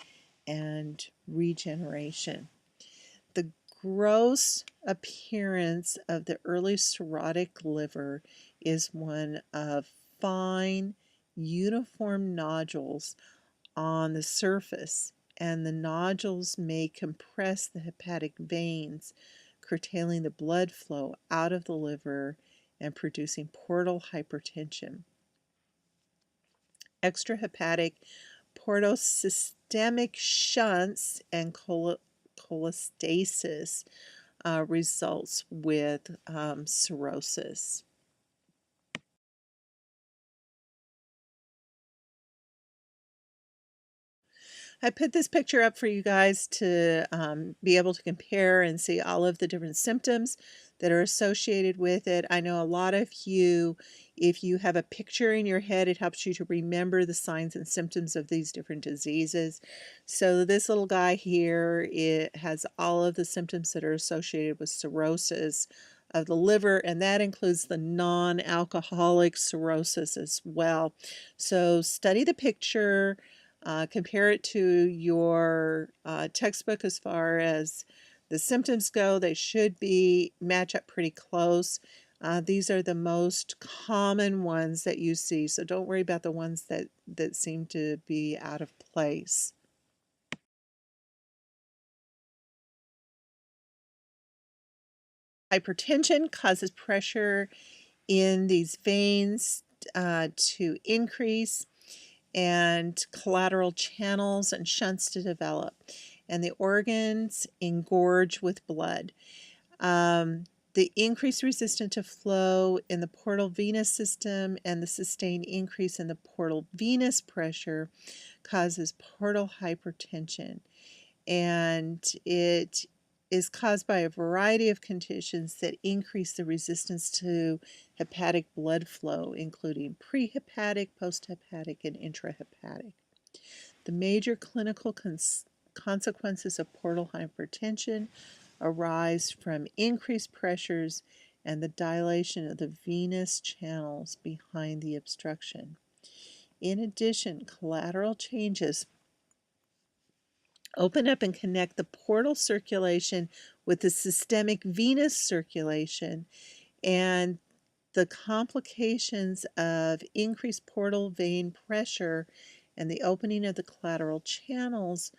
and regeneration. The gross appearance of the early cirrhotic liver is one of fine, uniform nodules on the surface, and the nodules may compress the hepatic veins, curtailing the blood flow out of the liver and producing portal hypertension. Extrahepatic portosystemic shunts and cholestasis results with cirrhosis. I put this picture up for you guys to be able to compare and see all of the different symptoms that are associated with it. I know a lot of you, if you have a picture in your head, it helps you to remember the signs and symptoms of these different diseases. So this little guy here, it has all of the symptoms that are associated with cirrhosis of the liver, and that includes the non-alcoholic cirrhosis as well. So study the picture. Compare it to your textbook as far as the symptoms go. They should match up pretty close. These are the most common ones that you see, so don't worry about the ones that seem to be out of place. Hypertension causes pressure in these veins to increase, and collateral channels and shunts to develop, and the organs engorge with blood. The increased resistance to flow in the portal venous system and the sustained increase in the portal venous pressure causes portal hypertension. And it is caused by a variety of conditions that increase the resistance to hepatic blood flow, including prehepatic, posthepatic, and intrahepatic. The major clinical consequences of portal hypertension arise from increased pressures and the dilation of the venous channels behind the obstruction. In addition, collateral changes open up and connect the portal circulation with the systemic venous circulation, and the complications of increased portal vein pressure and the opening of the collateral channels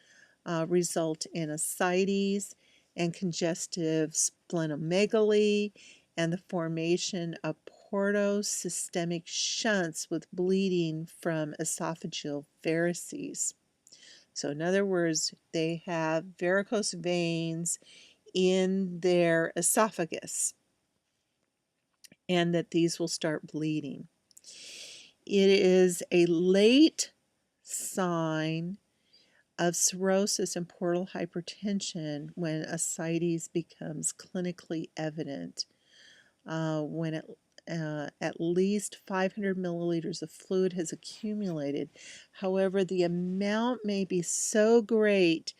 result in ascites and congestive splenomegaly and the formation of portosystemic shunts with bleeding from esophageal varices. So in other words, they have varicose veins in their esophagus, and that these will start bleeding. It is a late sign of cirrhosis and portal hypertension when ascites becomes clinically evident, when at least 500 milliliters of fluid has accumulated. However, the amount may be so great,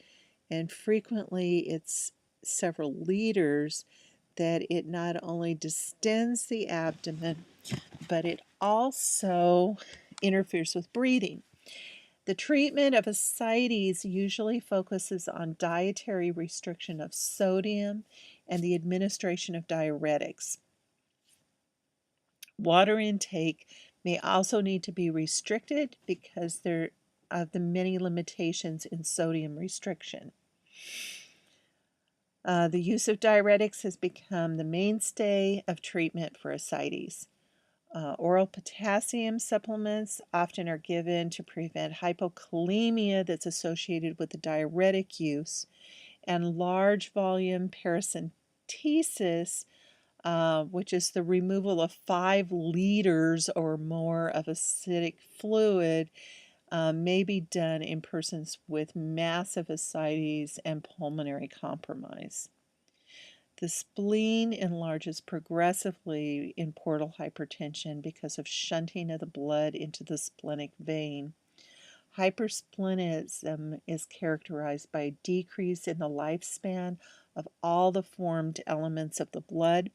and frequently it's several liters, that it not only distends the abdomen, but it also interferes with breathing. The treatment of ascites usually focuses on dietary restriction of sodium and the administration of diuretics. Water intake may also need to be restricted because of the many limitations in sodium restriction. The use of diuretics has become the mainstay of treatment for ascites. Oral potassium supplements often are given to prevent hypokalemia that's associated with the diuretic use, and large volume paracentesis, which is the removal of 5 liters or more of acidic fluid, may be done in persons with massive ascites and pulmonary compromise. The spleen enlarges progressively in portal hypertension because of shunting of the blood into the splenic vein. Hypersplenism is characterized by a decrease in the lifespan of all the formed elements of the blood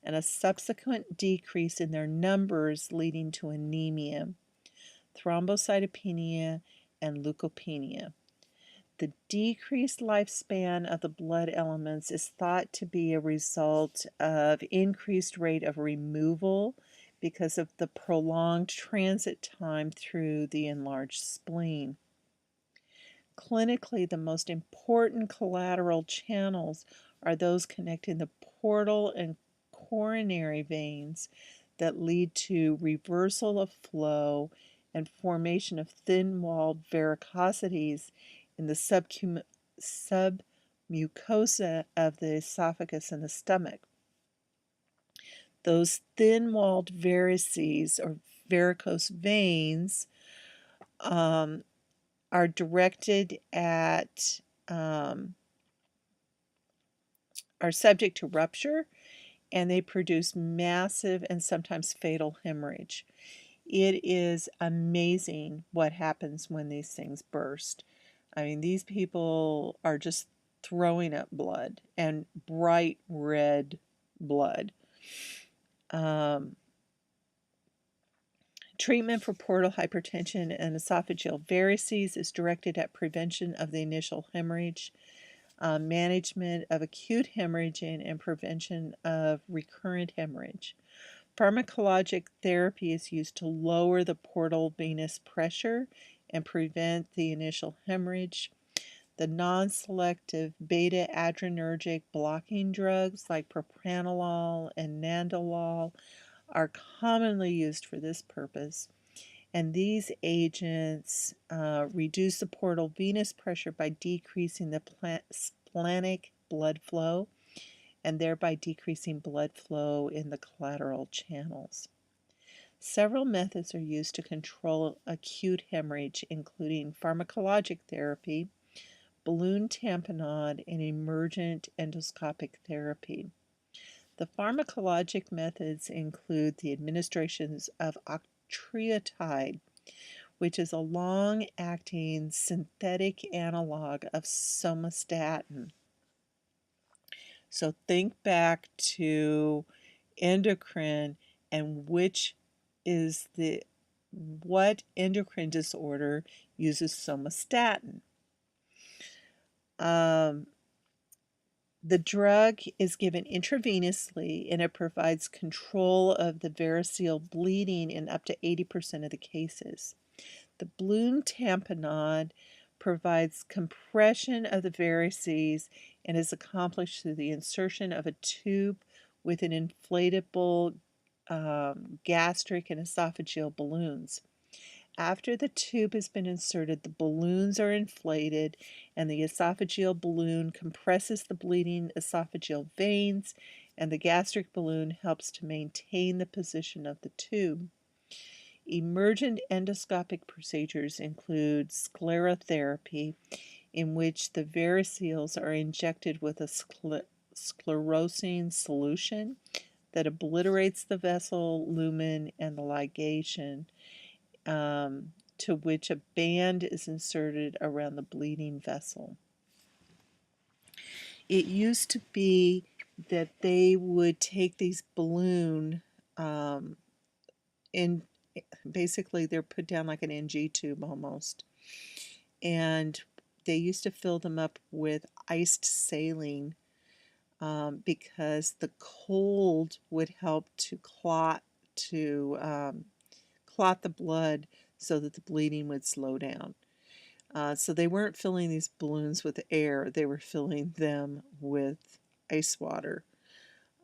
and a subsequent decrease in their numbers, leading to anemia, thrombocytopenia, and leukopenia. The decreased lifespan of the blood elements is thought to be a result of increased rate of removal because of the prolonged transit time through the enlarged spleen. Clinically, the most important collateral channels are those connecting the portal and coronary veins that lead to reversal of flow and formation of thin-walled varicosities in the submucosa of the esophagus and the stomach. Those thin-walled varices or varicose veins are directed at, are subject to rupture, and they produce massive and sometimes fatal hemorrhage. It is amazing what happens when these things burst. I mean, these people are just throwing up blood, and bright red blood. Treatment for portal hypertension and esophageal varices is directed at prevention of the initial hemorrhage, management of acute hemorrhaging, and prevention of recurrent hemorrhage. Pharmacologic therapy is used to lower the portal venous pressure and prevent the initial hemorrhage. The non-selective beta-adrenergic blocking drugs like propranolol and nandrolol are commonly used for this purpose, and these agents reduce the portal venous pressure by decreasing the splenic blood flow and thereby decreasing blood flow in the collateral channels. Several methods are used to control acute hemorrhage, including pharmacologic therapy, balloon tamponade, and emergent endoscopic therapy. The pharmacologic methods include the administrations of octreotide, which is a long-acting synthetic analog of somatostatin. So think back to endocrine and what endocrine disorder uses somatostatin. The drug is given intravenously and it provides control of the variceal bleeding in up to 80% of the cases. The balloon tamponade provides compression of the varices and is accomplished through the insertion of a tube with an inflatable gastric and esophageal balloons. After the tube has been inserted, the balloons are inflated and the esophageal balloon compresses the bleeding esophageal veins, and the gastric balloon helps to maintain the position of the tube. Emergent endoscopic procedures include sclerotherapy, in which the variceals are injected with a sclerosing solution that obliterates the vessel lumen and the ligation, to which a band is inserted around the bleeding vessel. It used to be that they would take these balloon and basically they're put down like an NG tube almost, and they used to fill them up with iced saline because the cold would help to clot the blood so that the bleeding would slow down. So they weren't filling these balloons with air, they were filling them with ice water.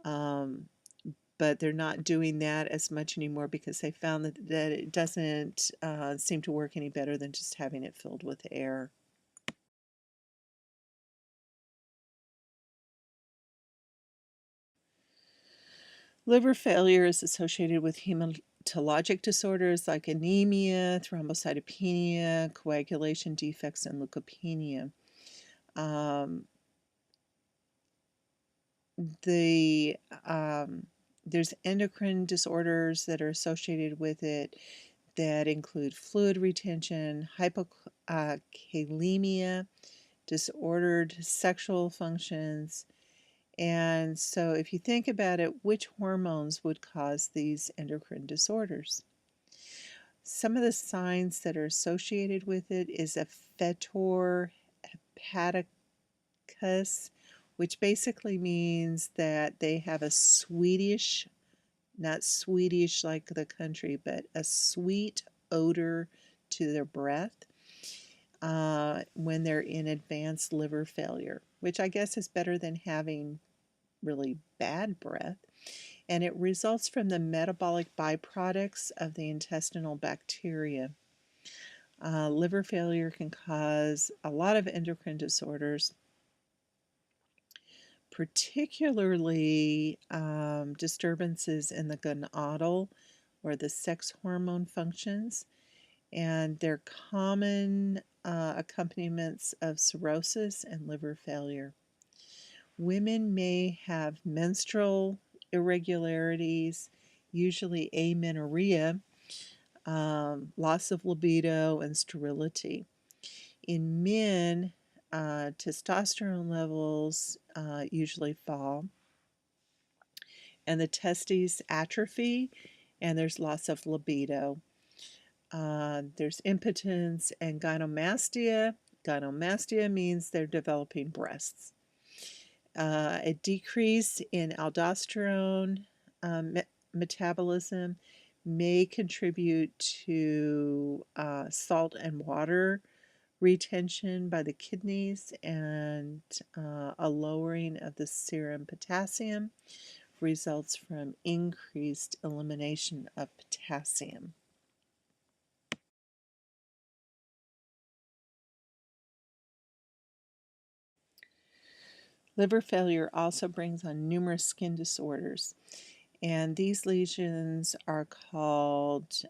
But they're not doing that as much anymore because they found that it doesn't seem to work any better than just having it filled with air. Liver failure is associated with hematologic disorders like anemia, thrombocytopenia, coagulation defects, and leukopenia. There's endocrine disorders that are associated with it that include fluid retention, hypokalemia, disordered sexual functions. And so if you think about it, which hormones would cause these endocrine disorders? Some of the signs that are associated with it is a fetor hepaticus, which basically means that they have a sweetish, not Swedish like the country, but a sweet odor to their breath when they're in advanced liver failure, which I guess is better than having really bad breath. And it results from the metabolic byproducts of the intestinal bacteria. Liver failure can cause a lot of endocrine disorders, particularly disturbances in the gonadal or the sex hormone functions, and they're common accompaniments of cirrhosis and liver failure. Women may have menstrual irregularities, usually amenorrhea, loss of libido, and sterility. In men, testosterone levels usually fall, and the testes atrophy, and there's loss of libido. There's impotence and gynecomastia. Gynecomastia means they're developing breasts. A decrease in aldosterone metabolism may contribute to salt and water retention by the kidneys, and a lowering of the serum potassium results from increased elimination of potassium. Liver failure also brings on numerous skin disorders, and these lesions are called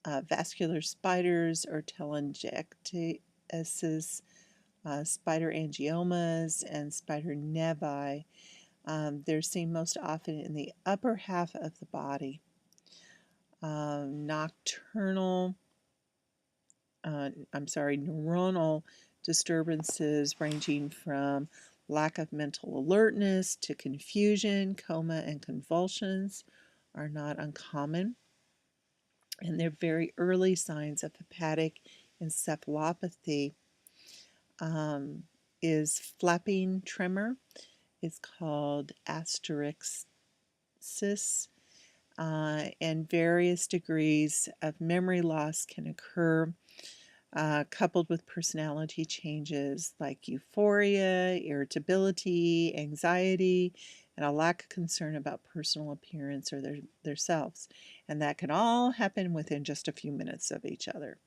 vascular spiders or telangiectasias, spider angiomas, and spider nevi. They're seen most often in the upper half of the body. Neuronal disturbances ranging from lack of mental alertness to confusion, coma, and convulsions are not uncommon. And they're very early signs of hepatic encephalopathy. Is flapping tremor. It's called asterixis, and various degrees of memory loss can occur, coupled with personality changes like euphoria, irritability, anxiety, and a lack of concern about personal appearance or their selves. And that can all happen within just a few minutes of each other.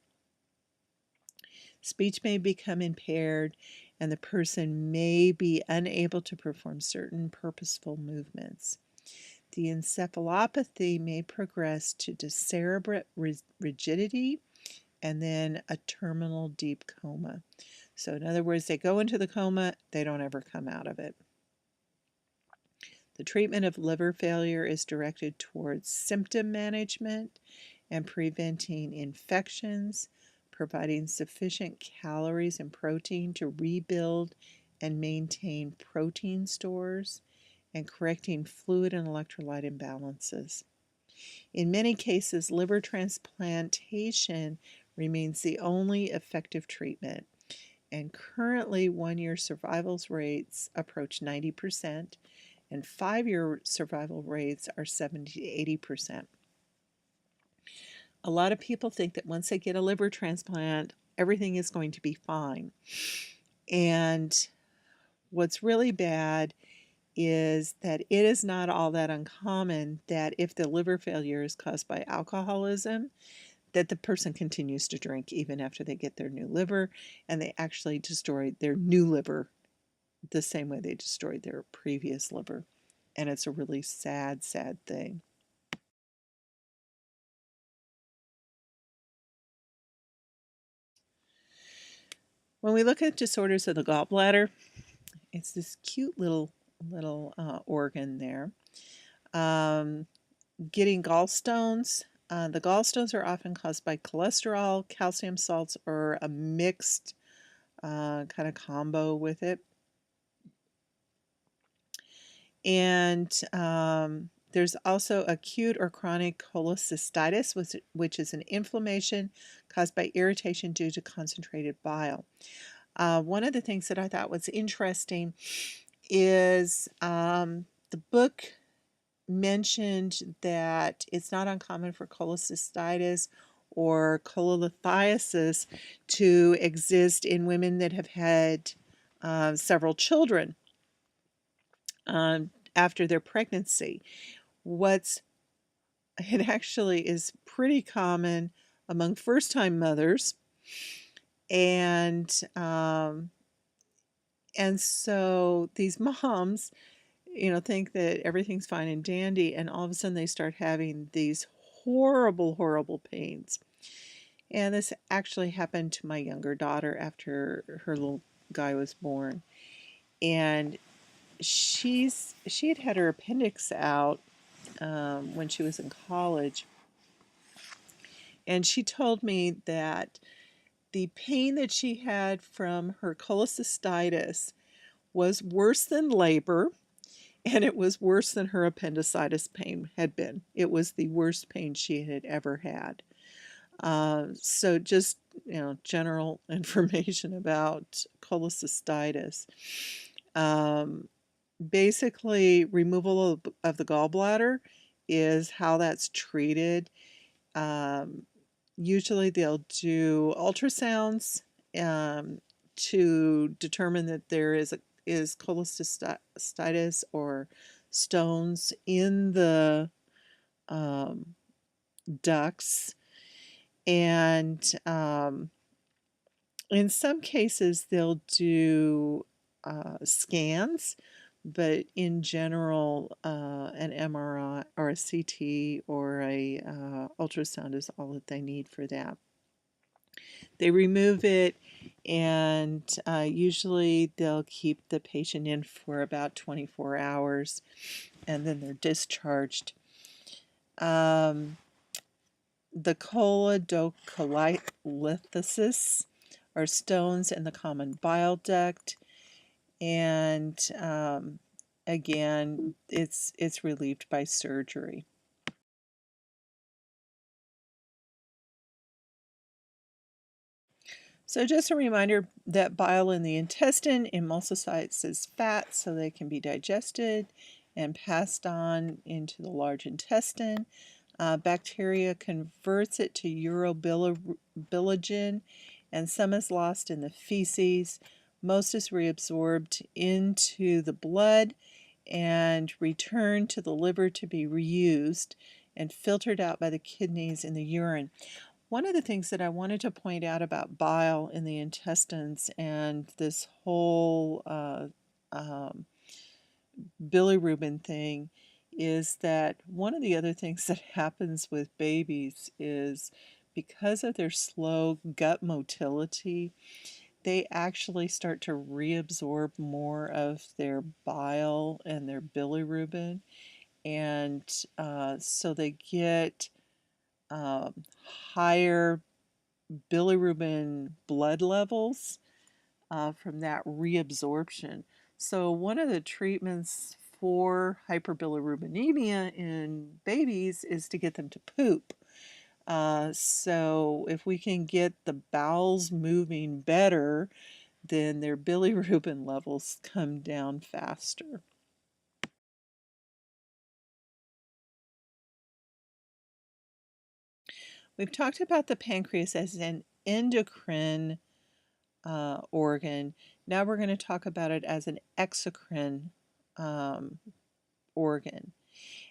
Speech may become impaired, and the person may be unable to perform certain purposeful movements. The encephalopathy may progress to decerebrate rigidity and then a terminal deep coma. So in other words, they go into the coma, they don't ever come out of it. The treatment of liver failure is directed towards symptom management and preventing infections, providing sufficient calories and protein to rebuild and maintain protein stores, and correcting fluid and electrolyte imbalances. In many cases, liver transplantation remains the only effective treatment, and currently 1-year survival rates approach 90%, and 5-year survival rates are 70 to 80%. A lot of people think that once they get a liver transplant, everything is going to be fine. And what's really bad is that it is not all that uncommon that if the liver failure is caused by alcoholism, that the person continues to drink even after they get their new liver, and they actually destroy their new liver the same way they destroyed their previous liver. And it's a really sad, sad thing. When we look at disorders of the gallbladder, it's this cute little organ there. Getting gallstones. The gallstones are often caused by cholesterol, calcium salts, or a mixed kind of combo with it. And there's also acute or chronic cholecystitis, which is an inflammation caused by irritation due to concentrated bile. One of the things that I thought was interesting is the book mentioned that it's not uncommon for cholecystitis or cholelithiasis to exist in women that have had several children after their pregnancy. It actually is pretty common among first-time mothers, and so these moms, think that everything's fine and dandy, and all of a sudden they start having these horrible, horrible pains. And this actually happened to my younger daughter after her little guy was born. And she had her appendix out when she was in college. And she told me that the pain that she had from her cholecystitis was worse than labor, and it was worse than her appendicitis pain had been. It was the worst pain she had ever had. So just, general information about cholecystitis. Basically, removal of the gallbladder is how that's treated. Usually they'll do ultrasounds to determine that there is cholecystitis or stones in the ducts. And in some cases, they'll do scans, but in general, an MRI or a CT or a ultrasound is all that they need for that. They remove it, and usually they'll keep the patient in for about 24 hours, and then they're discharged. The choledocholythesis are stones in the common bile duct, and again, it's relieved by surgery. So just a reminder that bile in the intestine emulsifies as fat so they can be digested and passed on into the large intestine. Bacteria converts it to urobilinogen, and some is lost in the feces. Most is reabsorbed into the blood and returned to the liver to be reused and filtered out by the kidneys in the urine. One of the things that I wanted to point out about bile in the intestines and this whole bilirubin thing is that one of the other things that happens with babies is because of their slow gut motility, they actually start to reabsorb more of their bile and their bilirubin, and so they get um, higher bilirubin blood levels from that reabsorption. So one of the treatments for hyperbilirubinemia in babies is to get them to poop. So if we can get the bowels moving better, then their bilirubin levels come down faster. We've talked about the pancreas as an endocrine organ. Now we're going to talk about it as an exocrine organ.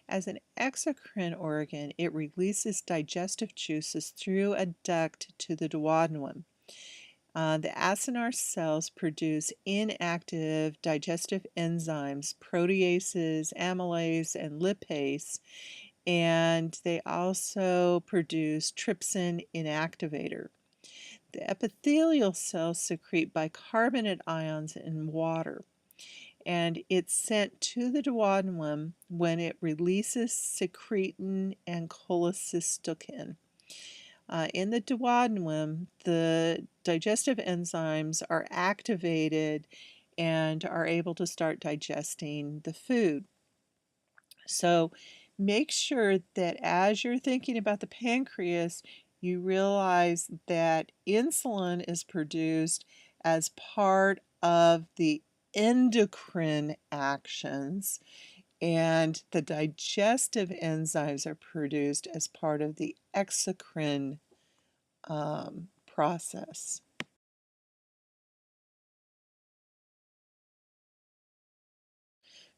As an exocrine organ, it releases digestive juices through a duct to the duodenum. The acinar cells produce inactive digestive enzymes, proteases, amylase, and lipase, and they also produce trypsin inactivator. The epithelial cells secrete bicarbonate ions in water, and it's sent to the duodenum when it releases secretin and cholecystokin. In the duodenum, the digestive enzymes are activated and are able to start digesting the food. So make sure that as you're thinking about the pancreas, you realize that insulin is produced as part of the endocrine actions, and the digestive enzymes are produced as part of the exocrine process.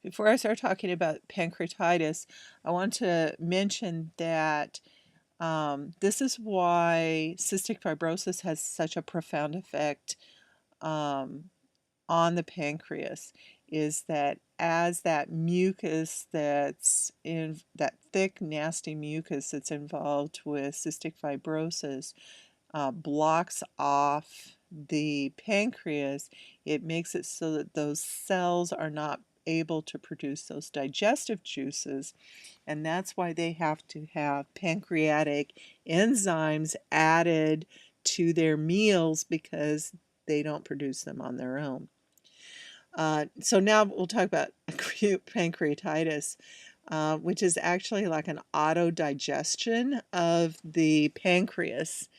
Before I start talking about pancreatitis, I want to mention that this is why cystic fibrosis has such a profound effect on the pancreas, is that as that mucus that's in that thick, nasty mucus that's involved with cystic fibrosis blocks off the pancreas, it makes it so that those cells are not able to produce those digestive juices, and that's why they have to have pancreatic enzymes added to their meals because they don't produce them on their own. So now we'll talk about acute pancreatitis, which is actually like an autodigestion of the pancreas.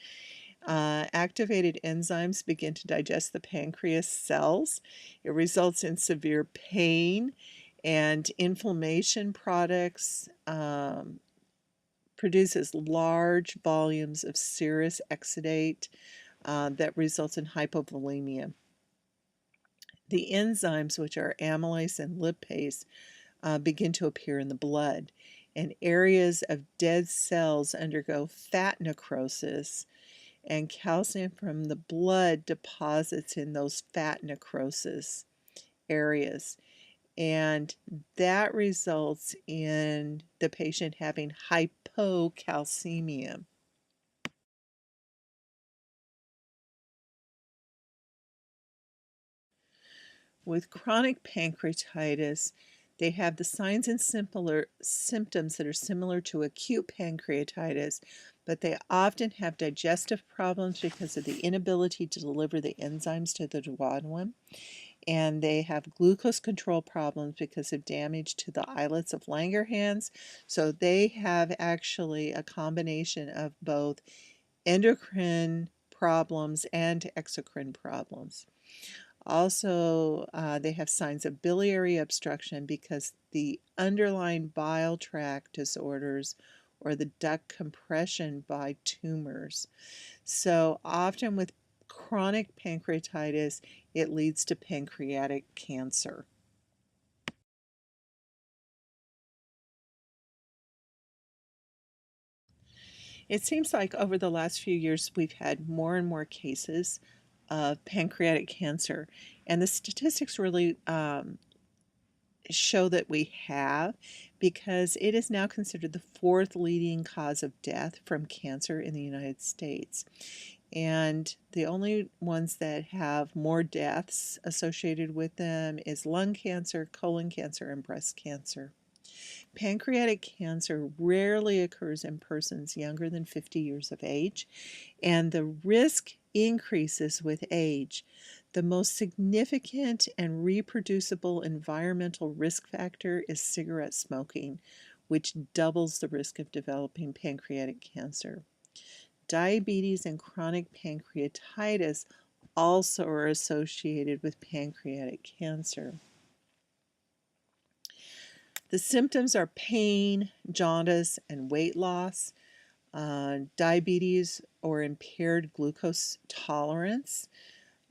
Activated enzymes begin to digest the pancreas cells. It results in severe pain and inflammation products, produces large volumes of serous exudate that results in hypovolemia. The enzymes, which are amylase and lipase, begin to appear in the blood, and areas of dead cells undergo fat necrosis, and calcium from the blood deposits in those fat necrosis areas. And that results in the patient having hypocalcemia. With chronic pancreatitis, they have the signs and simpler symptoms that are similar to acute pancreatitis, but they often have digestive problems because of the inability to deliver the enzymes to the duodenum, and they have glucose control problems because of damage to the islets of Langerhans. So they have actually a combination of both endocrine problems and exocrine problems. Also, they have signs of biliary obstruction because the underlying bile tract disorders or the duct compression by tumors. So often with chronic pancreatitis, it leads to pancreatic cancer. It seems like over the last few years, we've had more and more cases of pancreatic cancer, and the statistics really show that we have, because it is now considered the fourth leading cause of death from cancer in the United States. And the only ones that have more deaths associated with them is lung cancer, colon cancer, and breast cancer. Pancreatic cancer rarely occurs in persons younger than 50 years of age, and the risk increases with age. The most significant and reproducible environmental risk factor is cigarette smoking, which doubles the risk of developing pancreatic cancer. Diabetes and chronic pancreatitis also are associated with pancreatic cancer. The symptoms are pain, jaundice, and weight loss, diabetes or impaired glucose tolerance.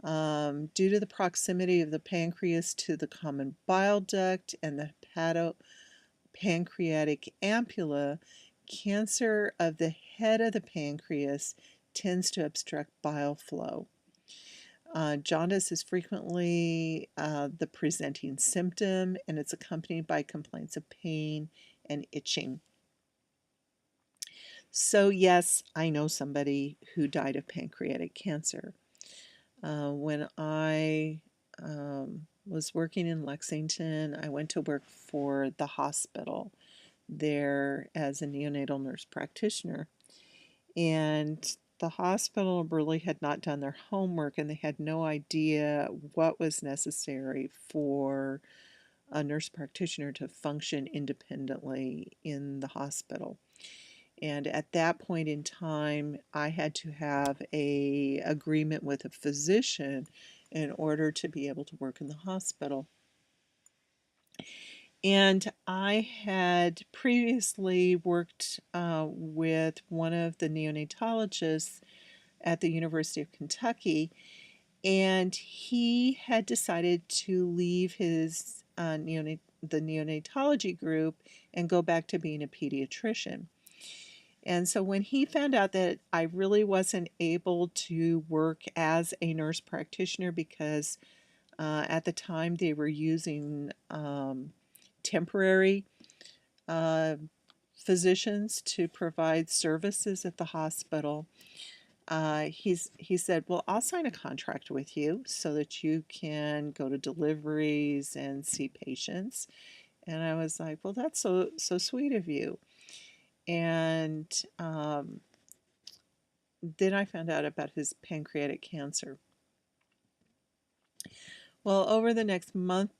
Due to the proximity of the pancreas to the common bile duct and the hepatopancreatic ampulla, cancer of the head of the pancreas tends to obstruct bile flow. Jaundice is frequently the presenting symptom, and it's accompanied by complaints of pain and itching. So yes, I know somebody who died of pancreatic cancer. When I was working in Lexington, I went to work for the hospital there as a neonatal nurse practitioner. And the hospital really had not done their homework, and they had no idea what was necessary for a nurse practitioner to function independently in the hospital. And at that point in time, I had to have an agreement with a physician in order to be able to work in the hospital. And I had previously worked with one of the neonatologists at the University of Kentucky, and he had decided to leave his the neonatology group and go back to being a pediatrician. And so when he found out that I really wasn't able to work as a nurse practitioner because at the time they were using temporary physicians to provide services at the hospital, he said, well, I'll sign a contract with you so that you can go to deliveries and see patients. And I was like, well, that's so sweet of you. And then I found out about his pancreatic cancer. Well, over the next month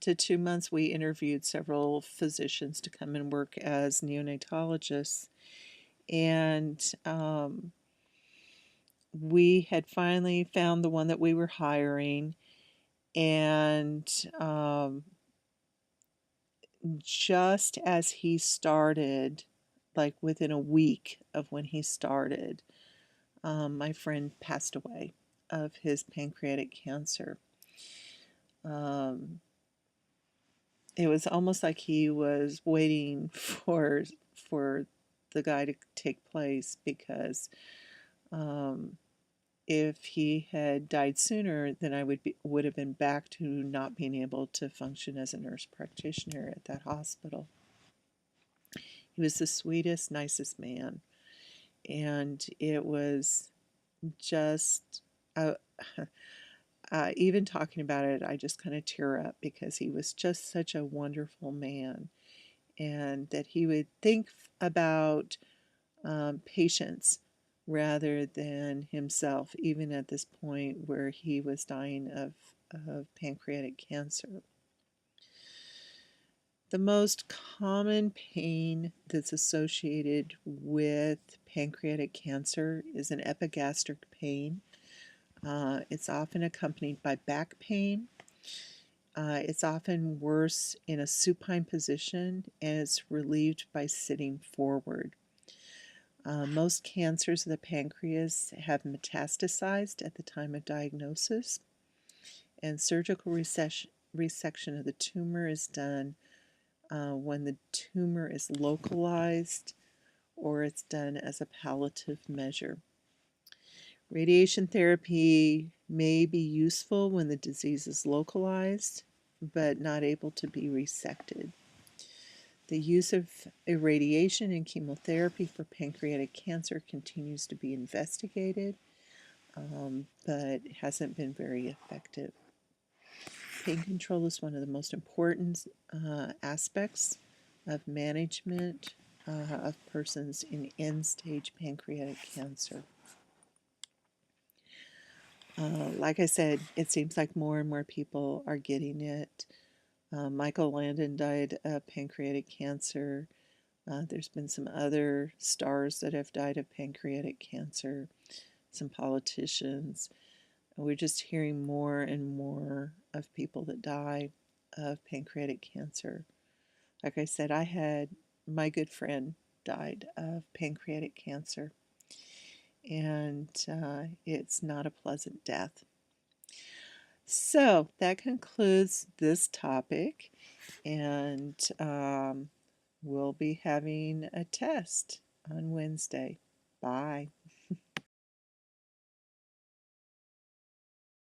to 2 months, we interviewed several physicians to come and work as neonatologists. And we had finally found the one that we were hiring. And just as he started, like within a week of when he started, my friend passed away of his pancreatic cancer. It was almost like he was waiting for the guy to take place, because if he had died sooner, then would have been back to not being able to function as a nurse practitioner at that hospital. He was the sweetest, nicest man, and it was just uh, even talking about it, I just kind of tear up because he was just such a wonderful man, and that he would think about patients rather than himself, even at this point where he was dying of pancreatic cancer. The most common pain that's associated with pancreatic cancer is an epigastric pain. It's often accompanied by back pain. It's often worse in a supine position, and it's relieved by sitting forward. Most cancers of the pancreas have metastasized at the time of diagnosis, and surgical resection of the tumor is done when the tumor is localized, or it's done as a palliative measure. Radiation therapy may be useful when the disease is localized, but not able to be resected. The use of irradiation and chemotherapy for pancreatic cancer continues to be investigated, but hasn't been very effective. Pain control is one of the most important aspects of management of persons in end-stage pancreatic cancer. Like I said, it seems like more and more people are getting it. Michael Landon died of pancreatic cancer. There's been some other stars that have died of pancreatic cancer, some politicians. We're just hearing more and more of people that die of pancreatic cancer. Like I said, my good friend died of pancreatic cancer, and it's not a pleasant death. So that concludes this topic, and we'll be having a test on Wednesday. Bye.